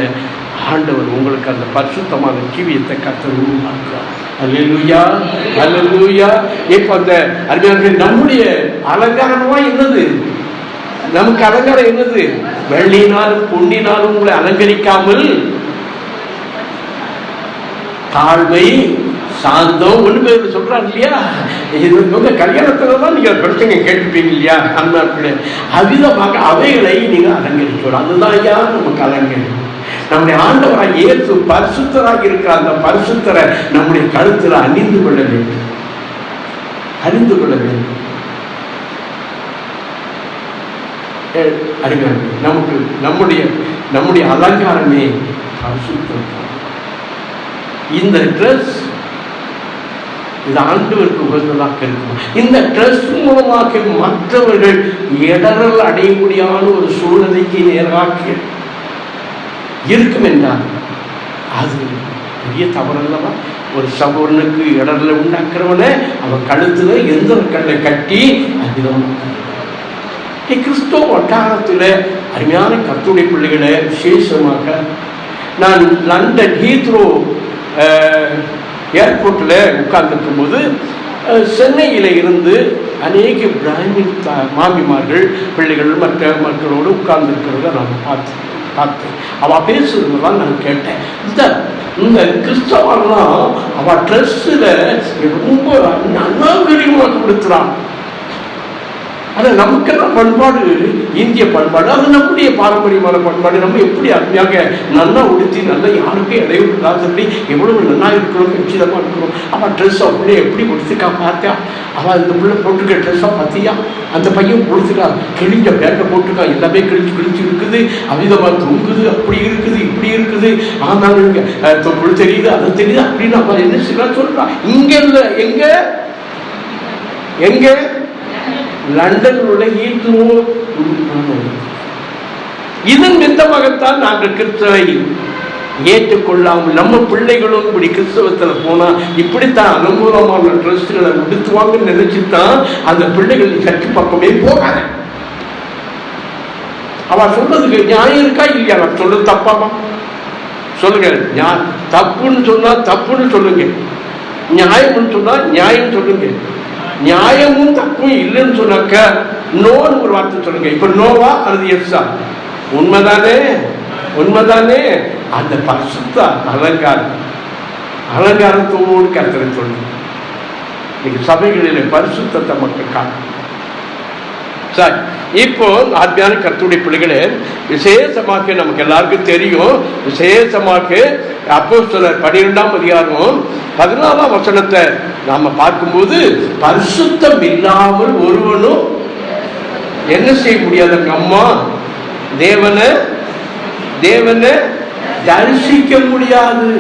ஆண்டவர் உங்களுக்கு அந்த பரிசுத்தமான ஜீவியத்தை கர்த்தர் உருவாக்குவார். அல்லேலூயா, அல்லேலூயா. இப்ப அந்த அருமையான நம்முடைய அலங்காரமா என்னது? நமக்கு அலங்காரம் என்னது? வெள்ளினாலும் பொன்னினாலும் உங்களை அலங்கரிக்காமல் தாழ்மை, சாந்தம், ஒண்ணு பேர் சொல்றாரு இல்லையா? இது கல்யாணத்துலதான் நீங்க பிரச்சனை கேட்டுப்பீங்க இல்லையா? அந்த அவ்விதமாக அவைகளை நீங்க அலங்கரிக்கணும். அதுதான் ஐயா நமக்கு அலங்கரிக்கும். நம்முடைய ஆண்டவராக இயேசு பரிசுத்தராக இருக்கிற அந்த பரிசுத்தரை நம்முடைய கழுத்துல அணிந்து கொள்ள வேண்டும், அறிந்து கொள்ள வேண்டும். நமக்கு நம்முடைய அலங்காரமே பரிசுத்தம். இந்த ட்ரெஸ் இது ஆண்டவருக்கு உகந்ததாக இருக்கும். இந்த ட்ரெஸ் மூலமாக மற்றவர்கள் இடரல் அடையக்கூடியான ஒரு சூழ்நிலைக்கு நேராக இருக்கும் என்றால் அது பெரிய தவறல்லவா? ஒரு சகோதரனுக்கு இடரல உண்டாக்குறவனை அவன் கழுத்துல எந்த கல்லை கட்டி அதிகமாக கிறிஸ்துவ வட்டாரத்தில் அருமையான கர்த்தருடைய பிள்ளைகளை விசேஷமாக நான் லண்டன் ஹீத்ரோ ஏர்போர்ட்டில் உட்கார்ந்துருக்கும் போது சென்னையில் இருந்து அநேக பிராமின் மாமிமார்கள் பிள்ளைகள் மற்ற மக்களோடு உட்கார்ந்துருக்கிறத நான் பார்த்தேன். அவள் பேசுறதெல்லாம் நான் கேட்டேன். இந்த கிறிஸ்தவெல்லாம் அவள் ட்ரெஸ்ஸில் ரொம்ப அநாகரிகமாக கொடுத்துறான். ஆனால் நமக்கெல்லாம் பண்பாடு இந்திய பண்பாடு, அது நம்முடைய பாரம்பரியமான பண்பாடு. நம்ம எப்படி அருமையாக நல்லா உடுத்தி நல்லா யாருக்கும் இடையூறு இல்லாதபடி எவ்வளவு நல்லா இருக்கணும், நிச்சயமாக இருக்கணும். அவள் ட்ரெஸ் அப்படியே எப்படி கொடுத்துருக்கா பார்த்தியா? அவள் இந்த பிள்ளை போட்டுருக்க ட்ரெஸ்ஸாக பார்த்தியா? அந்த பையன் கொடுத்துருக்கா, கிழிஞ்ச பேட்டை போட்டிருக்கா, எல்லாமே கிழிச்சு இருக்குது, அவிதமாக தொங்குது, அப்படி இருக்குது, இப்படி இருக்குது. ஆனாலும் தொப்புள் தெரியுது, அதை தெரியுது அப்படின்னு அவள் என்ன சில சொல்றான். இங்கே இல்லை, எங்க லண்டனுடைய இதன் மித்தமாகத்தான் நாங்கள் கிறிஸ்தவை ஏற்றுக்கொள்ளாமல் நம்ம பிள்ளைகளும் இப்படி கிறிஸ்தவத்தில் போனா இப்படித்தான் அனுகூலமான ட்ரெஸ்களை உடுத்துவாங்கன்னு நினைச்சுதான் அந்த பிள்ளைகள் சற்று பக்கமே போகாத. அவ சொல்றதுக்கு நியாயம் இருக்கா இல்லையா? அவ சொல்றது தப்பாமா? சொல்லுங்க. தப்புன்னு சொன்னா தப்புன்னு சொல்லுங்க, நியாயம்னு சொன்னா நியாயம் சொல்லுங்க. நியாயமும் தப்பும் இல்லைன்னு சொன்னாக்க நோன்னு ஒரு வார்த்தை சொல்லுங்க. இப்ப நோவா அல்லது எஸ்ஸா? உண்மைதானே. அந்த பரிசுத்த அலங்காரத்தோடு கர்த்தரை சொல்லுங்க. இன்னைக்கு சபைகளில் பரிசுத்தத்தை மக்கள் காணும். சரி, இப்போ ஆத்மியான கர்த்தருடைய பிள்ளைகளே, விசேஷமாக நமக்கு எல்லாருக்கும் தெரியும், விசேஷமாக அப்போஸ்தலர் 12ஆம் அதிகாரம் 14ஆம் வசனத்தை நாம பார்க்கும்போது, பரிசுத்தம் இல்லாமல் ஒருவனும் என்ன செய்ய முடியாது? அம்மா தேவனை தரிசிக்க முடியாது.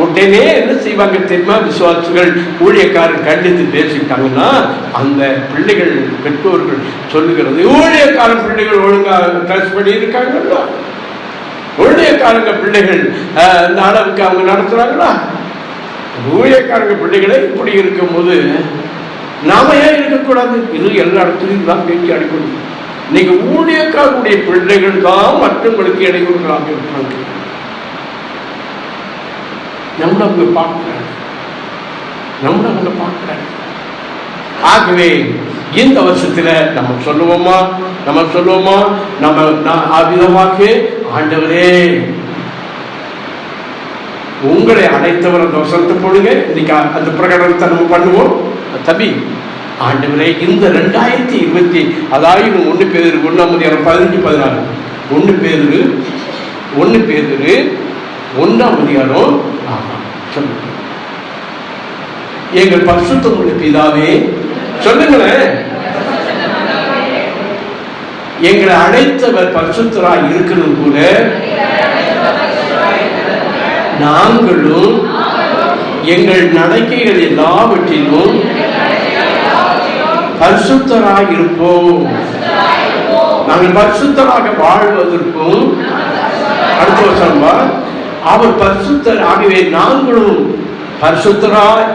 உடனே என்ன செய்வாங்க தெரியுமா? விசுவாசிகள் ஊழியக்காரர் கண்டித்து பேசிட்டாங்கன்னா அந்த பிள்ளைகள் பெற்றோர்கள் சொல்லுகிறது, ஊழியக்காரன் பிள்ளைகள் ஒழுங்காக ட்ரெஸ் பண்ணி இருக்காங்களா? ஊழியக்காரங்க பிள்ளைகள் இந்த அளவுக்கு அவங்க நடத்துறாங்களா? ஊழியக்காரங்க பிள்ளைகளை இப்படி இருக்கும் போது நாம ஏன் இருக்கக்கூடாது? இது எல்லா இடத்துலையும் தான் பேச்சு அடிக்கணும். இன்னைக்கு ஊழியக்காரருடைய பிள்ளைகள் தான் மற்றவங்களுக்கு இடையூறுகளாக இருக்காங்க. நம்மள அவங்க பார்க்கிறாங்க. ஆகவே இந்த வருஷத்துல நம்ம சொல்லுவோமா விதமாக, ஆண்டவரே உங்களை அழைத்தவர் அந்த வசனத்தை போடுங்க. இன்னைக்கு அந்த பிரகடனத்தை நம்ம பண்ணுவோம். தம்பி, ஆண்டவரே இந்த 2020 அதாவது 1 பேதுரு 1ஆம் அதிகாரம் 15-16 1 பேதுரு 1ஆம் அதிகாரம் சொல்லுங்க. எங்கள் பரிசுத்தமுள்ள பிதாவே, சொல்லுங்களேன். எங்களை அழைத்தவர் பரிசுத்தராய் இருக்கிறது போல நாங்களும் எங்கள் நடக்கைகள் எல்லாவற்றிலும் பரிசுத்தராய் இருப்போம். நாங்கள் பரிசுத்தராக வாழ்வதற்கும் அடுத்த வருஷம் அவர் பரிசுத்தர் ஆகவே நாங்களும் பரிசுத்தராய்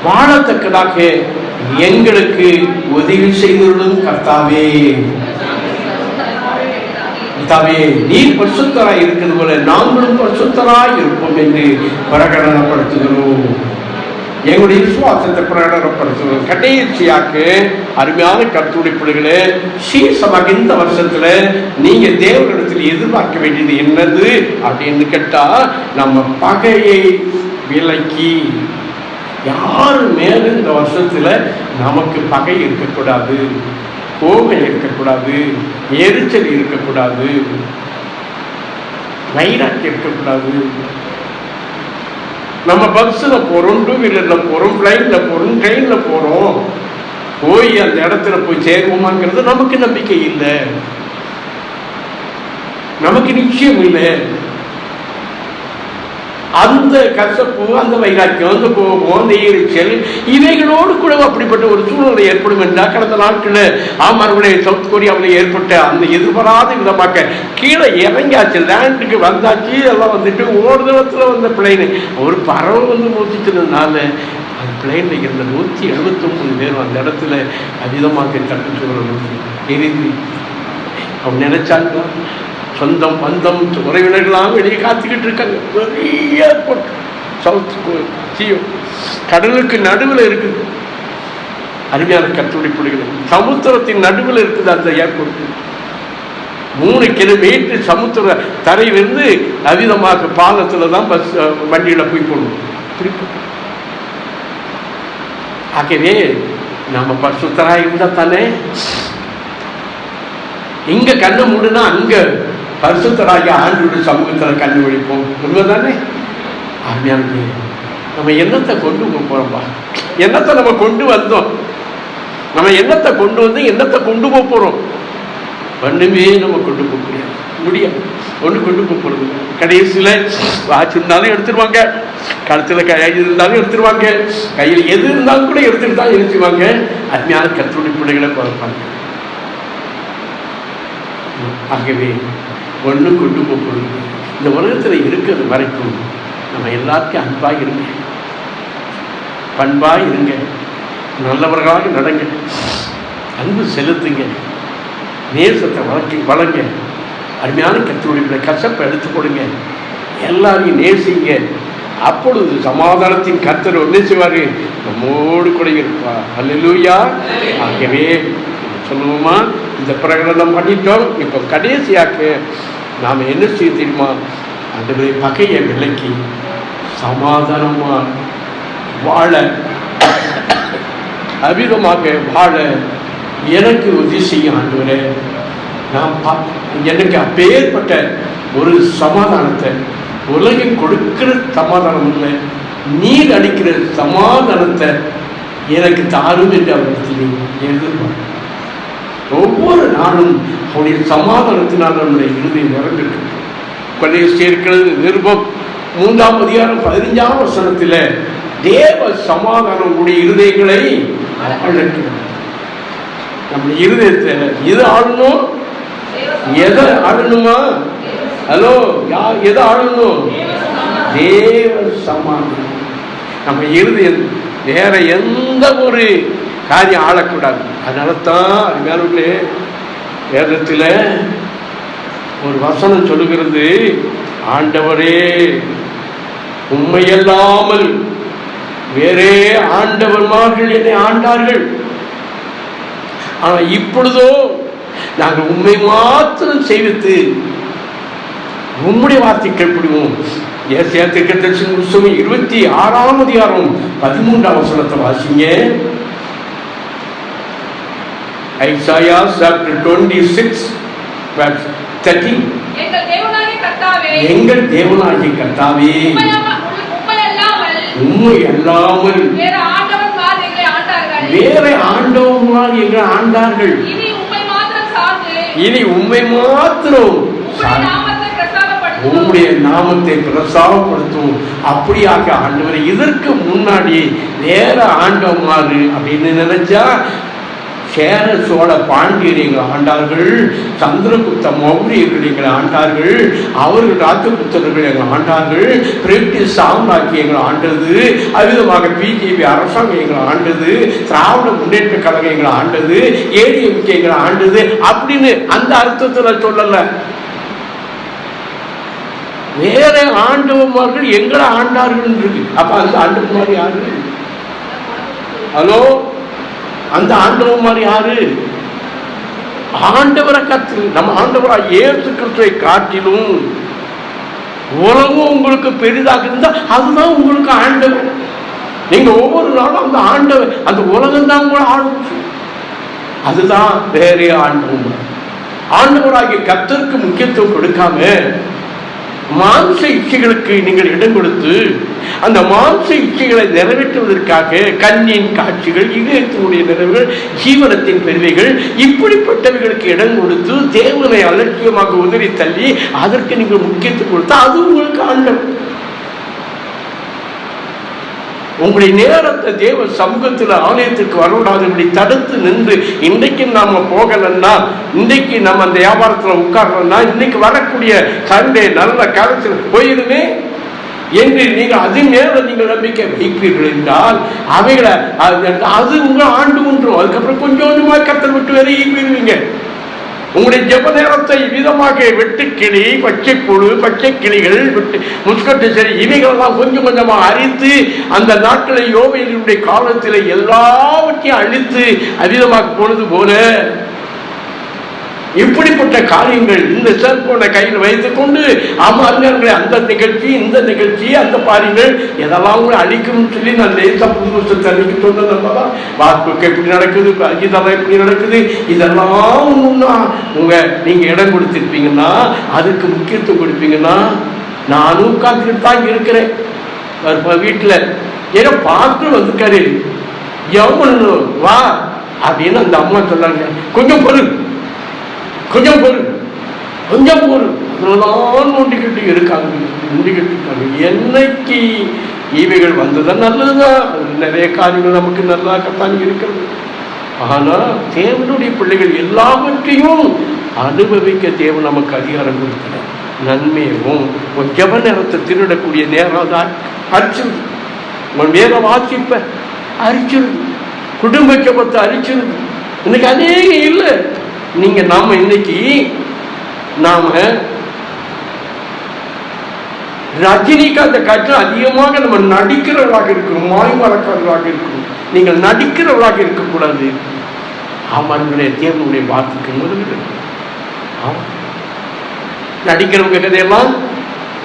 வாழத்தக்கதாக எங்களுக்கு உதவி செய்துள்ளதும் கர்த்தாவே. கர்த்தாவே, நீர் பரிசுத்தராய் இருக்கிறது போல நாங்களும் பரிசுத்தராய் இருப்போம் என்று பிரகடனப்படுத்துகிறோம். எங்களுடைய விசுவாசத்தை பிரகடனப்படுத்துகிறோம். கடைசியாக அருமையான கர்த்தருடைய பிள்ளைகளே, சீசமாக இந்த வருஷத்துல நீங்க தேவனிடத்தில் எதிர்பார்க்க வேண்டியது என்னது அப்படின்னு கேட்டா, நம்ம பகையை விலக்கி யாரு மேலும் இந்த வருஷத்துல நமக்கு பகை இருக்கக்கூடாது, கோபம் இருக்கக்கூடாது, எரிச்சல் இருக்கக்கூடாது, வைராக்கியம் இருக்கக்கூடாது. நம்ம பஸ்ஸில் போகிறோம், டூ வீலரில் போகிறோம், ஃப்ளைட்டில் போகிறோம், ட்ரெயினில் போகிறோம், போய் அந்த இடத்துல போய் சேருவோமாங்கிறது நமக்கு நம்பிக்கை இல்லை, நமக்கு நிச்சயம் இல்லை. அந்த கசப்பு, அந்த வைராக்கியம், அந்த கோபம், அந்த எரிச்சல் இவைகளோடு கூட அப்படிப்பட்ட ஒரு சூழ்நிலை ஏற்படும் என்றால், கடந்த நாட்களில் ஆமார்களே சவுத் கொரியாவில் ஏற்பட்ட அந்த எதிர்பாராத விதமாக கீழே இறங்கியாச்சு, லேண்டுக்கு வந்தாச்சு, எல்லாம் வந்துட்டு ஓடுதளத்தில் வந்த பிளைனு ஒரு பறவை வந்து மோதிச்சதுனால அந்த பிளைனில் இருந்த 179 பேர் அந்த இடத்துல அதிகமாக தட்டு சூழல் எரிந்து அவங்க நினைச்சாங்க சொந்தம் பந்தம் உறவினர்களாக வெளியே காத்துக்கிட்டு இருக்காங்க. பெரிய சவுத் சியோ கடலுக்கு நடுவில் இருக்குது. அருமையான கர்த்தருடைய பிள்ளைகள், சமுத்திரத்தின் நடுவில் இருக்குது அந்த ஏர்போர்ட். 3 கிலோமீட்டர் சமுத்திர தரையிலிருந்து அவிதமாக பாலத்துல தான் பஸ் வண்டியில போய் போடுவோம். ஆகவே நாம பரிசுத்தராக இருந்தா தானே இங்க கண்ணு மூடுனா அங்க பரிசுத்தராகி ஆண்டவருடைய சமூகத்தில் கண்ணு ஒழிப்போம். உண்மைதானே? அருமையானது. நம்ம என்னத்தை கொண்டு போறோம்பா? என்னத்தை நம்ம கொண்டு வந்தோம்? நம்ம என்னத்தை கொண்டு வந்து என்னத்தை கொண்டு போறோம்? ஒண்ணுமே நம்ம கொண்டு போக முடியாது. ஒன்று கொண்டு போறது கடைசியில் வாட்ச் இருந்தாலும் எடுத்துருவாங்க, கழுத்தில் கையில் இருந்தாலும் எடுத்துருவாங்க, கையில் எது இருந்தாலும் கூட எடுத்துட்டு தான் எழுத்துவாங்க. அருமையான கர்த்தருடைய பிள்ளைகளை பார்ப்பாங்க. ஆகவே ஒன்று கொண்டு போகிறது. இந்த உலகத்தில் இருக்கிறது வரைக்கும் நம்ம எல்லாருக்கும் அன்பாக இருங்க, பண்பாக இருங்க, நல்லவர்களாக நடங்க, அன்பு செலுத்துங்க, நேசத்தை வளங்க. அருமையான கர்த்தருடைய கசப்பை எடுத்து கொடுங்க, எல்லாரையும் நேசிங்க. அப்பொழுது சமாதானத்தின் கர்த்தர் ஒன்று செய்வாரு, நம்மோடு கூட இருப்பா. அல்லேலூயா. ஆகவே சொல்லுவோமா, இந்த பிரகடனம் பண்ணிட்டோம். இப்போ கடைசியாக நாம் என்ன செய்ய தெரியுமா? அந்த பகையை விலக்கி சமாதானமாக வாழ, அவிதமாக வாழ எனக்கு உதவி செய்யும் ஆண்டவரே. நான் எனக்கு அப்பேற்பட்ட ஒரு சமாதானத்தை உலகம் கொடுக்கிற சமாதானம் இல்லை, நீர் அளிக்கிற சமாதானத்தை எனக்கு தாரும் என்று அவருக்கு எதிர்பார்க்க. ஒவ்வொரு நாளும் அவருடைய சமாதானத்தினால் நம்முடைய இறுதியை நிரம்பிருக்கு. கொலையிருக்கிறது நிருபம் 3ஆம் அதிகாரம் 15ஆம் வசனத்தில் தேவ சமாதானம் உடைய இருதயங்களை அழைக்கிறது. நம்முடைய இருதயத்தை எது ஆளணும்? எதை ஆளணுமா? ஹலோ, எதை ஆளணும்? தேவ சமாதானம். நம்ம இருதயம் வேற எந்த ஒரு காரியம் ஆளக்கூடாது. அதனால தான் அருமையானவர்களே, வேதத்தில் ஒரு வசனம் சொல்லுகிறது, ஆண்டவரே உண்மையல்லாமல் வேறே ஆண்டவர்மார்கள் என்னை ஆண்டார்கள், ஆனால் இப்பொழுதோ நாங்கள் உண்மை மாத்திரம் செய்வித்து உம்முடைய வார்த்தை கேட்பிடுவோம். ஏசாயா தீர்க்கதரிசன புத்தகம் 26ஆம் அதிகாரம் 13ஆம் வசனத்தை வாசிங்க. Isaiah chapter 26 verse 13. எங்கள் தேவனாகிய கர்த்தாவே, உம்மை அல்லாமல் வேற ஆண்டவன்மார் எங்களை ஆண்டார்கள், இனி உம்மை மாத்திரம் உம்முடைய நாமத்தை பிரசாரப்படுத்தும். அப்படியாக ஆண்டவரை இதற்கு முன்னாடி வேற ஆண்டவன்மார் அப்படின்னு நினைச்சா சேர சோழ பாண்டியர் எங்களை ஆண்டார்கள், சந்திரகுப்த மௌரியர்கள் எங்களை ஆண்டார்கள், அவர்கள் ராஜபுத்திரர்கள் எங்களை ஆண்டார்கள், பிரிட்டிஷ் சாம்ராஜ்யம் எங்களை ஆண்டது, அவ்விதமாக பிஜேபி அரசாங்கம் எங்களை ஆண்டது, திராவிட முன்னேற்ற கழகம் எங்களை ஆண்டது, ஏடிஎம்கே எங்களை ஆண்டது அப்படின்னு அந்த அர்த்தத்தில் சொல்லல. வேற ஆண்டவமார்கள் எங்களை ஆண்டார்கள் இருக்கு. அப்ப அந்த ஆண்டவமார் யாரு? ஹலோ, அந்த ஆண்டவமார் யாரு? ஆண்டவரை கற்று நம்ம ஆண்டவராக இயேசு கிறிஸ்துவை காட்டிலும் உலகம் உங்களுக்கு பெரிதாக இருந்தா அதுதான் உங்களுக்கு ஆண்டவர். நீங்க ஒவ்வொரு நாளும் அந்த ஆண்டவர், அந்த உலகம் தான் உங்களை ஆளும். அதுதான் வேற ஆண்டவர். ஆண்டவராகிய கர்த்தருக்கு முக்கியத்துவம் கொடுக்காம மாம்ச இச்சைகளுக்கு நீங்கள் இடம் கொடுத்து அந்த மாம்ச இச்சைகளை நிறைவேற்றுவதற்காக கண்ணின் காட்சிகள், இதயத்தினுடைய நிறைவுகள், ஜீவனத்தின் பெருமைகள், இப்படிப்பட்டவைகளுக்கு இடம் கொடுத்து தேவனை அலட்சியமாக உதறி தள்ளி அதற்கு நீங்கள் முக்கியத்துவம் கொடுத்தா அது உங்களுக்கு ஆண்டவர். உங்களுடைய நேரத்தை தேவ சமூகத்தில் ஆலயத்துக்கு வரவிடாதபடி தடுத்து நின்று இன்றைக்கு நாம போகலன்னா, இன்றைக்கு நம்ம அந்த வியாபாரத்தில் உட்காரலன்னா, இன்னைக்கு வரக்கூடிய சண்டே நல்ல காலத்தில் போயிருமே என்று நீங்கள் அதன் மேல நீங்கள் நம்பிக்கை வைப்பீர்கள் என்றால் அவைகளை அது உங்களை ஆண்டு ஒன்றும். அதுக்கப்புறம் கொஞ்சம் கொஞ்சமாக கத்தல் விட்டு விலகி போயிருவீங்க. உங்களுடைய ஜெப நேரத்தை விதமாக வெட்டுக்கிளி, பச்சை புழு, பச்சை கிளிகள், முஸ்கட்டு சரி, இவைகளெல்லாம் கொஞ்சம் கொஞ்சமாக அரித்து அந்த நாட்களை யோவேலினுடைய காலத்தில் எல்லாவற்றையும் அழித்து அவிதமாக போனது போல இப்படிப்பட்ட காரியங்கள் இந்த செல்போனை கையில் வைத்துக் கொண்டு அமர்ந்தவர்களை அந்த நிகழ்ச்சி, இந்த நிகழ்ச்சி, அந்த பாருங்கள் எதெல்லாம் கூட அழிக்கும் சொல்லி நான் லேசா புது வருஷத்தை அழிக்க சொன்னதான். வாக்குக்கு எப்படி நடக்குது, இதெல்லாம் எப்படி நடக்குது, இதெல்லாம் நீங்க இடம் கொடுத்திருப்பீங்கன்னா, அதுக்கு முக்கியத்துவம் கொடுப்பீங்கன்னா, நானும் உட்காந்துக்கிட்டு தான் இருக்கிறேன் வீட்டுல. ஏன்னா பார்த்து வந்துக்காரு எவ்வளவு வா அப்படின்னு அந்த அம்மா சொன்னாங்க. கொஞ்சம் பொருள், கொஞ்சம் பொருள், கொஞ்சம் பொருள், அதெல்லாம் நோண்டிக்கிட்டு இருக்காங்க. என்னைக்கு இவைகள் வந்ததுதான் நல்லதுதான். நிறைய காரியங்கள் நமக்கு நல்லாகத்தான் இருக்கிறது. ஆனா தேவனுடைய பிள்ளைகள் எல்லாவற்றையும் அனுபவிக்க தேவன் நமக்கு அதிகாரம் கொடுக்கிறார். நன்மையும் ஜெப நேரத்தை திருடக்கூடிய நேரம் தான் அரிச்சிருது. உன் வேற வாசிப்ப அரிச்சிருது, குடும்ப ஜெபத்தை அரிச்சிருது. இன்னைக்கு அநேக இல்லை. நீங்க நாம இன்னைக்கு ரஜினிகாந்த் காட்சியில் அதிகமாக நம்ம நடிக்கிறவர்களாக இருக்கிறோம், மாய்மலக்காரர்களாக இருக்கிறோம். நீங்கள் நடிக்கிறவர்களாக இருக்கக்கூடாது. அவர்களுடைய தேவனுடைய வார்த்தைக்கு முதலில் நடிக்கிறவங்க கதையெல்லாம்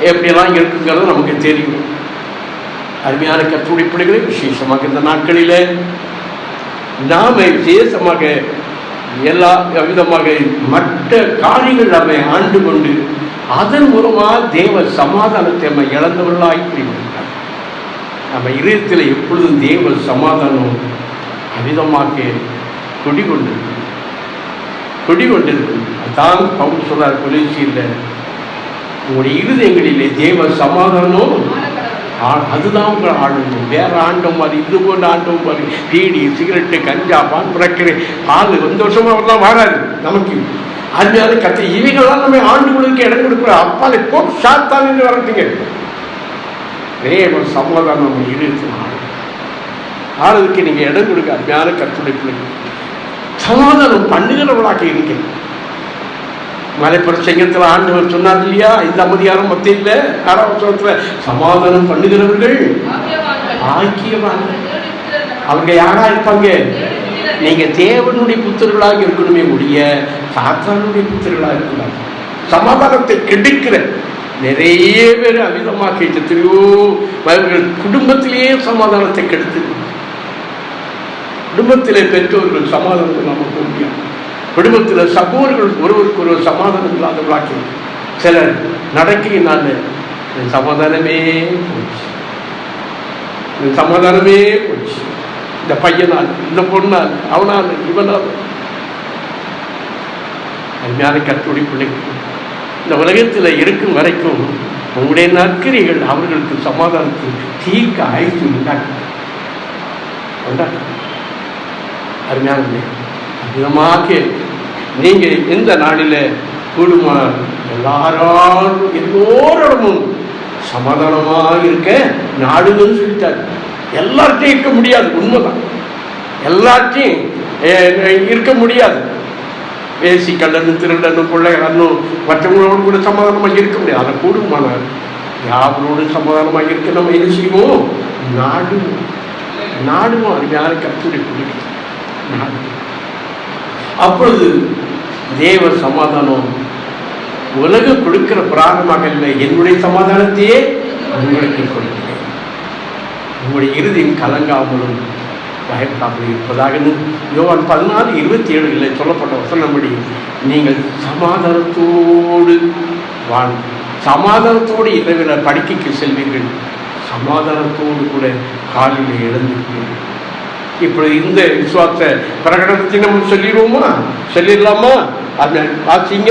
எப்படியெல்லாம் இருக்குங்கிறது நமக்கு தெரியும். அருமையான கர்த்தருடைய பிள்ளைகளை விசேஷமாக இந்த நாட்களில நாம விசேஷமாக எல்லா விதமாக மற்ற காரியங்கள் நம்மை ஆண்டு கொண்டு அதன் மூலமாக தேவ சமாதானத்தை நம்ம இழந்தவர்களாய் புரிவிட்டார். நம்ம இதயத்தில் எப்பொழுதும் தேவ சமாதானம் அவிதமாக குடிகொண்டிருக்கும். அதான் பவுல் சொல்றார் கொலோசியர்ல, உங்களுடைய இருதயங்களிலே தேவ சமாதானம் அதுதான் உங்களை ஆண்டவம். வேற ஆண்டவம் மாதிரி, இது போன்ற ஆண்டவம் மாதிரி பீடி, சிகரெட்டு, கஞ்சா, பால் பிறக்கிற பால் இந்த வருஷமா அவர்லாம் வராது நமக்கு. அருமையான கத்தை இவைகள்லாம் நம்ம ஆண்டுகளுக்கு இடம் கொடுக்குற அப்பாலை போட்டு சாத்தான் என்று வரட்டீங்க. தேவ சமாதானம் நம்ம இருக்கு ஆளுக்கு நீங்க இடம் கொடுக்க. அருமையான கத்துடைய பிள்ளைங்க சமாதானம் பண்ணுகிறவளாக இருக்க. மலைப்புற சங்கத்தில் ஆண்டவர் சொன்னார் இல்லையா, இந்த அதிகாரம் மத்தியில 6 சமாதானம் பண்ணுகிறவர்கள் ஆக்கியவான்கள். அவங்க யாரா இருப்பாங்க? நீங்க தேவனுடைய புத்தர்களாக இருக்கணுமே முடிய சாத்தானுடைய புத்தர்களாக இருக்கக்கூடாது. சமாதானத்தை கெடுக்கிற நிறைய பேர் அவிதமாக எத்தனையோ குடும்பத்திலேயே சமாதானத்தை கெடுத்து, குடும்பத்திலே பெற்றோர்கள் சமாதானத்தை நாம போக முடியாது. குடும்பத்தில் சகோதரர்கள் ஒருவருக்கு ஒரு சமாதானம் இல்லாதவர்களாக்கி சிலர் நடக்கையினால சமாதானமே போச்சு, சமாதானமே போச்சு. இந்த பையனால், இந்த பொண்ணால், அவனால், இவனால். அருமையான கர்த்தருடைய பிள்ளைகள், இந்த உலகத்தில் இருக்கும் வரைக்கும் உங்களுடைய நற்கிரிகள் அவர்களுக்கு சமாதானத்தை தீர்க்க ஆயுசு உண்டாக்க. அருமையான அதிகமாக நீங்க இந்த நாளில கூடுமா எல்லோரிடமும் சமாதானமாக இருக்க நாடுன்னு சொல்லிட்டாரு. எல்லார்ட்டையும் இருக்க முடியாது, உண்மைதான். எல்லார்ட்டையும் இருக்க முடியாது. வேசி கல்லனும் திருடனும் பிள்ளைகளும் மற்றவங்களோடு கூட சமாதானமாக இருக்க முடியாது. அதை கூடுமான யாரோடு சமாதானமாக இருக்க நம்ம என்ன செய்வோம்? நாடுவோம். அருமையான கர்த்தருடைய பிள்ளைகள் நாடுவோம். அப்பொழுது தேவ சமாதானம் உலகம் கொடுக்கிற பிராரமாக இல்லை, என்னுடைய சமாதானத்தையே உங்களுக்கு கொடுக்கிறேன், உங்களுடைய இறுதியும் கலங்காமலும் பயப்படாமல் இருப்பதாக யோவான் 14:27 சொல்லப்பட்ட வசனப்படி நீங்கள் சமாதானத்தோடு வாழ்ந்து சமாதானத்தோடு இரவில் படுக்கைக்கு செல்வீர்கள், சமாதானத்தோடு கூட காலையில் எழுந்திருப்பீர்கள். இப்படி இந்த விசுவாச பிரகடனத்தை நம்ம சொல்லிடுவோமா? சொல்லிடலாமா? ஆசிங்க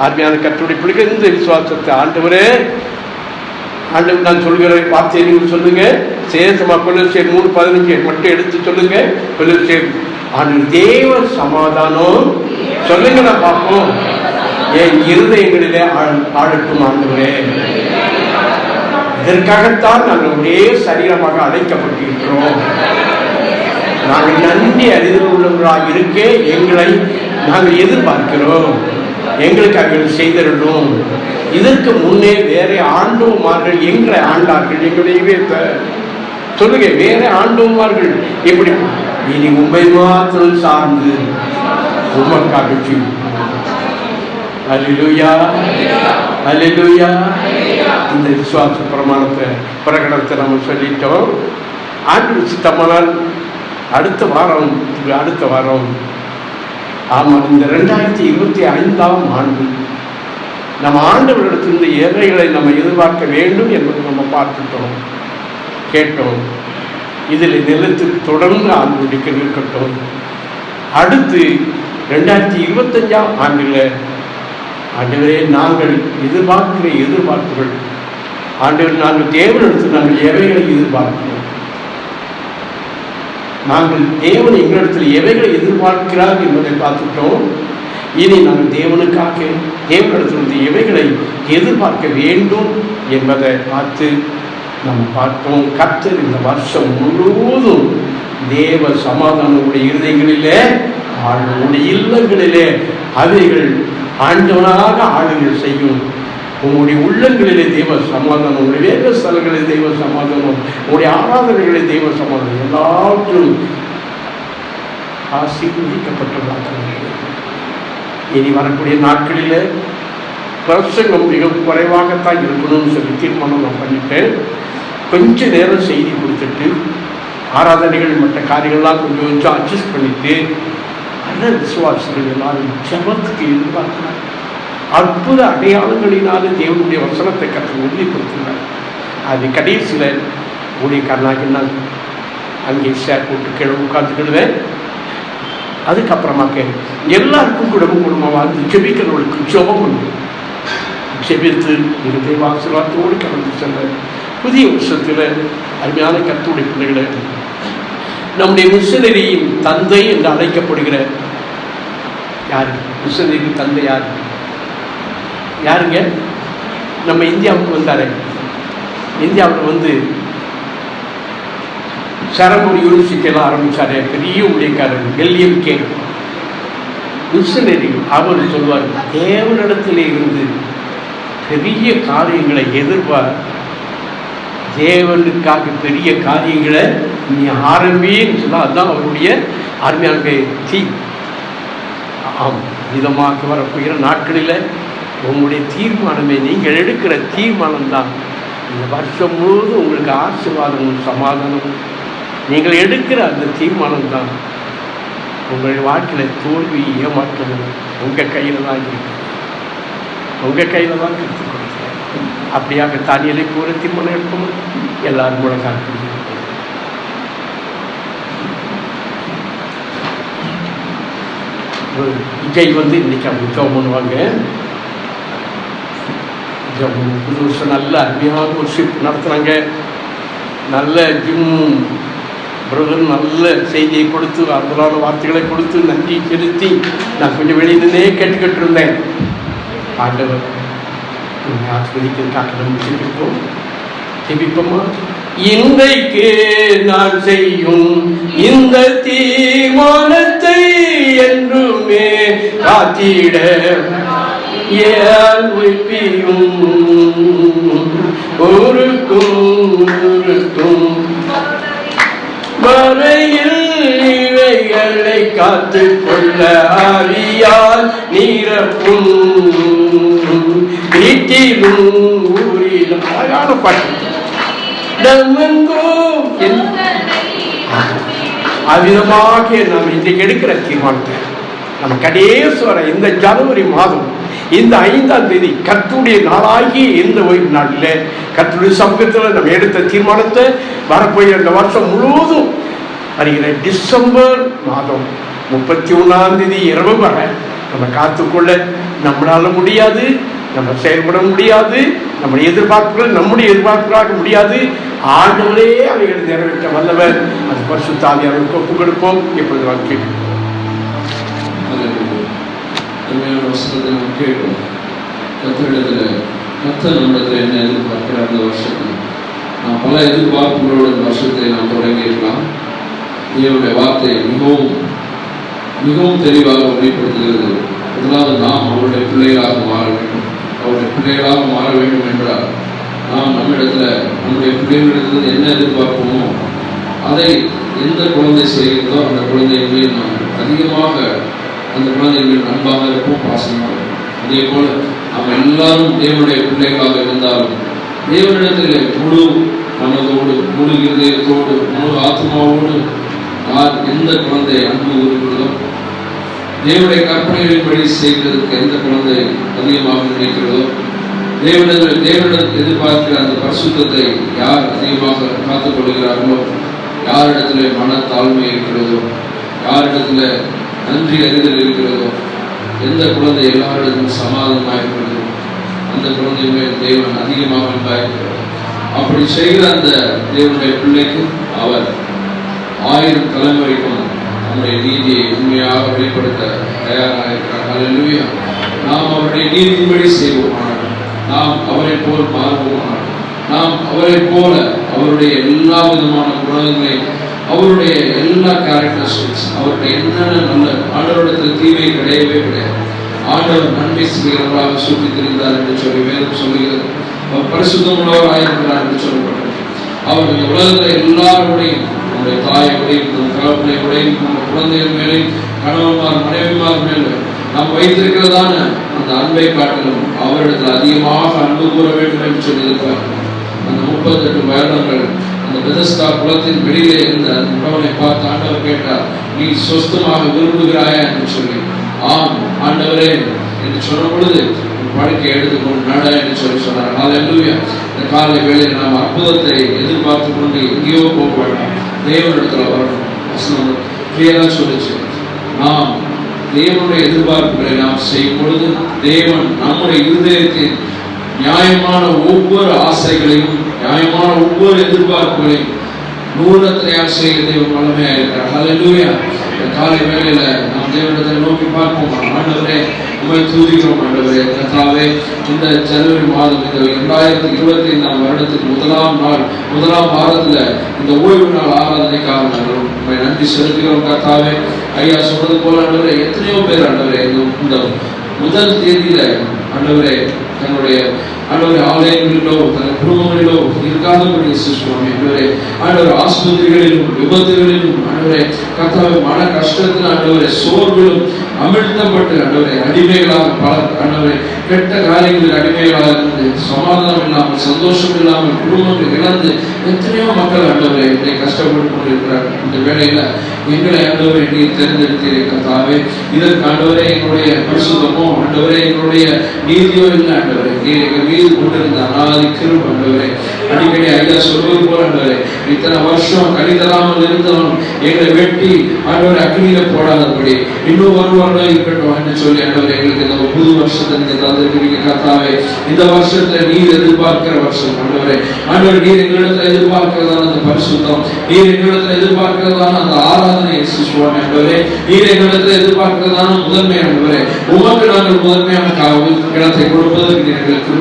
அருமையான கர்த்தருடைய பிள்ளைகள், இந்த விசுவாசத்தை ஆண்டவரே நான் சொல்கிற வார்த்தையை நீங்கள் சொல்லுங்க. சேஷமா கொலோசியர் 3:15 மட்டும் எடுத்து சொல்லுங்க. கொலோசியர் ஆண்டு தேவ சமாதானம் சொல்லுங்க, நான் பார்ப்போம். என் இருதயங்களிலே ஆளட்டும் ஆண்டவரே. இதற்காகத்தான் நாங்கள் ஒரே சரீரமாக அழைக்கப்பட்டிருக்கிறோம். நாங்கள் நன்றி அறிதல் உள்ளவர்களாக இருக்க எங்களை நாங்கள் எதிர்பார்க்கிறோம். எங்களுக்கு அவர்கள் செய்திடணும். இதற்கு முன்னே வேற ஆண்டவமார்கள் எங்களை ஆண்டார்கள், எங்களுடைய சொல்லுங்க, வேற ஆண்டவமார்கள் எப்படி இனி உண்மை மாத்திரம் சார்ந்து உமக்காக செய்வோம். அல்லேலூயா, அல்லேலூயா. இந்த விசுவாச பிரகடனத்தை நம்ம சொல்லிட்டோம். ஆண்டு சித்தமானால் அடுத்த வாரம் ஆமாம், இந்த 2025ஆம் ஆண்டு நம்ம ஆண்டவரிடத்திலிருந்து எவைகளை நம்ம எதிர்பார்க்க வேண்டும் என்பதை நம்ம பார்த்துட்டோம், கேட்டோம். இதில் நிலத்து தொடர்ந்து ஆண்டு இருக்கட்டும். அடுத்து 2025ஆம் ஆண்டில் ஆண்டவரே நாங்கள் எதிர்பார்க்கிற எதிர்பார்ப்புகள், ஆண்டவர் நாங்கள் தேவனிடத்தில் நாங்கள் எவைகளை எதிர்பார்க்கிறோம், நாங்கள் தேவன் எங்களிடத்தில் எவைகளை எதிர்பார்க்கிறார் என்பதை பார்த்துட்டோம். இனி நாங்கள் தேவனுக்காக தேவனிடத்திலிருந்து எவைகளை எதிர்பார்க்க வேண்டும் என்பதை பார்த்து நம்ம பார்த்தோம். கர்த்தர் இந்த வருஷம் முழுவதும் தேவ சமாதானமுடைய இருதயங்களிலே, அவர்களுடைய இல்லங்களிலே அவைகள் ஆண்டவனாக ஆளுகள் செய்யும். உங்களுடைய உள்ளங்களிலே தெய்வ சமாதானம், உங்களுடைய வேத ஸ்தலங்களில் தெய்வ சமாதானம், உங்களுடைய ஆராதனைகளிலே தெய்வ சமாதானம் எல்லாற்றும் ஆசீர்வதிக்கப்பட்டதாக. இனி வரக்கூடிய நாட்களில் பிரசங்கம் மிக குறைவாகத்தான் இருக்கணும்னு சொல்லி தீர்மானம் நான் பண்ணிட்டேன். கொஞ்ச நேரம் செய்தி கொடுத்துட்டு ஆராதனைகள் மற்ற காரியங்கள்லாம் கொஞ்சம் அட்ஜஸ்ட் பண்ணிட்டு நல்ல விசுவாசிகள் எல்லாரும் ஜபத்துக்கு எதிர்பார்க்கிறார். அற்புத அடையாளங்களினாலே தேவனுடைய வசனத்தை கற்று உறுதிப்படுத்தினார். அது கடைசியில் ஊழியக்காரனாக நான் அங்கே ஷேர் போட்டு கீழே உட்காந்துக்கிடுவேன். அதுக்கப்புறமாக்க எல்லாருக்கும் குடும்பமாக வாழ்ந்து ஜெபிக்கிறவர்களுக்கு ஜெபம் உண்டு. ஜெபித்து இருதய ஆசீர்வாதத்தோடு கலந்து செல்ல புதிய வருஷத்தில் அருமையான கர்த்தருடைய பிள்ளைகளை, நம்முடைய மிஷனரியின் தந்தை என்று அழைக்கப்படுகிற யார்? மிஷனரி தந்தை யார்? யாருங்க? நம்ம இந்தியாவுக்கு வந்தாரு. இந்தியாவில் வந்து சரம்பூர் யூனிவர்சிட்டியெல்லாம் ஆரம்பித்தார். பெரிய ஊழியக்காரர் வில்லியம் கே மிஷனரி. அவர் சொல்வார், தேவனிடத்தில் இருந்து பெரிய காரியங்களை தேவனுக்காக பெரிய காரியங்களை நீ ஆரம்பின்னு சொன்னால் அதுதான் அவருடைய அருமையான தீ. ஆம், விதமாக வரப்போகிற நாட்களில் உங்களுடைய தீர்மானமே, நீங்கள் எடுக்கிற தீர்மானம் தான் இந்த வருஷம் முழுவதும் உங்களுக்கு ஆசீர்வாதமும் சமாதானமும். நீங்கள் எடுக்கிற அந்த தீர்மானம் தான் உங்களுடைய வாழ்க்கையில் தோல்வி ஏமாற்றமும் உங்கள் கையில் தான் இருக்கு, உங்கள் கையில் தான் எடுத்து கொடுக்குறேன். அப்படியாக தானியலை கூட தீர்மானம் எடுக்கணும். எல்லாரும் கூட காட்டு விஜய் வந்து இன்னைக்கு அவங்க ஜெபம் பண்ணுவாங்க. புது வருஷம் நல்ல அருமையாக ஒரு ஷிப் நடத்துகிறாங்க. நல்ல ஜிம் பிரதர் நல்ல செய்தியை கொடுத்து அற்புதமான வார்த்தைகளை கொடுத்து நன்றி செலுத்தி நான் கொஞ்சம் வெளியிலே கேட்டுக்கிட்டு இருந்தேன். ஆண்டவர் என்னை ஆஸ்வதிக்கிறதுக்காக செபிப்போம். செபிப்போமா? இன்றைக்கு நான் செய்யும் இந்த தீர்மானத்தை என்றுமே காத்திட ஏன் உய்ப்பியும் ஒருக்கும் வரையில் இவைகளை காத்து கொள்ள அறியால் நீரப்பும் வீட்டிலும் ஊரிலும் அழகான பாட்டு. அவ்விதமாக நாம் இன்றைக்கு எடுக்கிற தீர்மானத்தை நம்ம கடைசுவர இந்த ஜனவரி மாதம் இந்த 5ஆம் தேதி கர்த்தருடைய நாளாகி இந்த ஓய்வு நாளில் கர்த்தருடைய சமூகத்தில் நம்ம எடுத்த தீர்மானத்தை வரப்போய் இந்த வருஷம் முழுவதும் வருகிற டிசம்பர் மாதம் 31ஆம் தேதி இரவு வரை நம்ம காத்துக்கொள்ள நம்மளால முடியாது, நம்ம செயல்பட முடியாது, நம்முடைய எதிர்பார்ப்புகள் நம்முடைய எதிர்பார்ப்புகளாக முடியாது. ஆண்டவரே அவைகளை நிறைவேற்ற வல்லவர். அது பரிசுத்த ஆவியானவருக்கு ஒப்புக் கொடுப்போம். இப்பொழுது நான் கேட்கிறோம். கர்த்தர் நம்மிடத்தில் என்ன எதிர்பார்க்கிற அந்த வருஷத்தில் நாம் பல எதிர்பார்ப்புகளோட இந்த வருஷத்தை நாம் தொடங்கியிருக்கலாம். இவருடைய வார்த்தை மிகவும் மிகவும் தெளிவாக வெளிப்படுத்துகிறது. முதலாவது நாம் அவருடைய பிள்ளைகளாக மாற வேண்டும். அவருடைய பிள்ளைகளாக மாற வேண்டும் என்றால் நாம் நம்முடைய பிள்ளைகளிடத்தில் என்ன எதிர்பார்ப்போமோ அதை எந்த குழந்தை செய்கிறதோ அந்த குழந்தையின் மேல் நாம் அதிகமாக அந்த குழந்தையின் மேல் அன்பாக இருப்போம், பாசமாக இருக்கும். அதே போல நாம் எல்லாரும் தேவனுடைய பிள்ளைகளாக இருந்தாலும் தேவனிடத்தில் முழு மனதோடு, முழு இருதயத்தோடு, முழு ஆத்மாவோடு யார் எந்த குழந்தை அன்பு கூறுகிறதோ, தேவனுடைய கற்பனைகளின்படி செய்கிறதுக்கு எந்த குழந்தை அதிகமாக நினைக்கிறதோ, தேவனிடம் எதிர்பார்க்கிற அந்த பரிசுத்தத்தை யார் அதிகமாக காத்துக் கொள்கிறார்களோ, யாரிடத்துல மன தாழ்மை இருக்கிறதோ, யாரிடத்துல நன்றி அறிதல் இருக்கிறதோ, எந்த குழந்தை எல்லாரிடத்திலும் சமாதானமாக இருக்கிறதோ அந்த குழந்தை மேல் தேவன் அதிகமாக அன்பாயிருக்கிறார். அப்படி செய்கிற அந்த தேவனுடைய பிள்ளைக்கு அவர் 1000 தலைமுறைக்கும் நம்முடைய நீதியை உண்மையாக வெளிப்படுத்த தயாராக இருக்கிறார். அல்லேலூயா. நாம் அவருடைய நீதியின்படி செய்வோமானால், நாம் அவரை போல் மாறுவோமானால், நாம் அவரை போல அவருடைய எல்லா விதமான குணங்களையும், அவருடைய எல்லா கேரக்டரிஸ்டிக்ஸ், அவருடைய என்னென்ன நல்ல ஆண்டவரிடத்தில் தீமை கிடையவே கிடையாது. ஆண்டவர் நன்மை செய்கிறவராக சுற்றி தெரிந்தார் என்று சொல்லி வேதம் சொல்லுகிறது. அவர் பரிசுத்தமுள்ளவராக இருக்கிறார் என்று சொல்லப்பட்டது. அவர் இந்த உலகத்தில் எல்லாருடையும், நம்முடைய தாயோடையும், தகப்பனையோடையும், நம்ம குழந்தைகள் மேலேயும், கணவன்மார் மனைவிமார் மேலே நாம் வைத்திருக்கிறதான அந்த அன்பை காட்டிலும் அவரிடத்தில் அதிகமாக அன்பு கூற வேண்டும் என்று சொல்லி இருக்கிறார்கள். அந்த 38 வருடங்கள் அந்த பெதஸ்தா குளத்தின் வெளியிலே இருந்த அந்த உடவனை பார்த்து ஆண்டவர் கேட்டார், நீ சொஸ்தமாக விரும்புகிறாயா என்று சொல்லி. ஆம் ஆண்டவரே என்று சொன்ன பொழுது படுக்கை எடுத்துக்கொண்டு நட என்று சொல்லி சொன்னார். அல்லேலூயா. இந்த காலை வேளையில் நாம் அற்புதத்தை எதிர்பார்த்து கொண்டு எங்கேயோ போக வேண்டாம், தேவனிடத்துல வரணும். வசனம் கிளியரா சொல்லிச்சு, நாம் தேவனுடைய எதிர்பார்ப்புகளை நாம் செய்யும் பொழுது தேவன் நம்முடைய இருதயத்தின் நியாயமான ஒவ்வொரு ஆசைகளையும், நியாயமான ஒவ்வொரு எதிர்பார்ப்புகளையும் 100 செய்ய தேவன் வல்லமையாக இருக்கிறார். அல்லேலூயா. இந்த காலை வேளையில நாம் தேவனிடத்தை நோக்கி பார்ப்போம். ஆண்டவரே உம்மை துதிக்கிறோம். ஆண்டவரே கர்த்தாவே, இந்த ஜனவரி மாதம், இந்த 2025ஆம் வருடத்துக்கு 1ஆம் நாள், 1ஆம் வாரத்துல இந்த ஓய்வு நாள் ஆராதனைக்காக நாங்கள் உம்மை நன்றி செலுத்துகிறோம். கர்த்தாவே, ஐயா சொன்னது போல ஆண்டவரே, எத்தனையோ பேர் ஆண்டவரே இந்த முதல் தேதியில ஆண்டவரே தன்னுடைய ஆலயங்களிலோ தன் குடும்பங்களிலோ இருக்காதபடி சுவாமி ஆண்டவரே, ஆண்டவர் ஆஸ்பத்திரிகளிலும் விபத்துகளிலும் ஆண்டவரே கர்த்தாவே மன கஷ்டத்தில் ஆண்டவரே சோர்விலும் அமிழ்த்தப்பட்டு ஆண்டவரே அடிமைகளாக பலர் ஆண்டவரே கெட்ட காரியங்களில் அடிமைகளாக இருந்து சமாதானம் இல்லாமல், சந்தோஷம் இல்லாமல், குடும்பங்கள் இழந்து எத்தனையோ மக்கள் ஆண்டவரே இதை கஷ்டப்பட்டு கொண்டிருக்கிறார்கள். இந்த வேளையில எங்களை ஆண்டவரே நீர் தேர்ந்தெடுத்தீரே கர்த்தாவே. இதற்கு ஆண்டவரே எங்களுடைய பரிசுத்தமோ ஆண்டவரே எங்களுடைய நீதியோ இல்லை ஆண்டவரே. நீர் எங்கள் மீது கொண்டிருந்த அநாதி கிருபை ஆண்டவரே. அடிக்கடி ஐயா சொல்வது போல ஆண்டவரே, இத்தனை வருஷம் கடிதராமல் இருந்தவன் எங்களை வெட்டி ஆண்டவரை அக்னியில போடாதபடி இன்னும் ஒரு வருடம் இருக்கட்டும் என்று சொல்லி ஆண்டவரே எங்களுக்கு இந்த புது வருஷத்தை நீங்க தந்திருக்கிறீங்க கர்த்தாவே. இந்த வருஷத்துல நீர் எதிர்பார்க்கிற வருஷம் ஆண்டவரே. ஆண்டவர் நீர் எங்களிடத்துல எதிர்பார்க்கிறதான அந்த பரிசுத்தம், நீர் எங்களிடத்துல எதிர்பார்க்கிறதான அந்த ஆராதனை சுவாமி ஆண்டவரே, நீர் எங்களிடத்துல எதிர்பார்க்கிறதான முதன்மை ஆண்டவரே. உமக்கு நாங்கள் முதன்மையான இடத்தை கொடுப்பதற்கு எங்களுக்கு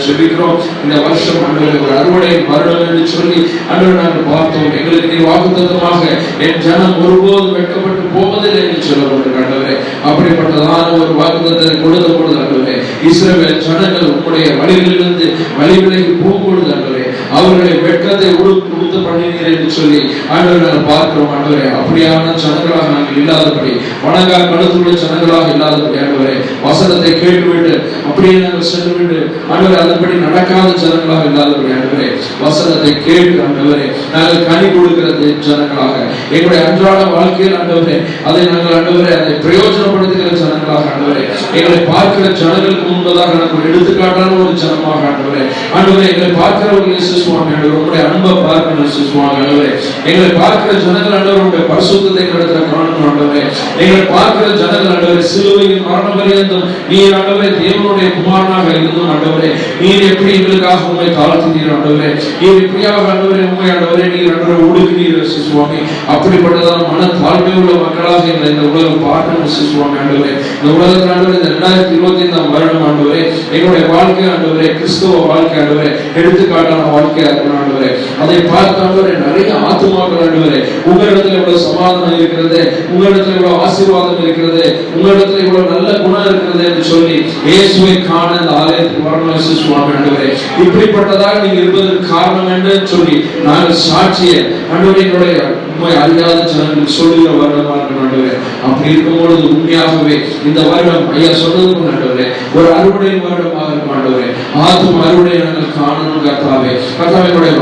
செபிக்கிறோம். இந்த வருஷம் ஆண்டவரே ஒரு அறுவடை வருடம் என்று சொல்லி ஆண்டவர் நாங்கள் பார்த்தோம். எங்களுக்கு நீ வாக்குத்தத்தமாக என் ஜனம் ஒருபோதும் வெட்கப்பட்டு போவதில்லை என்று சொல்லப்பட்டு ஆண்டவரே. அப்படிப்பட்டதான ஒரு வாக்குத்தத்தை கொடுத்த பொழுது ஆண்டவரே, இஸ்ரவேல் ஜனங்கள் உங்களுடைய வழிகளிலிருந்து வழி விலகி போகும்பொழுது ஆண்டவரே அவர்களை வெட்கத்தை உடுத்த பண்ணினீர் என்று சொல்லி ஆண்டவரை நாங்கள் பார்க்கிறோம் ஆண்டவரே. அப்படியான ஜனங்களாக நாங்கள் இல்லாதபடி, வணங்கா கழுத்துள்ள ஜனங்களாக இல்லாதபடி ஆண்டவரே, வசனத்தை கேட்டுவிட்டு அப்படியே நாங்கள் சென்றுவிட்டு ஆண்டவரை அதன்படி நடக்காத ஜனங்களாக இல்லாதபடி ஆண்டவரே, வசனத்தை கேட்டு ஆண்டவரே நாங்கள் கனி கொடுக்கிறது ஜனங்களாக எங்களுடைய அன்றாட வாழ்க்கையில் ஆண்டவரே அதை நாங்கள் ஆண்டவரே அதை பிரயோஜனப்படுத்துகிற ஜனங்களாக ஆண்டவரே, எங்களை பார்க்கிற ஜனங்களுக்கு முன்பதாக நாங்கள் எடுத்துக்காட்டான ஒரு ஜனமாக ஆண்டவரே. ஆண்டவரே எங்களை பார்க்கிறவர்கள் சுவாமி ஆண்டவர் உங்களுடைய அன்பை பார்க்கணும் சுவாமி ஆண்டவரே. எங்களை பார்க்கிற ஜனங்கள் ஆண்டவர் உங்களுடைய பரிசுத்தத்தை நடத்துகிற காரணம் ஆண்டவரே. எங்களை பார்க்கிற ஜனங்கள் ஆண்டவரே சிலுவையின் மரணம் பரியந்தம் நீர் ஆண்டவரே தேவனுடைய குமாரனாக இருந்தும் ஆண்டவரே நீர் எப்படி எங்களுக்காக உண்மை தாழ்த்தினீர் ஆண்டவரே. நீர் எப்படியாக ஆண்டவரே உண்மை ஆண்டவரே நீர் ஆண்டவரை ஒடுக்கினீர் சுவாமி. அப்படிப்பட்டதான மன தாழ்மை உள்ள மக்களாக எங்களை இந்த உலகம் பார்க்கணும் சுவாமி ஆண்டவரே. இந்த உலகத்தில் ஆண்டவரே இந்த 2025 வருடம் ஆண்டவரே எங்களுடைய வாழ்க்கை ஆண்டவரே கிறிஸ்தவ வாழ்க்கை ஆண்டவரே எடுத்துக்காட்டான வாழ்க்கையா இருக்கணும் ஆண்டவரே. அதை பார்த்து ஆண்டவரே நிறைய ஆத்துமாக்கள் ஆண்டவரே உங்களிடத்துல இவ்வளவு சமாதானம் இருக்கிறது, உங்களிடத்துல இவ்வளவு ஆசீர்வாதம் இருக்கிறது, உங்களிடத்துல இவ்வளவு நல்ல குணம் இருக்கிறது என்று சொல்லி இயேசுவை காண இந்த ஆலயத்துக்கு வரணும் சுவாமி ஆண்டவரே. இப்படிப்பட்டதாக நீங்க இருப்பதற்கு காரணம் என்று சொல்லி நாங்கள் சாட்சிய ஆண்டவரே எங்களுடைய உண்மை அறியாத ஜனங்களுக்கு சொல்லுகிற வருடமா இருக்கணும் ஆண்டவரே. அப்படி இருக்கும்பொழுது உண்மையாகவே இந்த வருடம் ஐயா சொன்னது ஆண்டவரே ஒரு அறுவடை வருடமாக இருக்கும் ஆண்டவரே. ஆத்தும அறுவடை நாங்கள் காணணும் கர்த்தாவே. கர்த்தாவே எங்களுடைய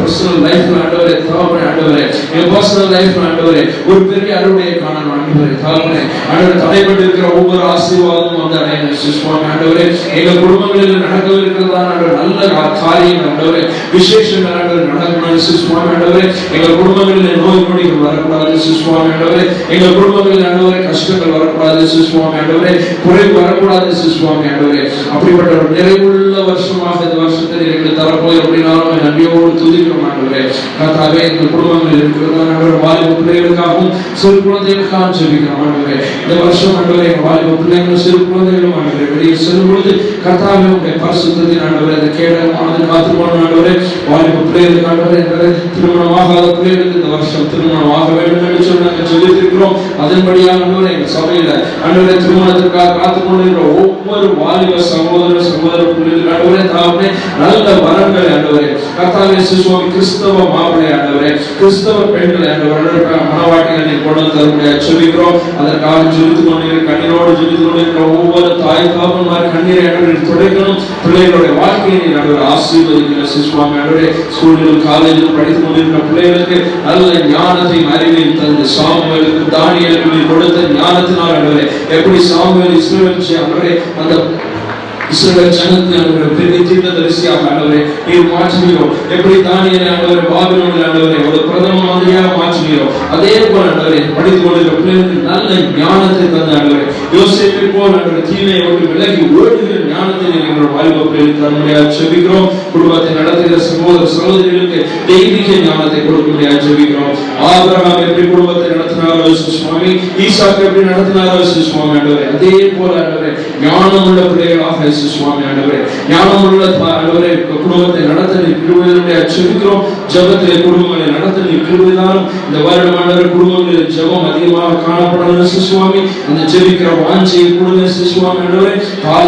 பர்சனல் லைஃப்ல ஆண்டவரே தகப்பனே ஆண்டவரே என் பர்சனல் லைஃப்ல ஆண்டவரே ஒரு பெரிய அறுவடையை காணணும் ஆண்டவரே. தகப்பனே ஆண்டவரே தடைபட்டு இருக்கிற ஒவ்வொரு ஆசீர்வாதமும் வந்து அடையணும் சுவாமி ஆண்டவரே. எங்கள் குடும்பங்களில் நடக்கவிருக்கிறதான நல்ல காரியம் ஆண்டவரே விசேஷங்கள் ஆண்டவரே நடக்கணும் சுவாமி ஆண்டவரே. எங்கள் குடும்பங்களில் நோய் நொடிகள் வரக்கூடாது சுவாமி ஆண்டவரே. எங்கள் குடும்பங்களில் ஆண்டவரே கஷ்டங்கள் வரக்கூடாது சுவாமி ஆண்டவரே. குறைவு வரக்கூடாது சுவாமி ஆண்டவரே. அப்படிப்பட்ட ஒரு நிறைவுள்ள வருஷமாக இந்த வருஷத்தில் எங்களுக்கு தரப்போய் அப்படின்னாலும் நன்றியோடு துதிக்கிறோம் ஆண்டவரே. கர்த்தாவே எங்கள் குடும்பங்களில் இருக்கிறதான வாலிப பிள்ளைகளுக்காகவும் சிறு குழந்தைகளுக்காகவும் ஜெபிக்கிறோம் ஆண்டவரே. இந்த வருஷம் ஆண்டவரே எங்கள் வாலிப பிள்ளைகளும் சிறு குழந்தைகளும் ஆண்டவரே வெளியே செல்லும் பொழுது கர்த்தாவே உங்களுடைய பரிசுத்தத்தின் ஆண்டவரே அந்த கேடகமானது காத்துக்கொண்டு ஆண்டவரே வாலிப பிள்ளைகளுக்கு ஆண்டவரே திருமணமாகாத பிள்ளைகளுக்கு இந்த வருஷம் திருமணமாக வேண்டும் என்று சொல்லி நாங்கள் சொல்லியிருக்கிறோம். அதன்படியாக ஆண்டவரே எங்கள் சபையில ஆண்டவரே திருமணத்திற்காக காத்துக்கொண்டிருக்கிற ஒவ்வொரு வாலிப சகோதர பிள்ளைகளுக்கு ஆண்டவரே தாவே நல்ல வரங்களை ஆண்டவரே கர்த்தாவே சுவாமி கிறிஸ்தவ மாப்பிள்ளை ஆண்டவரே கிறிஸ்தவ பெண்களை ஆண்டவரே மனவாட்டிகளை நீ கொண்டு தரும்படியா ஜெபிக்கிறோம். அதற்காக ஜெபித்துக் கொண்டிருக்கிற கண்ணீரோடு ஜெபித்துக் கொண்டிருக்கிற ஒவ்வொரு தாய் தகப்பன்மார் கண்ணீரை ஆண்டவரே துடைக்கணும். பிள்ளைகளுடைய வாழ்க்கையை நீ ஆண்டவரே ஆசீர்வதிக்கிற சுவாமி ஆண்டவரே. ஸ்கூலில் காலேஜில் படித்துக் கொண்டிருக்கிற பிள்ளைகளுக்கு நல்ல ஞானத்தையும் அறிவையும் தந்து சாமுவேலுக்கு தானியேலுக்கு நீ கொடுத்த ஞானத்தினால் ஆண்டவரே எப்படி சாமுவேல் இஸ்ரவேல் ஆண்டவரே அந்த இஸ்ரவேல் ஜனத்தை ஆண்டவரே பெரிய தீர்க்கதரிசியாக ஆண்டவரே நீர் மாற்றினீரோ, எப்படி தானியேலை ஆண்டவரே பாபிலோனில் ஆண்டவரே ஒரு பிரதம மந்திரியாக மாற்றினீரோ அதே போல ஆண்டவரே படித்துக் கொண்டிருக்கிற பிள்ளைகளுக்கு நல்ல ஞானத்தை தந்த ஆண்டவரே யோசேப்பை போல் ஆண்டவரே தீமையை விட்டு விலகி ஓடுகிற ஞானத்தை எங்களோட வாலிப பிள்ளைகளுக்கு தரும்படியாக ஜெபிக்கிறோம். குடும்பத்தை நடத்துகிற சகோதர சகோதரிகளுக்கு தெய்வீக ஞானத்தை கொடுக்கும்படியாக ஜெபிக்கிறோம். ஆபிரகாம் எப்படி குடும்பத்தை நடத்தினாரோ சுவாமி, ஈசாக்கு எப்படி நடத்தினாரோ சுவாமி ஆண்டவரே அதே போல ஆண்டவரே ஞானம் உள்ள பிள்ளைகளாக சுவாமி ஆண்டவரே ஞானம் உள்ள ஆண்டவரே குடும்பத்தை நடத்த நீ கிருபையோடு ஜெபிக்கிறோம். ஜெபத்திலே குடும்பங்களை நடத்த நீ கிருபைதாரும் இந்த வருடம் ஆண்டவரே குடும்பங்களில் ஜெபம் அதிகமாக காணப்படணும் சுவாமி. அந்த ஜெபிக்கிற வாஞ்சையை கொடுங்க சுவாமி ஆண்டவரே.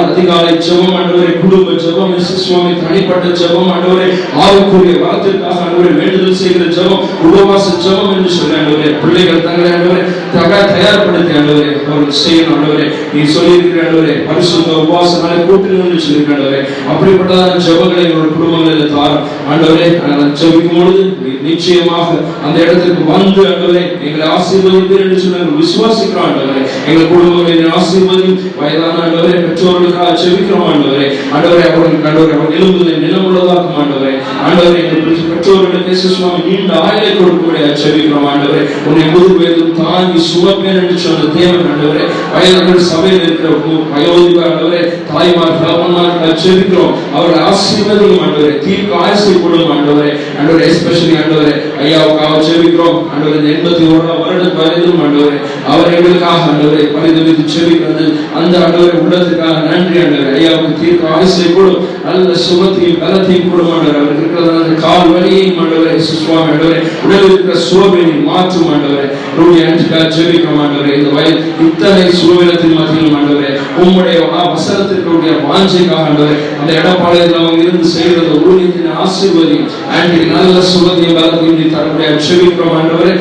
அதிகாலை ஜெபம் ஆண்டவரே குடும்ப ஜெபம் சுவாமி, தனிப்பட்ட ஜெபம் ஆண்டவரே, ஆவிக்குரிய வார்த்தைக்காக ஆண்டவரே வேண்டுதல் செய்கிற ஜெபம், உபவாச ஜெபம் என்று சொல்லி ஆண்டவரே பிள்ளைகள் தங்களை ஆண்டவரே தயார்படுத்தி ஆண்டவரே ஒரு நாங்கள் செய்யணும் ஆண்டவரே. நீ சொல்லியிருக்கிற ஆண்டவரே பரிசுத்த உபவாச நாளை கூட்டணும்னு சொல்லியிருக்க ஆண்டவரே. அப்படிப்பட்டதான ஜெபங்களை எங்களோட குடும்பங்களில் தாரும் ஆண்டவரே. நாங்கள் ஜெபிக்கும் பொழுது நிச்சயமாக அந்த இடத்துக்கு வந்து ஆண்டவரே எங்களை ஆசீர்வதிப்பீர் என்று சொல்லி விசுவாசிக்கிறோம் ஆண்டவரே. எங்கள் குடும்பங்களின் ஆசீர்வதி வயதான ஆண்டவரே பெற்றோர்களுக்காக ஜெபிக்கிறோம் ஆண்டவரே. ஆண்டவரே அவர்களுக்கு ஆண்டவரே அவர் எழும்புதை நிலமுள்ளதாக்கும் ஆண்டவரே. ஆண்டவரே எங்கள் பெற்றோர்களுக்கு சுவாமி நீண்ட ஆயுளை கொடுக்கக்கூடிய ஜெபிக்கிறோம் ஆண்டவரே. உன்னை முது வயதும் தாங்கி சுமப்பேன் என்று சொன்ன தேவன் ஆண்டவரே. வயதான சபையில் இருக்கிற வயோதிக ஆண்டவரே தாய்மார் தகப்பன்மார் ஜெபிக்கிறோம். அவர்கள் ஆசீர்வதியும் ஆண்டவரே. தீர்க்க ஆயுசை கொடுக்கும் ஆண்டவரே. ஆண்டவரே எஸ்பெஷலி ஆண்டவரே ஐயாவுக்காக ஜெபிக்கிறோம் ஆண்டவரே. 81 வருடம் வயதும் ஆண்டவரே அவர் எங்களுக்காக ஆண்டவரை பரிதவித்து ஜெபிக்கிறது அந்த ஆண்டவரை உள்ளத்துக்காக நன்றி ஆண்டவரே. ஐயாவுக்கு தீர்க்க ஆயுசை கொடு, நல்ல சுகத்தையும் பலத்தையும் கொடுக்கும் ஆண்டவரே. அவர் இருக்கிற அந்த கால் வலியையும் ஆண்டவரே சுவாமி ஆண்டவரே உடலில் இருக்கிற சோர்வினை மாற்றும் ஆண்டவரே. ரூடி அன்றைக்காக ஜெபிக்கிறோம் ஆண்டவரே. இந்த வயது இத்தனை சுகவீனத்தின் மத்தியிலும் ஆண்டவரே உம்முடைய வசனத்திற்குரிய வாஞ்சைக்காக ஆண்டவரே அந்த இடப்பாளையத்தில் அவங்க இருந்து செய்கிறது ஊழியத்தின் ஆசீர்வதியும் ஆண்டி நல்ல சுகத்தையும் பலத்தையும் நீ தரக்கூடிய ஜெபிக்கிறோம் ஆண்டவரே.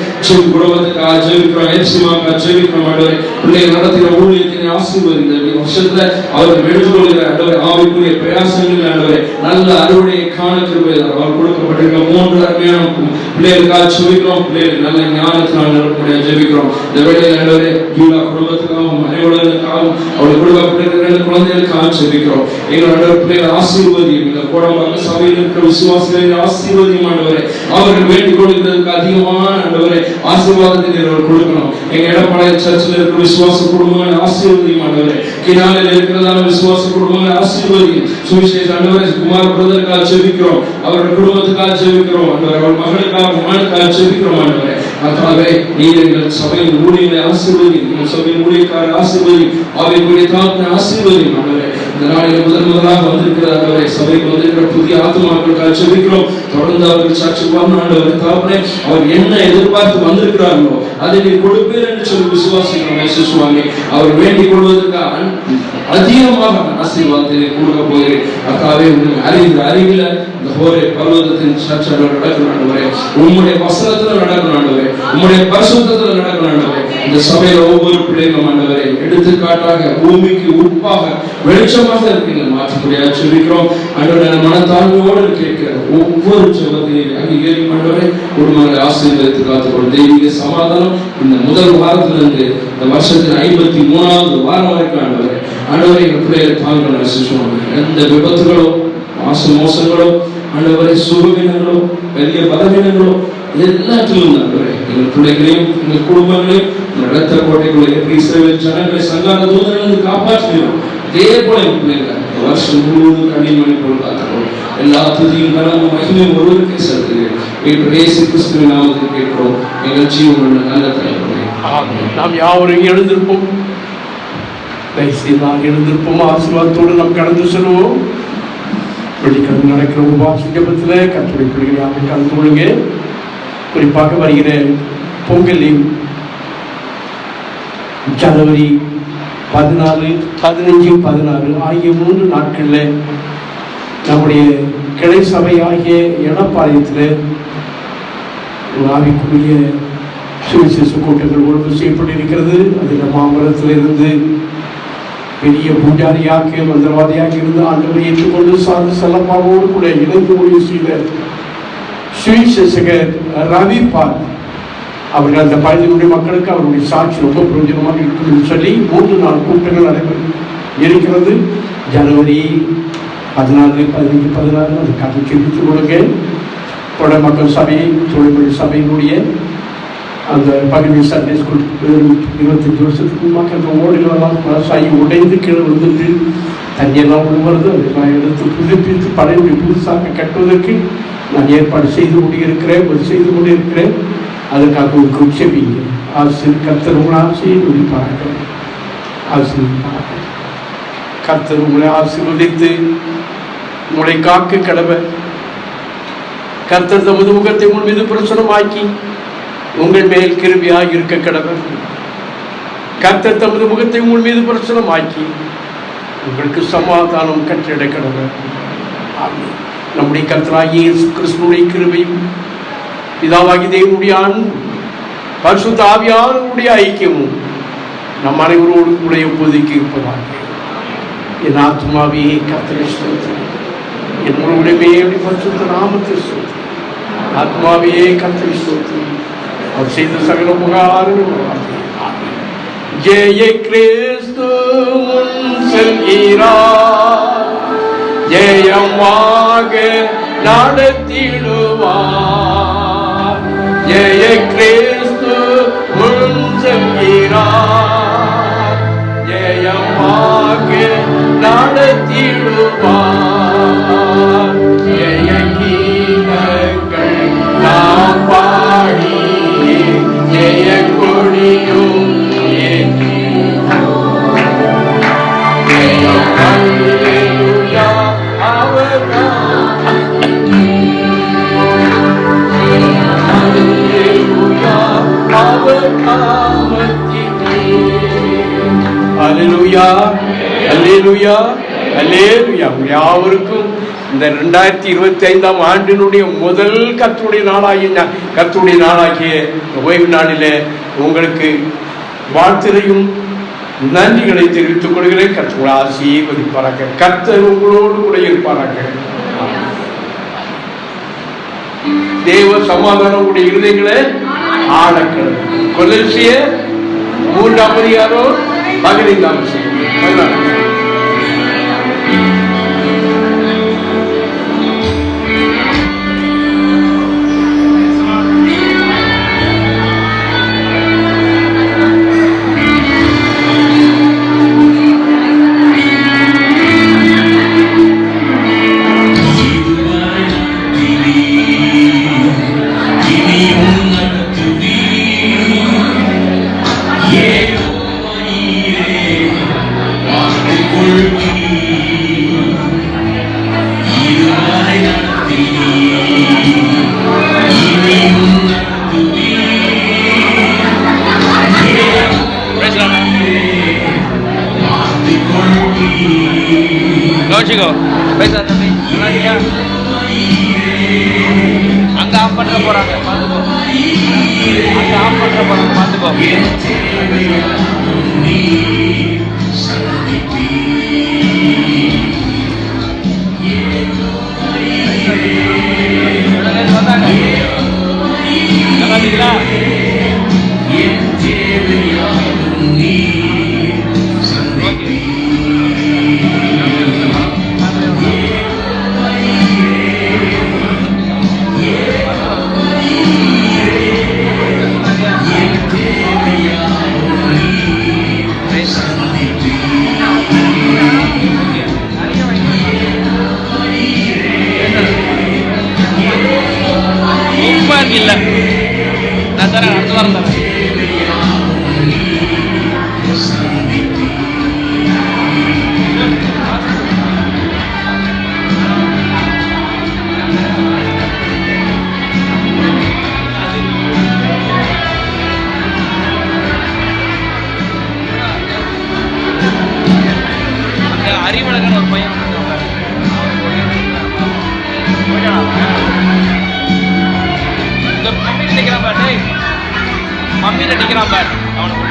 குடும்பத்துக்காக ஜெபிக்கிறோம், எப்சிமாக்காக ஜெபிக்கிறோம் ஆண்டவரே. பிள்ளைகள் நடத்துகிற ஊழியத்தின் ஆசீர்வதி இந்த வருஷத்துல அவர்கள் எடுத்துக்கொள்கிற ஆண்டவரே ஆவிக்குரிய பிரயாசங்கள் ஆண்டவரே நல்ல அறுவடையை காண கிருபை அவர் கொடுக்கப்பட்டிருக்க 3 அருமையான பிள்ளைகளுக்காக ஜெபிக்கிறோம். பிள்ளைகளுக்கு நல்ல ஞானத்தினால் நிரப்பக்கூடிய ஜெபிக்கிறோம். இந்த வேளையில் ஆண்டவரே ஜீவா குடும்பத்துக்காகவும் மனைவிகளுக்காகவும் அவர்கள் கொடுக்கப்பட்டிருக்கிற குழந்தைகளுக்காக ஜெபிக்கிறோம். எங்கள் ஆண்டவர் பிள்ளைகள் ஆசீர்வதியும் இந்த கோடம்பாக்க சபையில் இருக்கிற விசுவாசிகளின் ஆசீர்வதியும் ஆண்டவரே. அவர்கள் வேண்டிக் கொள்கிறதுக்கு அதிகமான ஆண்டவரே ஆசீர்வாதத்தை நீங்கள் கொடுக்கணும். எங்க இடப்பாளைய சர்ச்சில் இருக்கிற விசுவாச குடும்பங்களை ஆசீர்வதியும் ஆண்டவரே. கினாலில் இருக்கிறதான விசுவாச குடும்பங்களை ஆசீர்வதியும். சுவிசேஷ ஆண்டவரே குமார் பிரதருக்காக ஜெபிக்கிறோம், அவருடைய குடும்பத்துக்காக ஜெபிக்கிறோம் ஆண்டவரே. அவர் மகளுக்காக மகனுக்காக ஜெபிக்கிறோம் ஆண்டவரே. கர்த்தாவே நீர் எங்கள் சபையின் ஊழியர்களை ஆசீர்வதியும், எங்கள் சபையின் ஊழியக்காரரை ஆசீர்வதியும், ஆவிக்குரிய தாழ்த்தின ஆசீர்வதியும் ஆண்டவரே. இந்த நாளில் முதலாக வந்திருக்கிற ஆண்டவரே சபைக்கு வந்திருக்கிற புதிய ஆத்துமாக்களுக்காக ஜெபிக்கிறோம். தொடர்ந்து அவர்கள் சர்ச்சுக்கு வரணும் ஆண்டவரே. தாப்பனே அவர் என்ன எதிர்பார்த்து வந்திருக்கிறார்களோ அதை நீ கொடுப்பேன் என்று சொல்லி விசுவாசிக்கிறோம் சுவாமி. அவர் வேண்டிக் கொள்வதற்கு அதிகமாக ஆசீர்வாதத்தை கொடுக்க போகிறேன். அக்காவே அறிவில இந்த ஹோரே பர்வதத்தின் சர்ச்சையில் நடக்கணும் ஆண்டவரே. உம்முடைய வசனத்துல நடக்கணும் ஆண்டவரே. உம்முடைய பரிசுத்தத்துல நடக்கணும் ஆண்டவரே. இந்த சபையில ஒவ்வொரு பிள்ளைகளும் ஆண்டவரே எடுத்துக்காட்டாக பூமிக்கு உப்பாக வெளிச்சமாக இருக்கீங்க மாற்றக்கூடிய ஜெபிக்கிறோம் ஆண்டவரே. மனத்தாழ்மையோடு கேட்கிற ஒவ்வொரு ஜெபத்தையும் அங்கீகரிக்கும் ஆண்டவரே. குடும்பங்களை ஆசீர்வதித்து காத்துக்கொள்ளும். தெய்வீக சமாதானம் இந்த முதல் வாரத்திலிருந்து இந்த வருஷத்தின் 53வது வாரம் வரைக்கும் ஆண்டவரே ஆண்டவரை எங்கள் பிள்ளைகளை தாங்கணும் சுவாமி. எந்த விபத்துகளோ மோசங்களோ ஆண்டவரை சுகவீனங்களோ பெரிய பலவீனங்களோ எல்லாத்திலும் ஆண்டவரே எங்கள் பிள்ளைகளையும் எங்கள் குடும்பங்களையும் நடத்த கோட்டைக்குள்ள எப்படி இஸ்ரவேல் ஜனங்களை சங்கார தூதரிலிருந்து காப்பாற்றினோம் அதே போல எங்கள் பிள்ளைகளை வருஷம் முழுவதும் கண்ணிமணி போல் காத்துக்கணும். எல்லா துதியும் கனமும் மகிமையும் ஒருவருக்கே செலுத்துகிறேன். இயேசு கிறிஸ்துவின் நாமத்தில் கேட்கிறோம் எங்கள் ஜீவனுள்ள நல்ல தலைவரே. நாம் யாவரும் எழுந்திருப்போம், எழுந்திருப்போம். ஆசீர்வாதத்தோடு நாம் கடந்து செல்வோம். வெள்ளிக்கிழமை நடக்கிற உபவாச ஜெபத்தில் கர்த்தருடைய பிள்ளைகளை கலந்து கொள்ளுங்க. குறிப்பாக வருகிற பொங்கலின் ஜனவரி 14, 15, 16 ஆகிய 3 நாட்களில் நம்முடைய கிளை சபை ஆகிய எடப்பாளையத்தில் ஆவிக்குரிய சுவிசேஷ கூட்டங்கள் ஒழுங்கு செய்யப்பட்டிருக்கிறது. அதில் மாமரத்தில் இருந்து பெரிய பூஜாரியாக மந்திரவாதியாக இருந்து ஆண்டவரை ஏற்றுக்கொண்டு சார்ந்து செல்லப்பாவோடு கூட இணைந்து ஊழியம் செய்த சுவிசேஷகர் ரவி பால் அவர்கள் அந்த பகுதியினுடைய மக்களுக்கு அவருடைய சாட்சி ரொம்ப பிரயோஜனமாக இருக்கும் சொல்லி 3 நாள் கூட்டங்கள் நடைபெறும் இருக்கிறது. ஜனவரி 14, 15, 16 அதுக்காக தெரிவித்துக் கொடுங்க. கொடை மக்கள் சபை தொழில்மொழி சபையினுடைய அந்த பகுதி சண்டே ஸ்கூல் 25 வருஷத்துக்கு மக்கள் ஓடுகளெல்லாம் விவசாயி உடைந்து கீழே விழுந்துட்டு தண்ணியெல்லாம் உழுவுறது அதெல்லாம் எடுத்து புதுப்பித்து பழைய புதுசாக கட்டுவதற்கு நான் ஏற்பாடு செய்து கொண்டிருக்கிறேன். அதுக்காக ஒரு உச்சபிங்க ஆசிரியர் கர்த்தர் உங்களை ஆசையை முடிப்பார்கள். ஆசீர்வதிப்பார்கள். கர்த்தர் உங்களை ஆசீர்வதித்து உங்களை காக்க கடவை. கர்த்தர் தமது முகத்தை உங்கள் மீது பிரசனமாக்கி உங்கள் மேல் கிருபையாக இருக்க கடவை. கர்த்தர் தமது முகத்தை உங்கள் மீது பிரசனமாக்கி உங்களுக்கு சமாதானம் கற்றிட கடவை. நம்முடைய கர்த்தராகிய இயேசு கிறிஸ்துவின் கிருபையும் பிதாவாகிய தேவனுடைய அன்பும் பரிசுத்த ஆவியானவருடைய ஐக்கியமும் நம் அனைவரோடு கூட எப்போதைக்கு இருப்பதாக. என் ஆத்மாவே கர்த்தரை ஸ்தோத்திரி, என் முழுவதுமே பரிசுத்த நாமத்தை ஸ்தோத்திரி. ஆத்மாவே கர்த்தரை ஸ்தோத்திரி, அவர் செய்த சகல உபகாரங்கள். ஜெய கிறிஸ்து முன் செல்கிறார், ஜெயமாக நடத்திடுவார். ஜெய கிறிஸ்து முன் செல்கிறார், ஜெயமாக நடத்திடுவார். ஜெய கீதங்கள் நாம் பாடி ஜெய கொடியும் ஏற்றி அல்லேலூயா, அல்லேலூயா, அல்லேலூயா. யாவருக்கும் இந்த 2025 ஆண்டினுடைய முதல் கர்த்தருடைய நாளாகிய ஓய்வு நாளிலே உங்களுக்கு வாழ்த்துரையும் நன்றிகளை தெரிவித்துக் கொள்கிறேன். கர்த்தர் ஆசீர்வதிப்பாராக. கர்த்தர் உங்களோடு கூட இருப்பாராக. தேவ சமாதானம் உடைய இருதயங்களை ஆளக்கிறது. கொலோசியர் 3ஆம் அதிகாரம் 15ஆம் வசனம். அங்க ஆஃப் பண்ற போறாங்க, பாத்துக்கோ. இல்ல நான் தரேன், அடுத்த வாரம் தரேன். அறிவழகன் ஒரு பையன் மம்மியில் நிற்கிறான் பாரு, மம்மியில் நிற்கிறான் பாரு, அவனுக்கு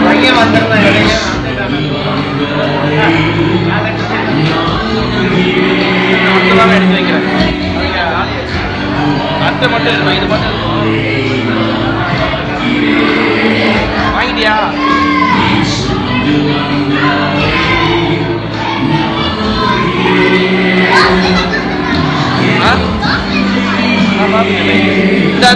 பையன் வந்துருந்தான் இடையே எடுத்து வைக்கிறேன். அத்தை மட்டும் இருக்கணும், இது மட்டும் வாங்கிட்டியா? இந்த